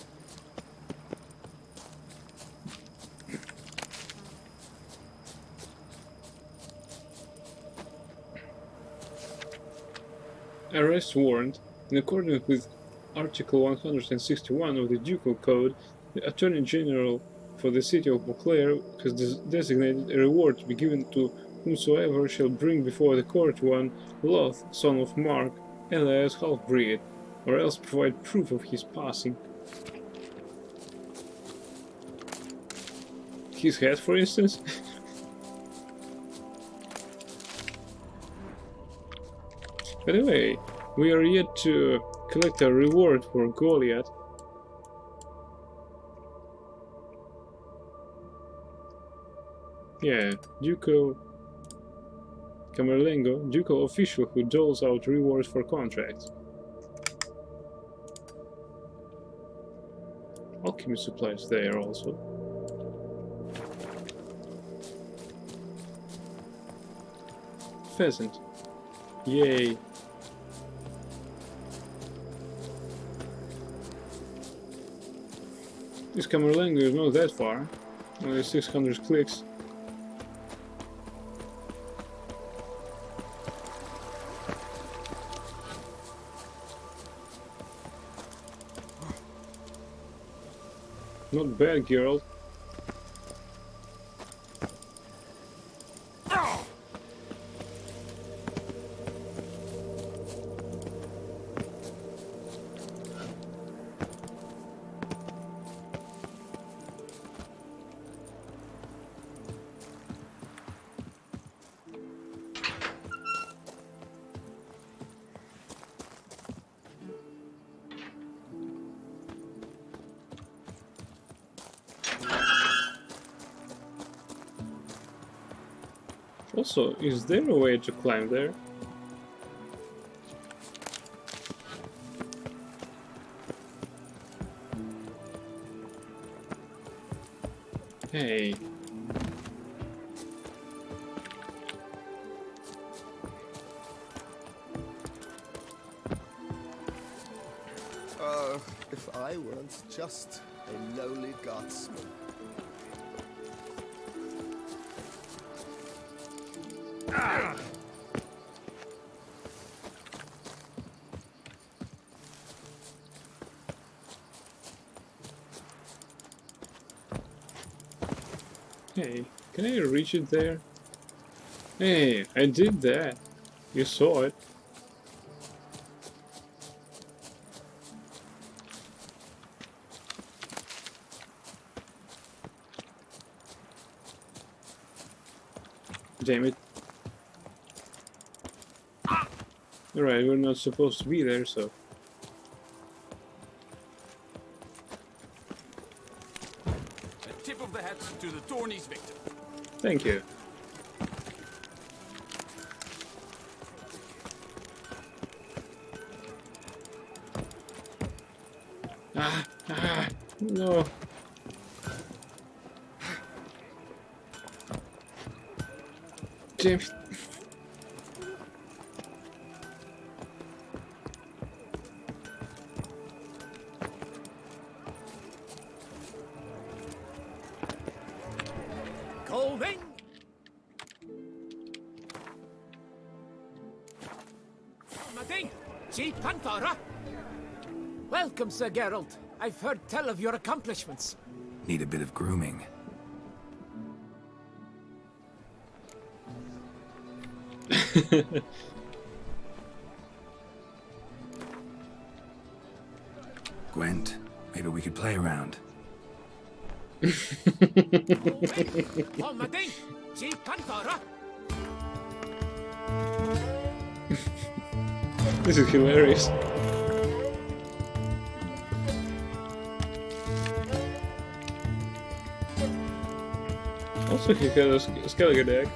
Arrest warrant. In accordance with Article 161 of the Ducal Code, the Attorney General for the city of Beauclair has designated a reward to be given to whomsoever shall bring before the court one Loth, son of Mark, alias Half-Breed, or else provide proof of his passing. His head, for instance? By the way, we are yet to collect a reward for Goliath. Yeah, Ducal Camerlengo, ducal official who doles out rewards for contracts. Alchemy supplies there also. Pheasant. Yay. This Camerlengo is not that far. Only 600 clicks. Not bad, Geralt. Also, is there a way to climb there? Hey. If I weren't just a lowly guardsman. Hey, can I reach it there? Hey, I did that. You saw it. Damn it. Alright, we're not supposed to be there, so... A tip of the hat to the Tourney's victim. Thank you. No. Damn it. Colvin! Mading, G. Pantara. Welcome, Sir Geralt. I've heard tell of your accomplishments. Need a bit of grooming. Gwent, maybe we could play around. Mading, G. Pantara. This is hilarious. Also, he got a Skellige deck.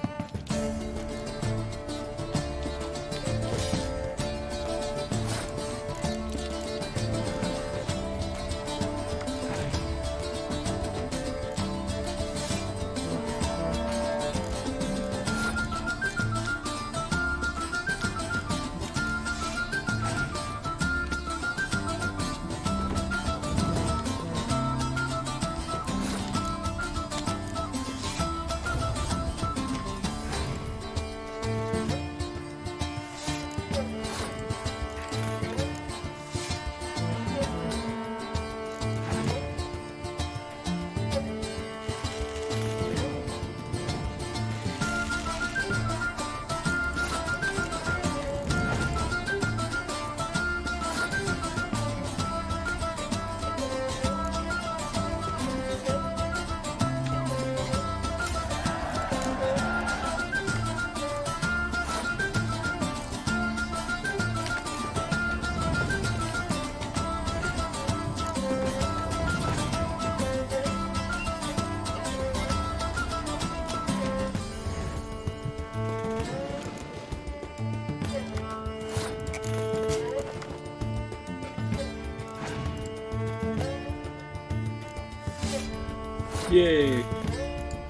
Yay!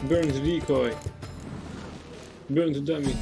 Burn the decoy. Burn the dummy.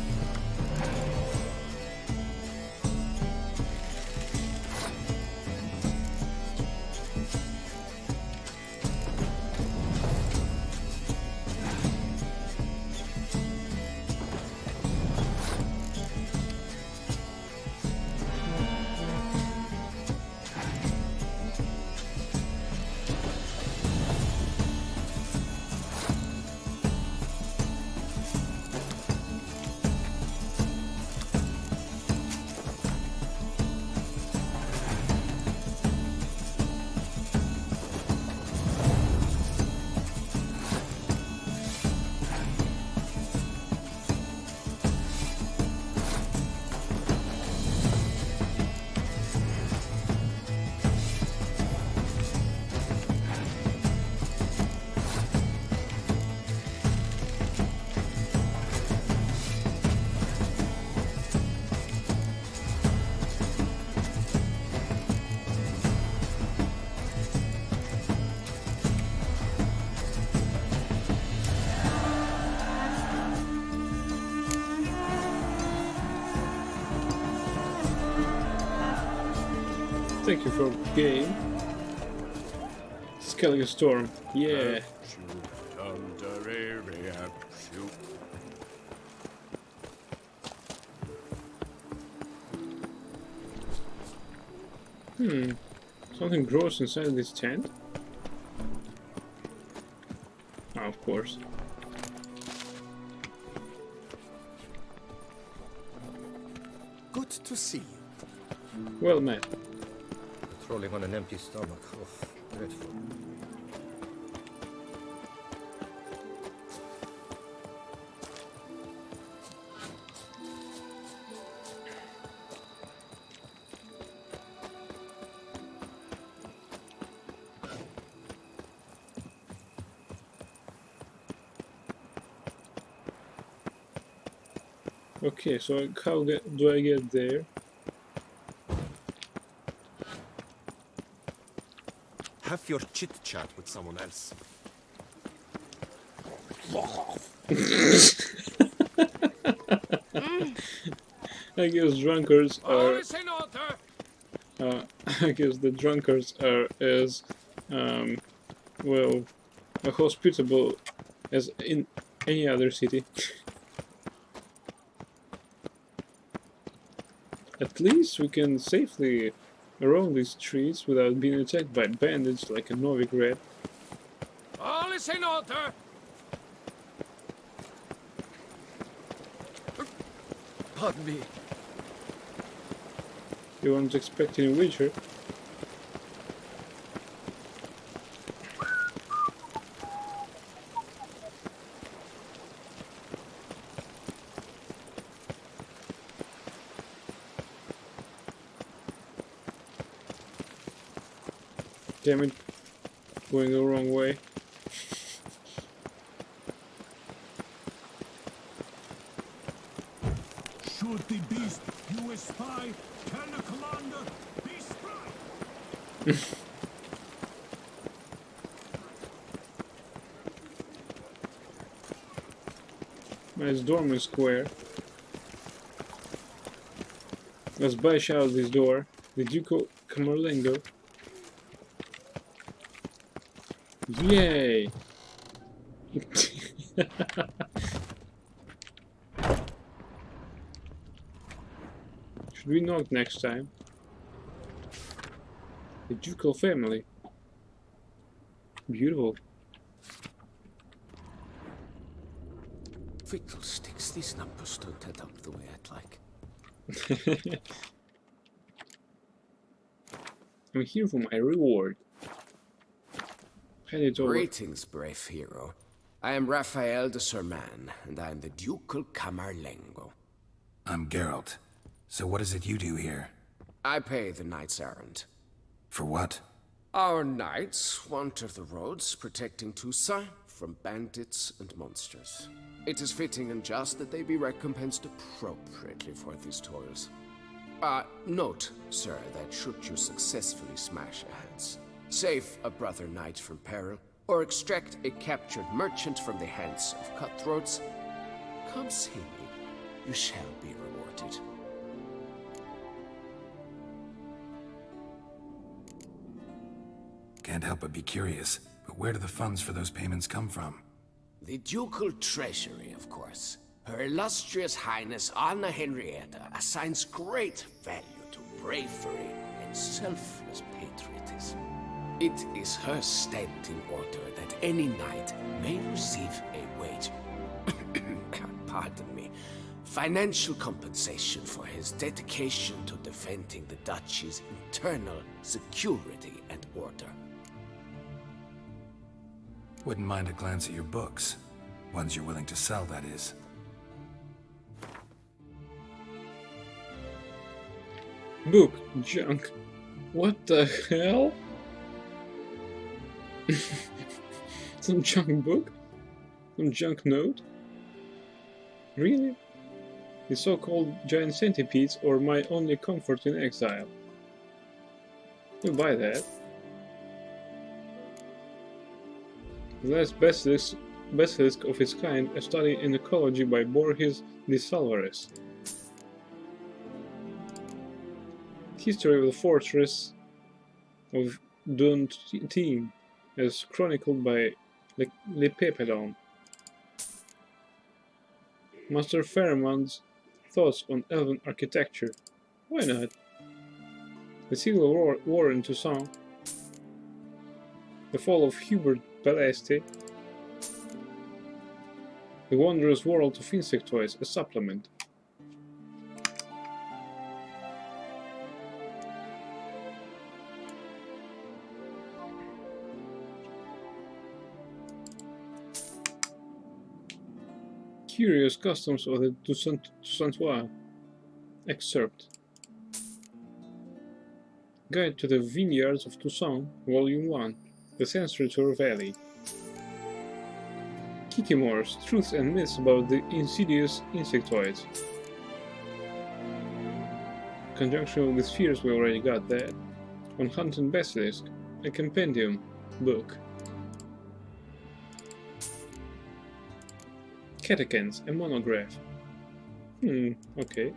Thank you for game. Skellige Storm. Yeah. Something grows inside this tent? Oh, of course. Good to see you. Well met. Patrolling on an empty stomach. Oh, dreadful. Okay, so how do I get there? Have your chit-chat with someone else. I guess drunkards All are... is in order. I guess the drunkards are as, well, hospitable as in any other city. At least we can safely roam these streets without being attacked by bandits like a Novigrad. All is in order. Pardon me. You weren't expecting a Witcher. Damn it, going the wrong way. Shoot the beast, you a spy! Tell the commander, be spry! Nice dormant square. Let's bash out this door. The Ducal Camerlengo. Yay! Should we knock next time? The Ducal family. Beautiful. Fiddlesticks, these numbers don't add up the way I'd like. I'm here for my reward. Hand it over. Greetings, brave hero. I am Raphael de Serman, and I am the Ducal Camerlengo. I'm Geralt. So what is it you do here? I pay the knight's errand. For what? Our knights wander the roads, protecting Toussaint from bandits and monsters. It is fitting and just that they be recompensed appropriately for these toils. Note, sir, that should you successfully smash a heads, save a brother knight from peril, or extract a captured merchant from the hands of cutthroats, come see me. You shall be rewarded. Can't help but be curious, but where do the funds for those payments come from? The ducal treasury, of course. Her illustrious highness Anna Henrietta assigns great value to bravery and selfless patriotism. It is her standing order that any knight may receive a wage, pardon me, financial compensation for his dedication to defending the duchy's internal security and order. Wouldn't mind a glance at your books. Ones you're willing to sell, that is. Book. Junk. What the hell? Some junk book? Some junk note? Really? The so-called giant centipedes or my only comfort in exile? You'll buy that. The last basilisk of its kind, a study in ecology by Borges de Salvares. History of the fortress of Duntean, as chronicled by Le Pepedon. Master Pharamond's thoughts on elven architecture. Why not? The Civil War in Toussaint. The fall of Hubert Baleste. The Wondrous World of Insectoids, a supplement. Curious Customs of the Toussaintois. Excerpt. Guide to the Vineyards of Toussaint, Volume 1. The Sensorator Valley. Kikimores, Truths and Myths about the Insidious Insectoids. Conjunction with the Spheres, we already got that. On Hunt and Basilisk, a compendium book. Catechins, a monograph. Okay.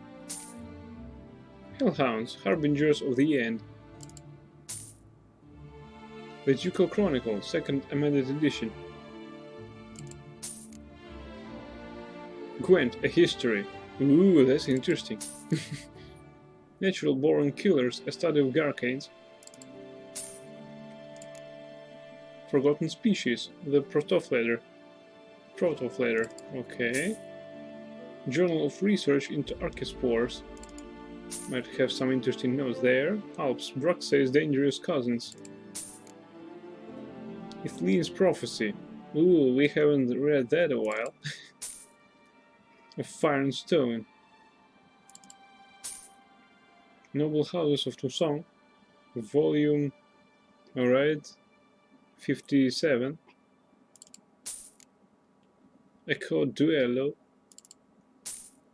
Hellhounds, Harbingers of the End. The Ducal Chronicle, 2nd amended edition. Gwent, a history. Ooh, that's interesting. Natural Born Killers, a study of Garcanes. Forgotten Species, the Protoflader. Okay. Journal of Research into Archospores. Might have some interesting notes there. Alps, Bruxelles Dangerous Cousins. Ithlinne's Prophecy. Ooh, we haven't read that a while. Of Fire and Stone. Noble Houses of Toussaint. Volume... alright. 57. Echo Duello.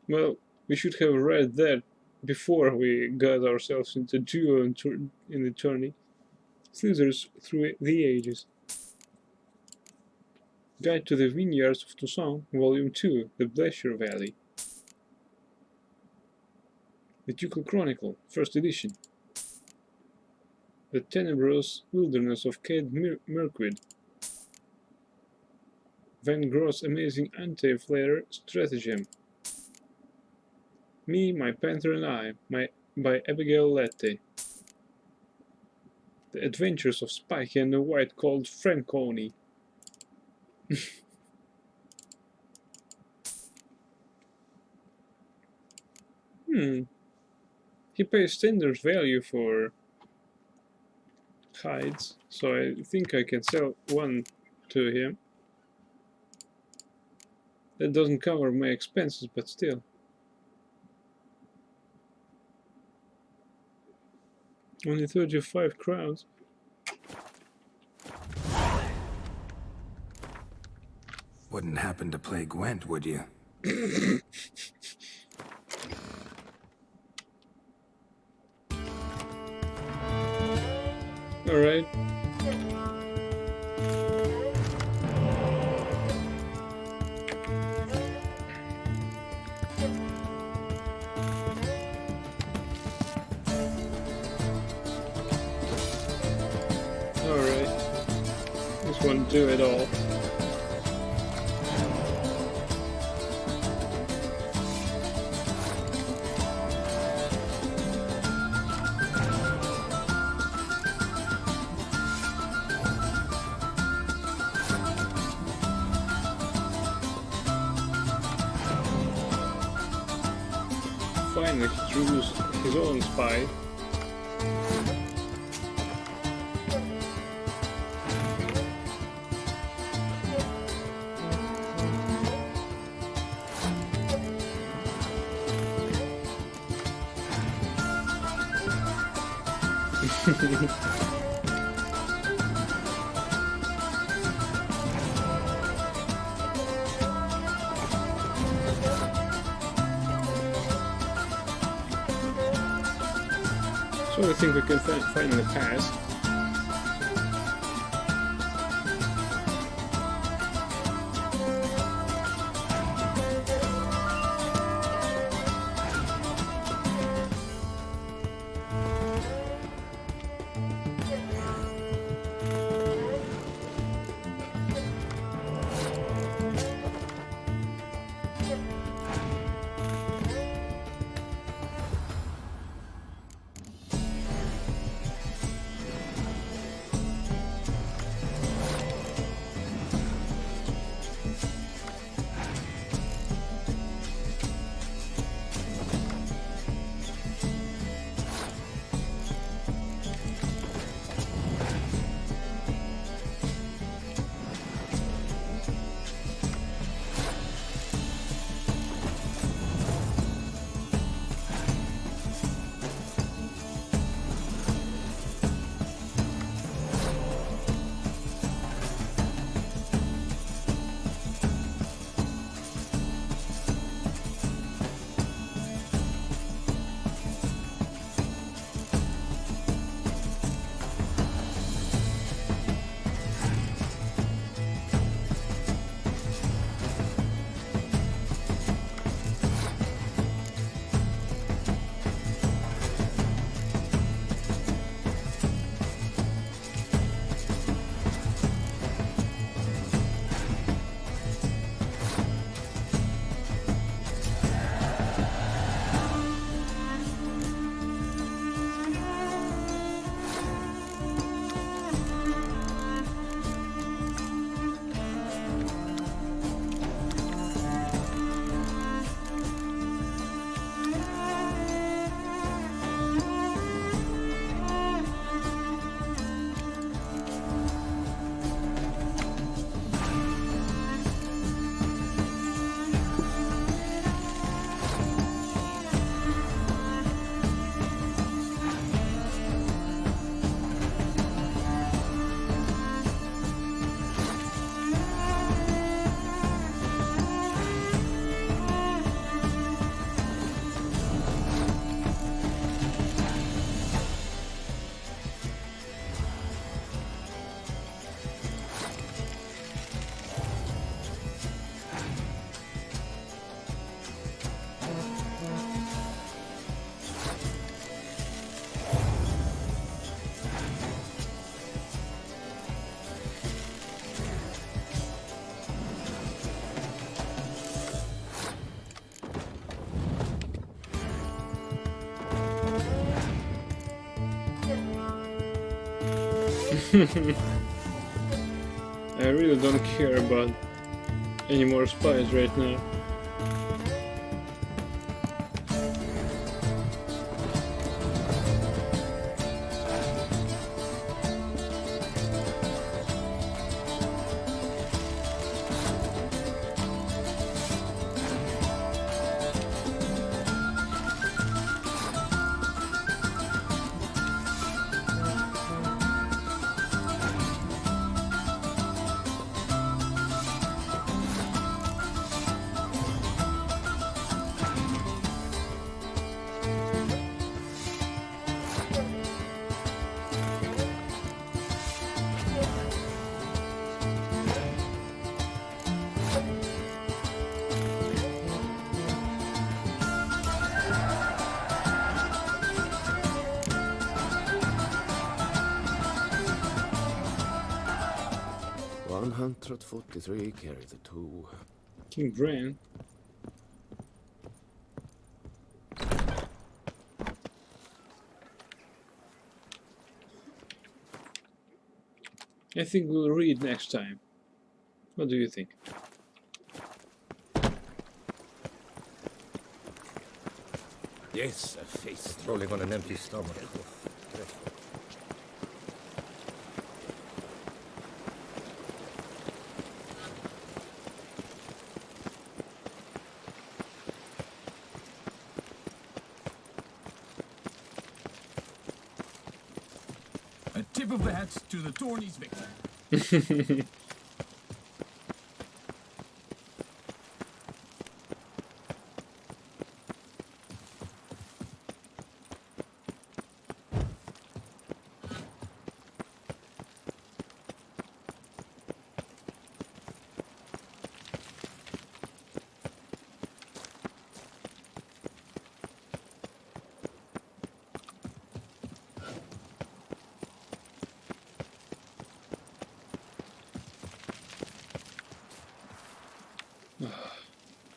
Well, we should have read that before we got ourselves into duo in the tourney. Slithers Through the Ages. Guide to the Vineyards of Toussaint, Volume 2, The Bleasure Valley. The Ducal Chronicle, 1st edition. The Tenebrous Wilderness of Cade Mirkwood. Van Gross's Amazing Anti-Flare Stratagem. Me, My Panther and I, by Abigail Lette. The Adventures of Spikey and the White-Called Franconi. He pays standard value for hides, so I think I can sell one to him. That doesn't cover my expenses, but still. Only 35 crowns. Wouldn't happen to play Gwent, would you? Alright. do it all. Finally, he chose his own spy. So I think we can finally pass. I really don't care about any more spies right now. 143, carry the 2. King Bran. I think we'll read next time. What do you think? Yes, a face. Rolling on an empty stomach. Oh, dreadful. A tip of the hat to the Tourney's victor.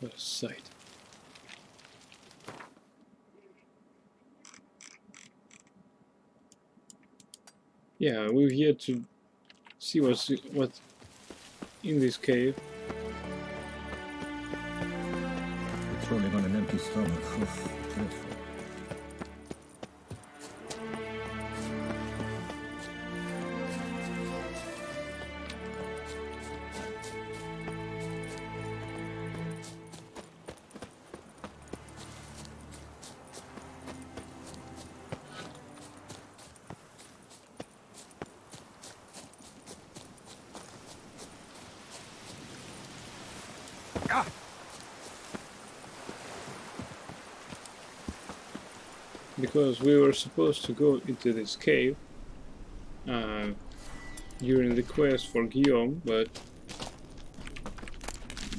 What a sight. Yeah, we're here to see what's in this cave. It's rolling on an empty stomach. Oh, dreadful. Because we were supposed to go into this cave during the quest for Guillaume, but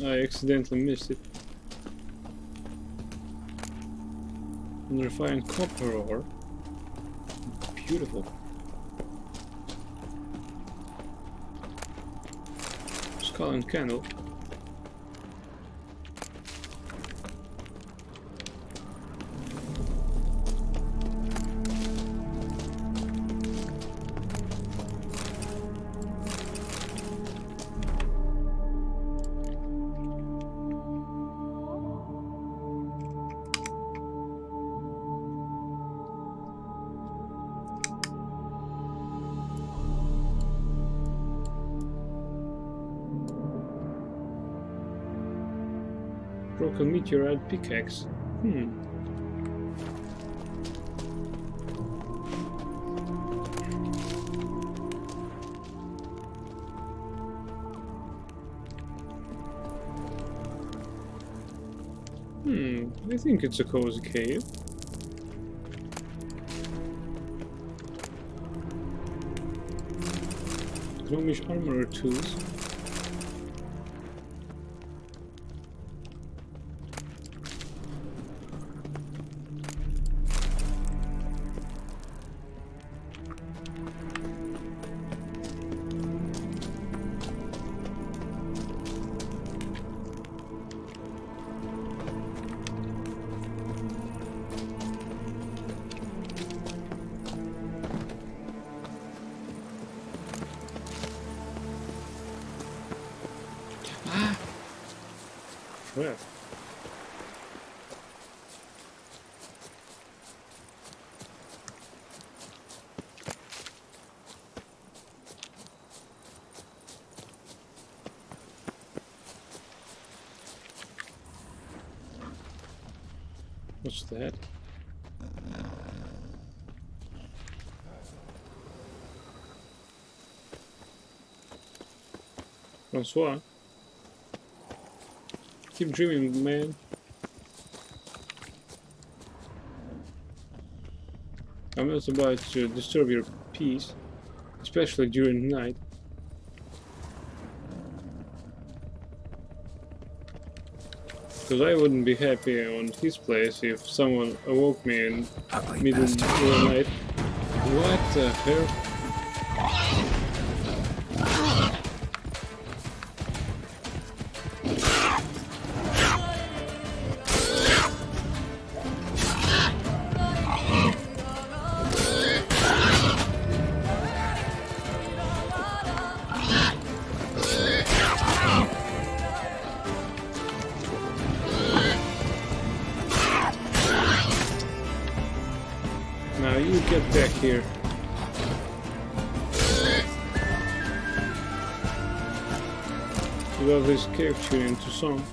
I accidentally missed it. Unrefined copper ore. Beautiful. Skull and candle. Broken meteorite pickaxe. I think it's a cozy cave. Gnomish armorer tools. Where? What's that? Francois? Keep dreaming, man. I'm not about to disturb your peace, especially during the night. Because I wouldn't be happy on his place if someone awoke me in middle of the night. What the hell? back here. I love this cave tune to song.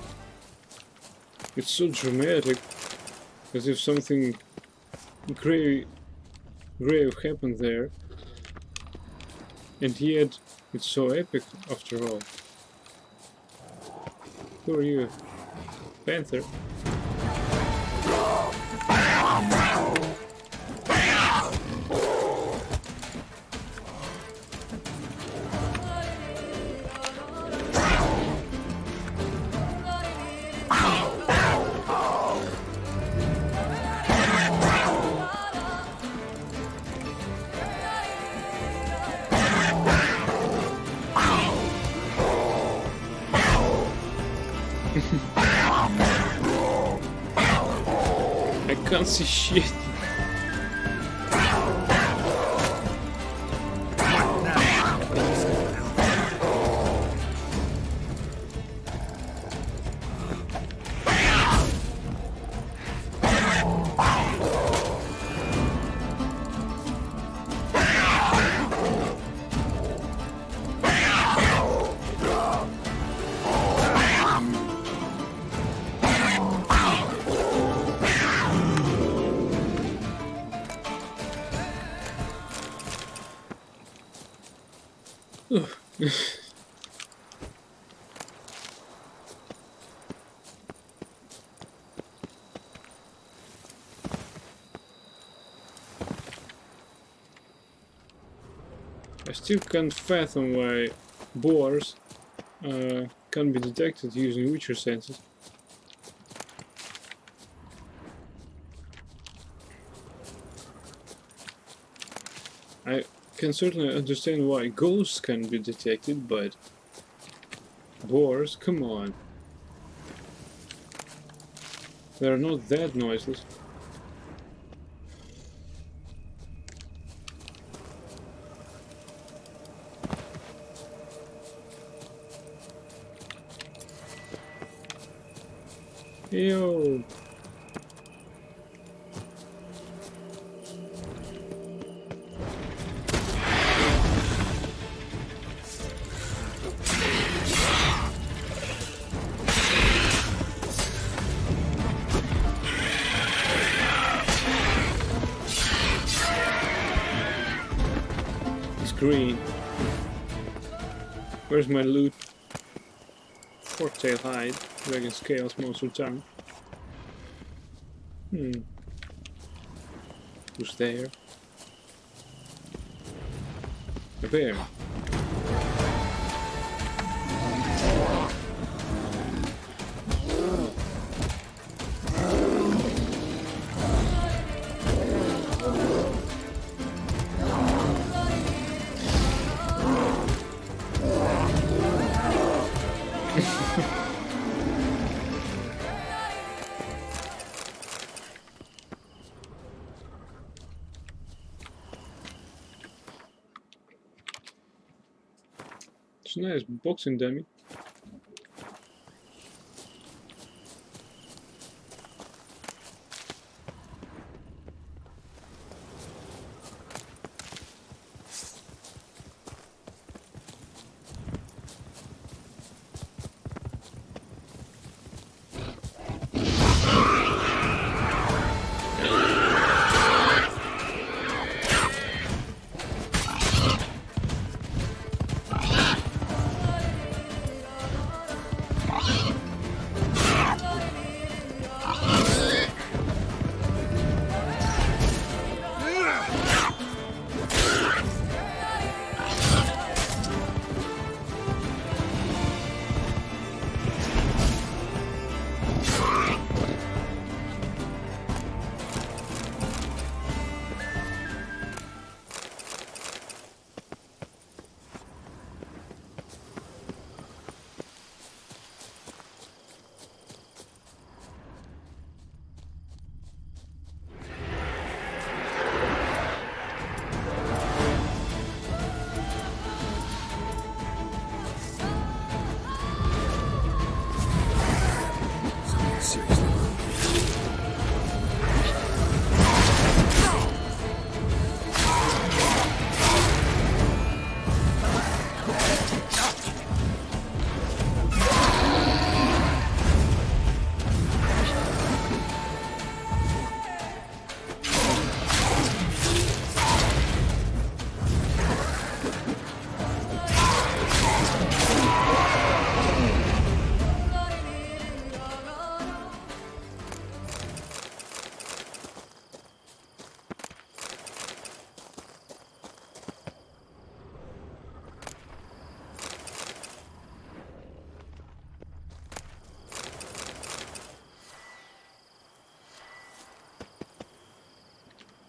It's so dramatic, as if something grave happened there, and yet it's so epic after all. Who are you? Panther? I can't see shit. I still can't fathom why boars can't be detected using Witcher senses. I can certainly understand why ghosts can be detected, but boars, come on. They're not that noiseless. Yo. It's green. Where's my loot? Forktail hide, dragon scales, monster tongue. Who's there? A bear. It's a nice boxing dummy.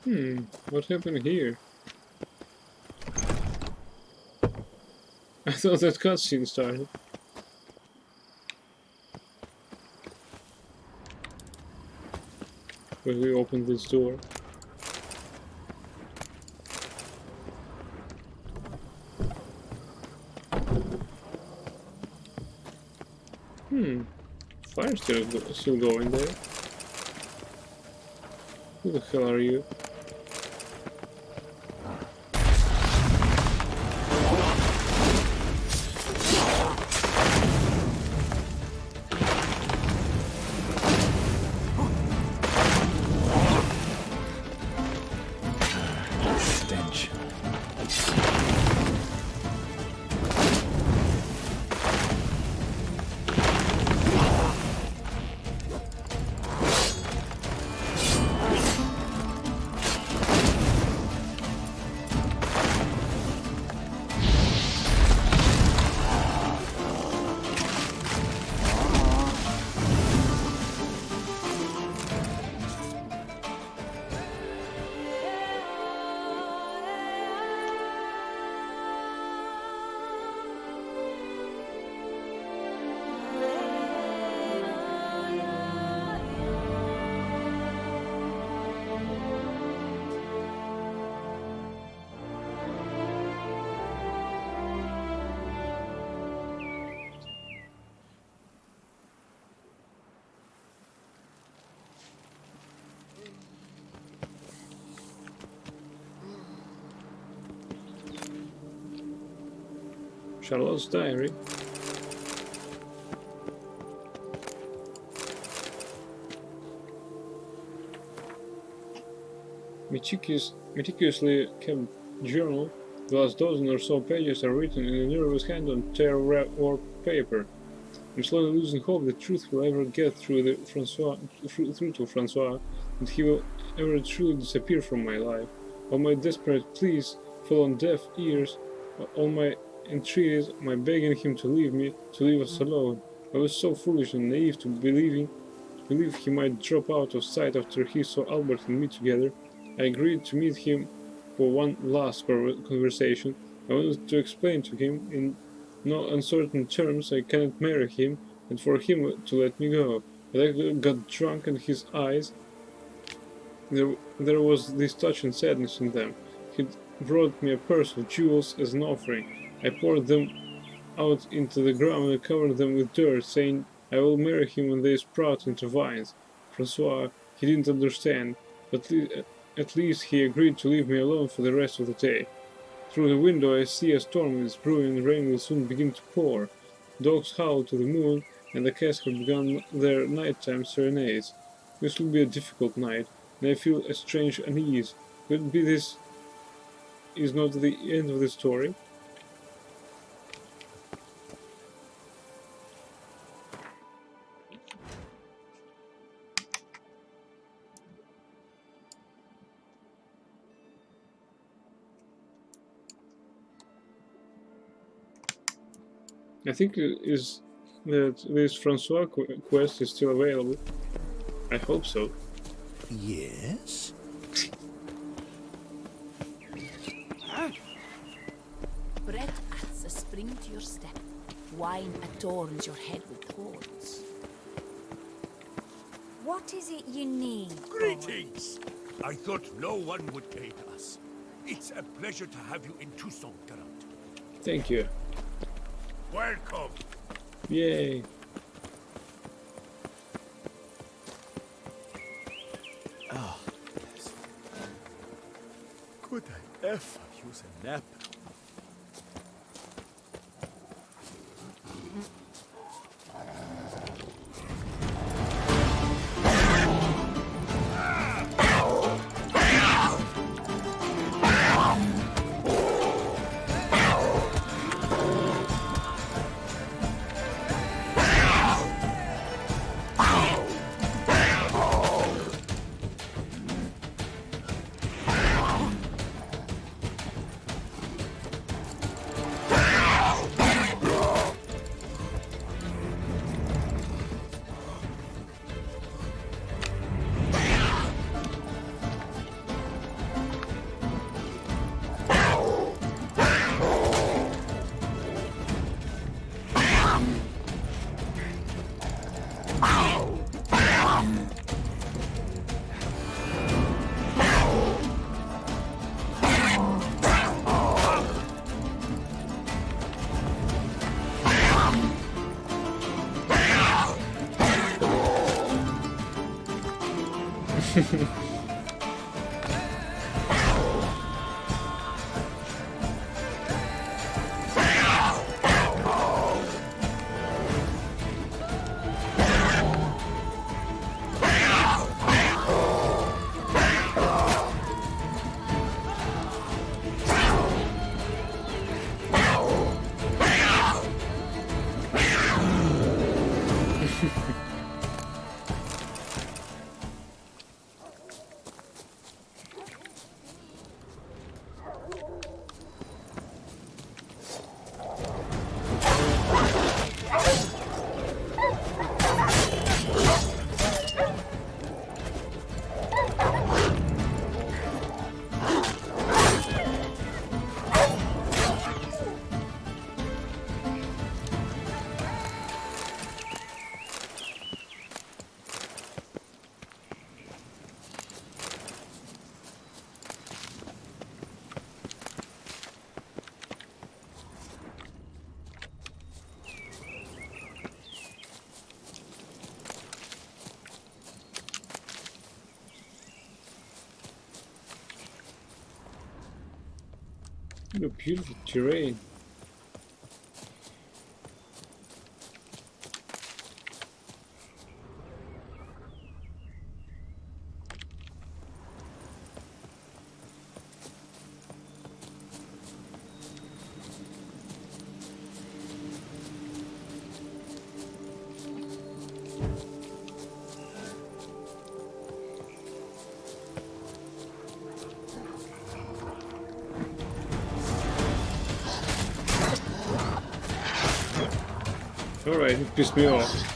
What happened here? I thought that cutscene started. When we opened this door. Fire still going there. Who the hell are you? Stench. Charlotte's diary. Meticulously kept journal. The last dozen or so pages are written in a nervous hand on tear-wrapped paper. I'm slowly losing hope that truth will ever get through to Francois, and he will ever truly disappear from my life. All my desperate pleas fall on deaf ears. All my entreaties, my begging him to leave us alone. I was so foolish and naive to believe he might drop out of sight after he saw Albert and me together. I agreed to meet him for one last conversation. I wanted to explain to him in no uncertain terms I cannot marry him, and for him to let me go. But I got drunk, and his eyes, there was this touch and sadness in them. He brought me a purse of jewels as an offering. I poured them out into the ground and covered them with dirt, saying I will marry him when they sprout into vines. Francois, he didn't understand, but at least he agreed to leave me alone for the rest of the day. Through the window I see a storm is brewing and rain will soon begin to pour. Dogs howl to the moon, and the cats have begun their nighttime serenades. This will be a difficult night, and I feel a strange unease. Could it be this is not the end of the story? I think is that this Francois quest is still available. I hope so. Yes? Bread adds a spring to your step. Wine adorns your head with thorns. What is it you need? Greetings! I thought no one would aid us. It's a pleasure to have you in Toussaint, Geralt. Thank you. Welcome! Yay! Ah, yes. Could I ever use a nap? What a beautiful terrain. Alright, it pissed me off.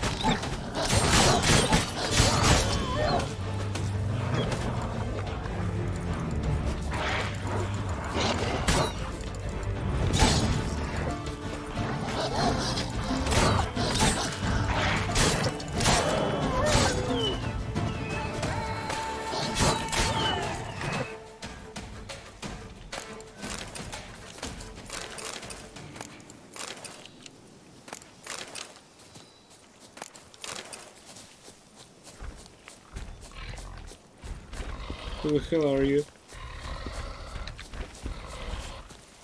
Who the hell are you?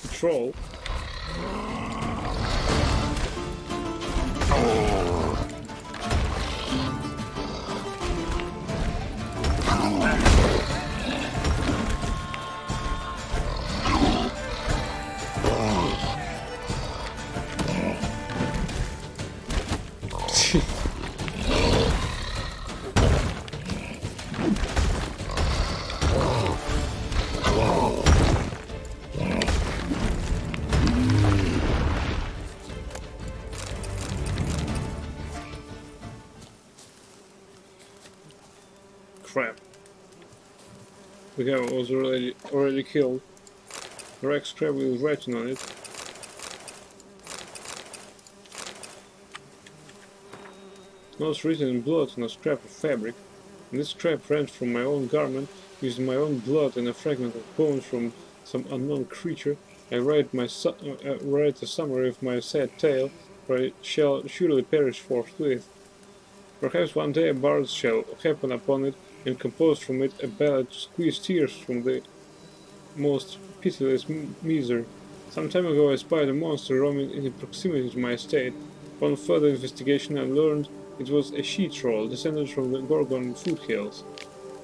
A troll? Crap. The guy was already killed. Rex crab was writing on it. Notes written in blood on a scrap of fabric, and this scrap ran from my own garment, using my own blood and a fragment of bone from some unknown creature. I write a summary of my sad tale, for I shall surely perish forthwith. Perhaps one day a bard shall happen upon it, and compose from it a ballad to squeeze tears from the most pitiless misery. Some time ago I spied a monster roaming in proximity to my estate. Upon further investigation I learned it was a she-troll, descended from the Gorgon foothills.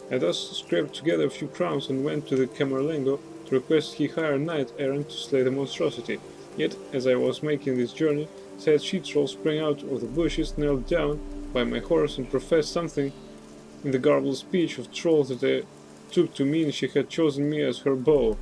I thus scraped together a few crowns and went to the Camerlengo to request he hire a knight-errant to slay the monstrosity. Yet, as I was making this journey, said she-troll sprang out of the bushes, knelt down by my horse and professed something in the garbled speech of trolls that I took to mean she had chosen me as her beau.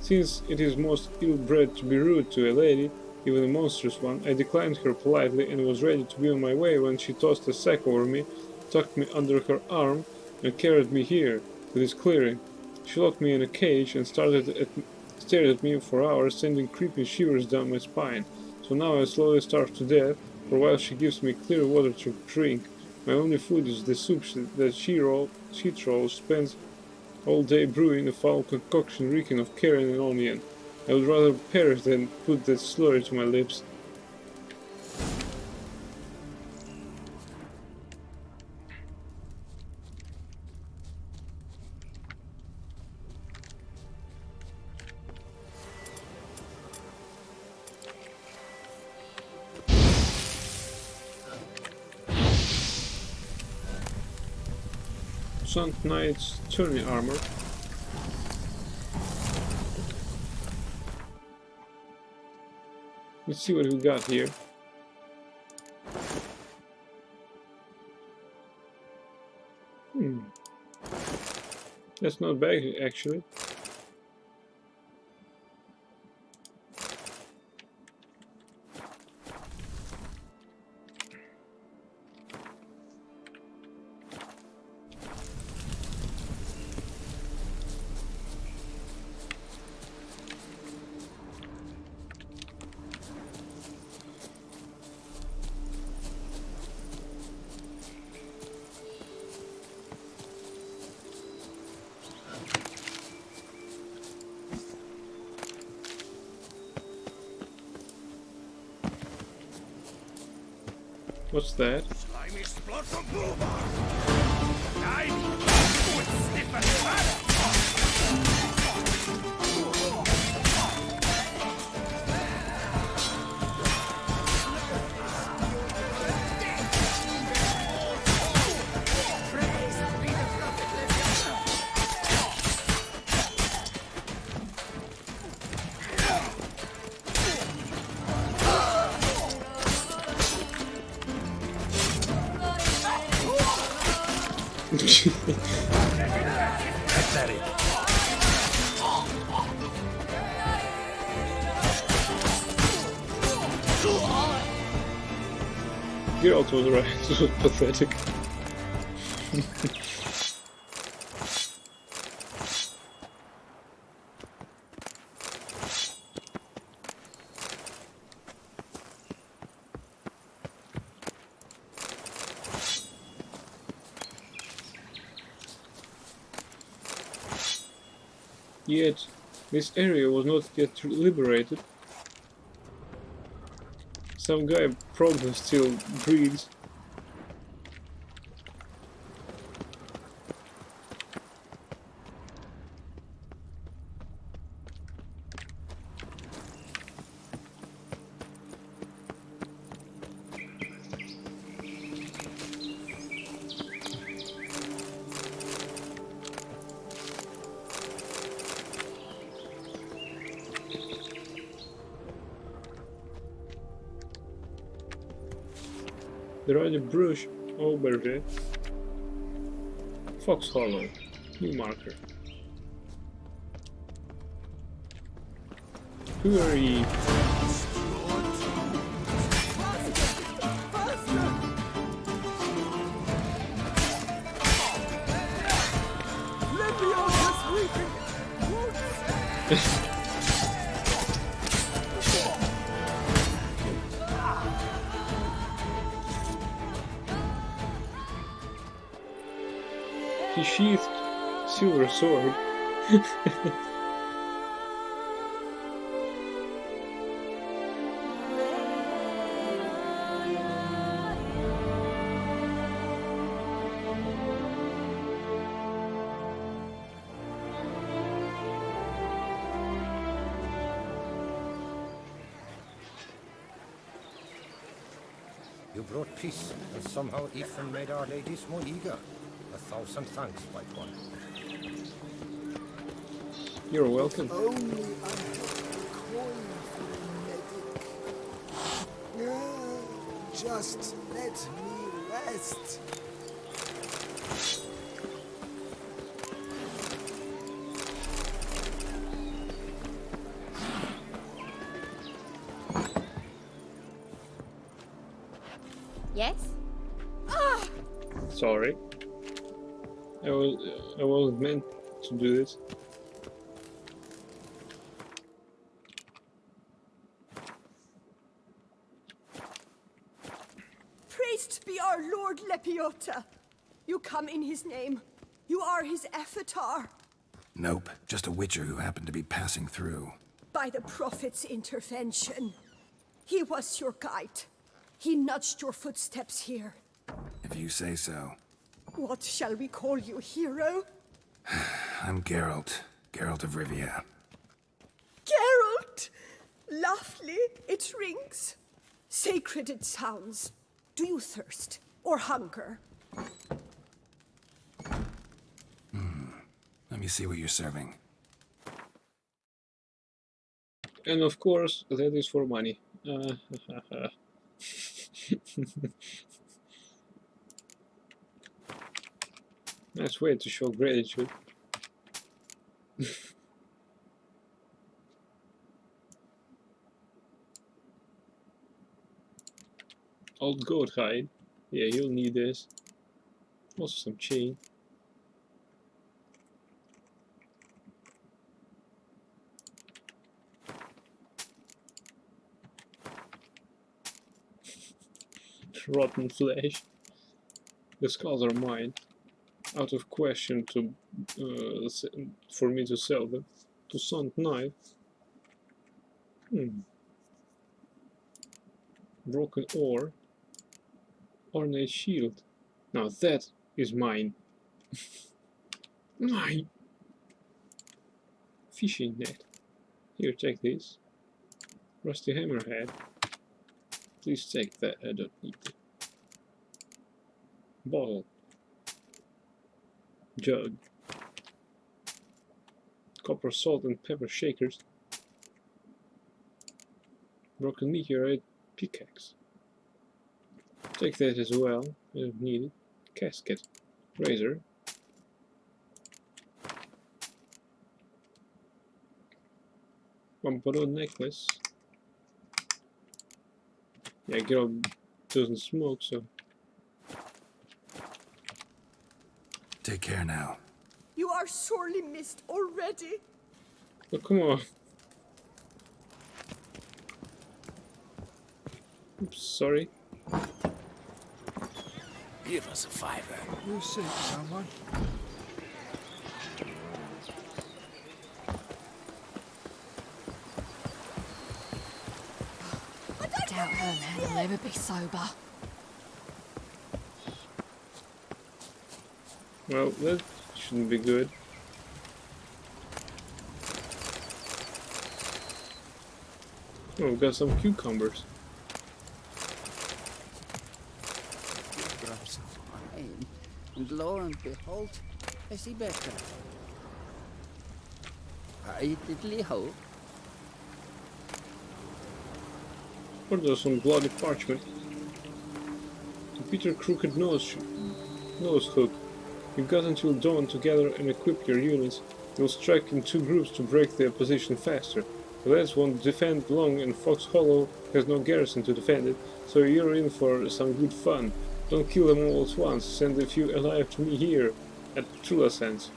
Since it is most ill-bred to be rude to a lady, even a monstrous one, I declined her politely and was ready to be on my way when she tossed a sack over me, tucked me under her arm, and carried me here, to this clearing. She locked me in a cage and stared at me for hours, sending creeping shivers down my spine. So now I slowly starve to death, for while she gives me clear water to drink, My only food is the soup that she trolls spends all day brewing a foul concoction reeking of carrion and onion. I would rather perish than put that slurry to my lips. Sun Knight's tourney armor. Let's see what we got here. That's not bad actually. What's that? Slimy splot from Bloomer! Dive! With stiff and fast! That's at it. Geralt was right, it was pathetic. Yet, this area was not yet liberated. Some guy probably still breathes. The Ruddy Brush Auberge, Fox Hollow, new marker. Who are ye? He sheathed silver sword. You brought peace, and somehow Ethan made our ladies more eager. 1,000 thanks, white one. You're welcome. Only I have a coin for the medic. Just let me rest. Yes? Sorry. I wasn't meant to do this. Pray Praised be our Lord Lepiota. You come in his name. You are his avatar. Nope, just a witcher who happened to be passing through. By the prophet's intervention. He was your guide. He nudged your footsteps here. If you say so. What shall we call you, hero? I'm Geralt. Geralt of Rivia. Geralt! Lovely, it rings. Sacred it sounds. Do you thirst or hunger? Let me see what you're serving. And of course, that is for money. Nice way to show gratitude. Old goat hide. Yeah, you'll need this. Also some chain. Rotten flesh. The skulls are mine. Out of question to for me to sell them. To Toussaint knife. Broken ore. Ornate shield. Now that is mine. Mine. Fishing net. Here, take this. Rusty hammerhead. Please take that. I don't need it. Bottle. Jug. Copper salt and pepper shakers. Broken meteorite pickaxe. Take that as well. I don't need it. Casket. Razor. Pompano necklace. Yeah, girl doesn't smoke, so. Take care now. You are sorely missed already. Oh, come on. Oops, sorry. Give us a fiver. You sick, someone? I doubt her man will ever be sober. Well, that shouldn't be good. Oh, we've got some cucumbers. Drops of wine, and lo and behold, I see better. I diddly hope. Or there's some bloody parchment. To Peter Crooked Nose Hook. You've got until dawn to gather and equip your units. You'll strike in two groups to break the opposition faster. The lads won't defend long and Fox Hollow has no garrison to defend it, so you're in for some good fun. Don't kill them all at once, send a few alive to me here at Trulasans.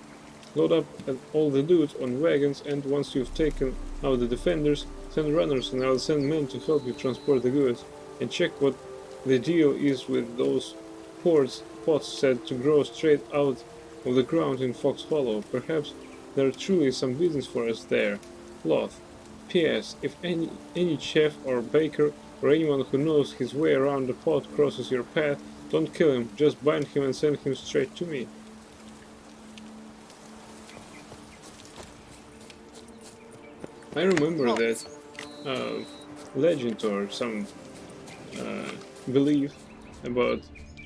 Load up all the loot on wagons, and once you've taken out the defenders, send runners and I'll send men to help you transport the goods. And check what the deal is with those pots said to grow straight out of the ground in Fox Hollow. Perhaps there's truly some business for us there. Loth. P.S. If any chef or baker or anyone who knows his way around the pot crosses your path, don't kill him, just bind him and send him straight to me. I remember that legend or some belief about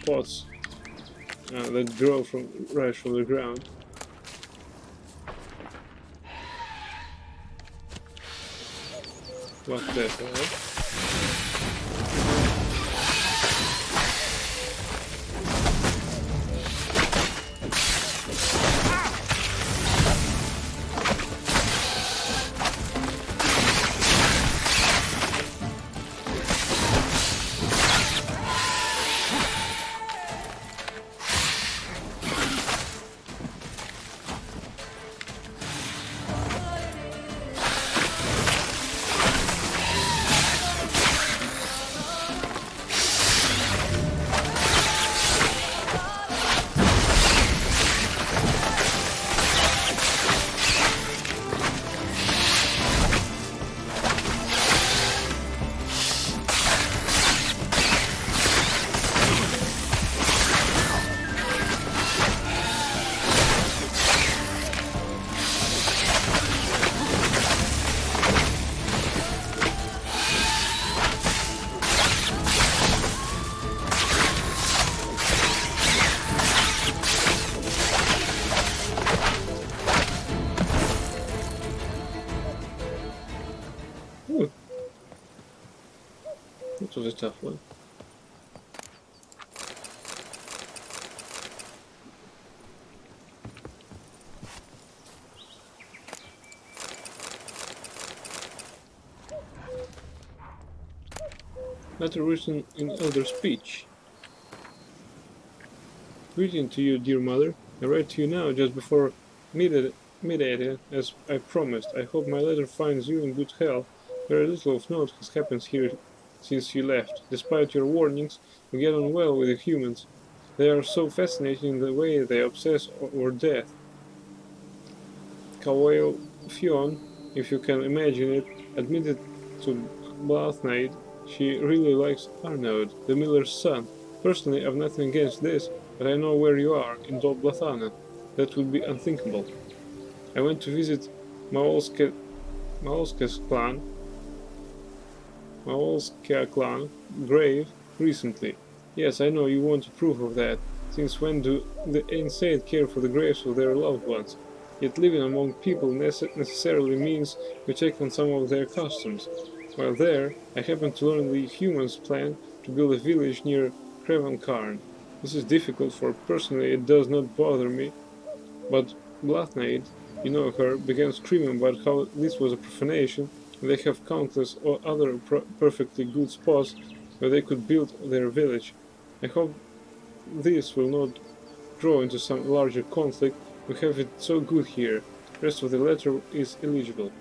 pots that grow right from the ground. What the hell? was a tough one. Letter written in elder speech. Greeting to you, dear mother. I write to you now just before midday, as I promised. I hope my letter finds you in good health. Very little of note has happened here since you left. Despite your warnings, we get on well with the humans. They are so fascinating in the way they obsess over death. Kawao Fion, if you can imagine it, admitted to Blathnade she really likes Arnaud, the miller's son. Personally, I've nothing against this, but I know where you are, in Dol Blathana. That would be unthinkable. I went to visit Maolska clan grave recently. Yes, I know you want proof of that. Since when do the insane care for the graves of their loved ones? Yet living among people necessarily means we take on some of their customs. While there, I happened to learn the humans plan to build a village near Crevencarn. This is difficult, for personally it does not bother me, but Blathnade, you know her, began screaming about how this was a profanation, and they have countless other perfectly good spots where they could build their village. I hope this will not grow into some larger conflict. We have it so good here. The rest of the letter is illegible.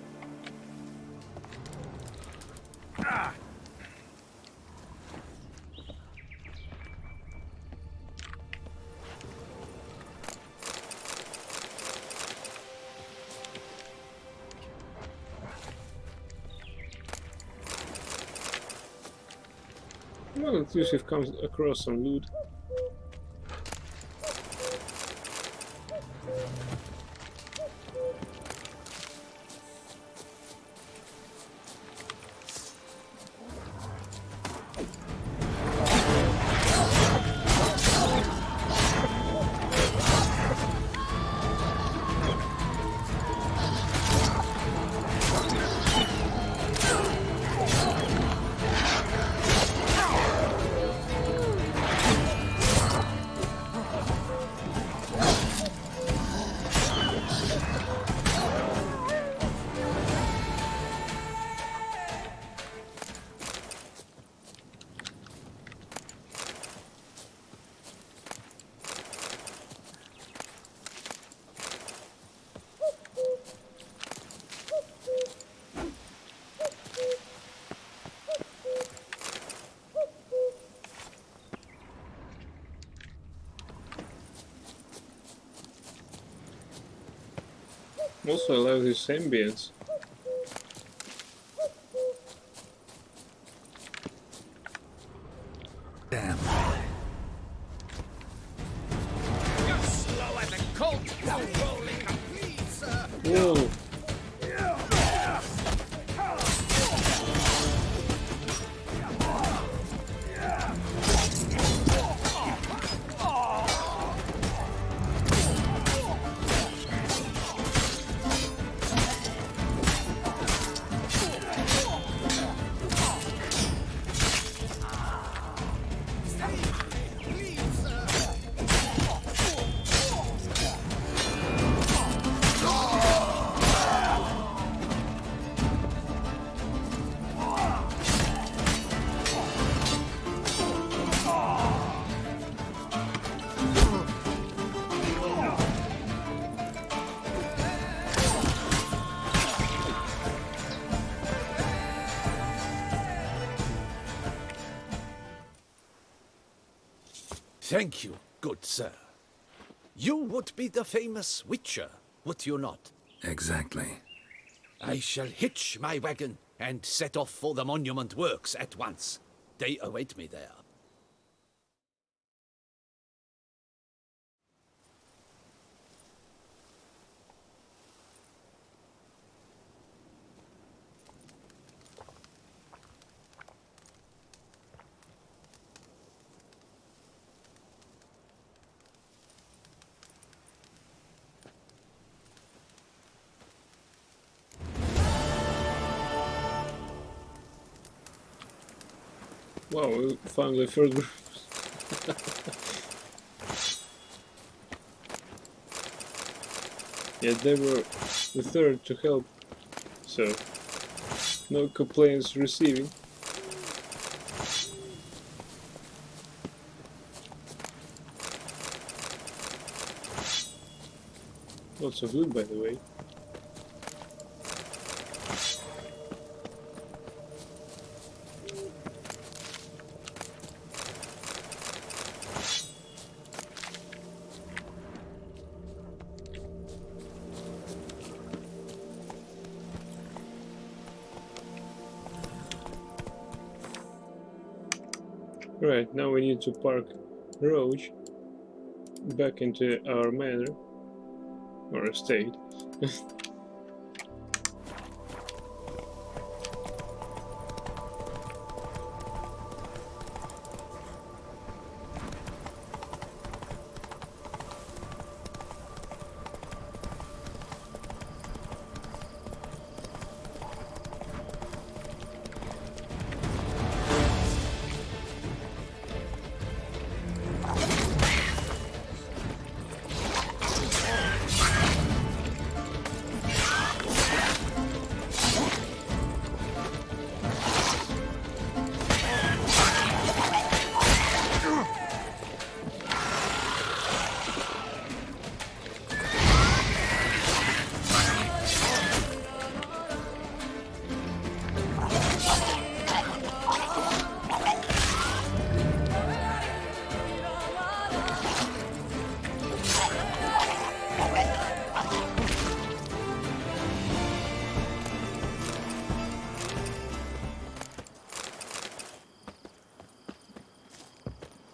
Well, at least we've come across some loot. Also, I love this ambience. Damn. You're slower than colt. You're rolling a pizza. Whoa. Thank you, good sir. You would be the famous Witcher, would you not? Exactly. I shall hitch my wagon and set off for the monument works at once. They await me there. Wow, we found the first group. Yet they were the third to help, so no complaints receiving. Lots of loot, by the way. Right, now we need to park Roach back into our manor, or estate.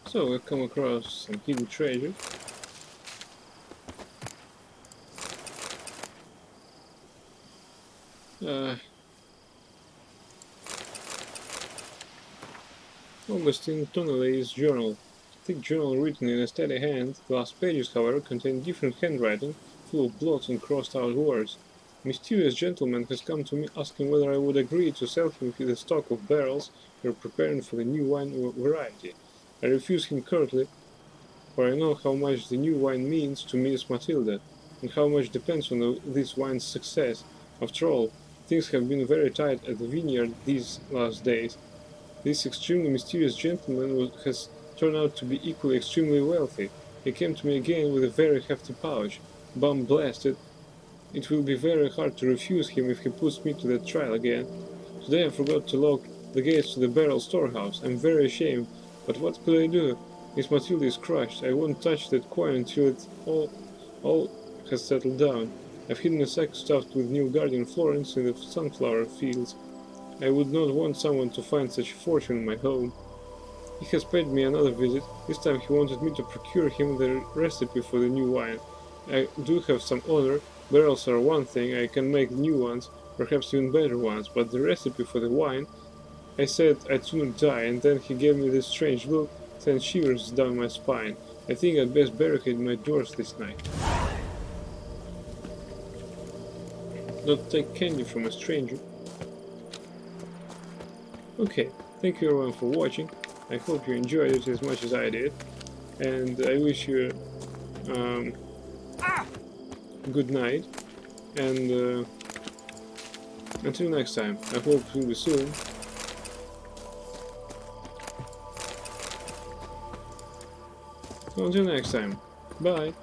So we've come across some hidden treasure. Augustine Tonellay's journal. Thick journal written in a steady hand, the last pages, however, contain different handwriting, full of blots and crossed-out words. A mysterious gentleman has come to me asking whether I would agree to sell him the stock of barrels we are preparing for the new wine variety. I refuse him curtly, for I know how much the new wine means to Miss Matilda, and how much depends on this wine's success. After all, things have been very tight at the vineyard these last days. This extremely mysterious gentleman has turned out to be equally extremely wealthy. He came to me again with a very hefty pouch. Bum blasted. It will be very hard to refuse him if he puts me to the trial again. Today I forgot to lock the gates to the barrel storehouse. I'm very ashamed, but what could I do? Miss Matilda is crushed. I won't touch that coin until it all has settled down. I've hidden a sack stuffed with new Guardian florins in the sunflower fields. I would not want someone to find such a fortune in my home. He has paid me another visit. This time he wanted me to procure him the recipe for the new wine. I do have some honor. Barrels are one thing, I can make new ones, perhaps even better ones, but the recipe for the wine... I said I'd sooner die, and then he gave me this strange look, sent shivers down my spine. I think I'd best barricade my doors this night. Not take candy from a stranger. Okay, thank you everyone for watching. I hope you enjoyed it as much as I did, and I wish you good night, and until next time. I hope it will be soon. Until next time, bye!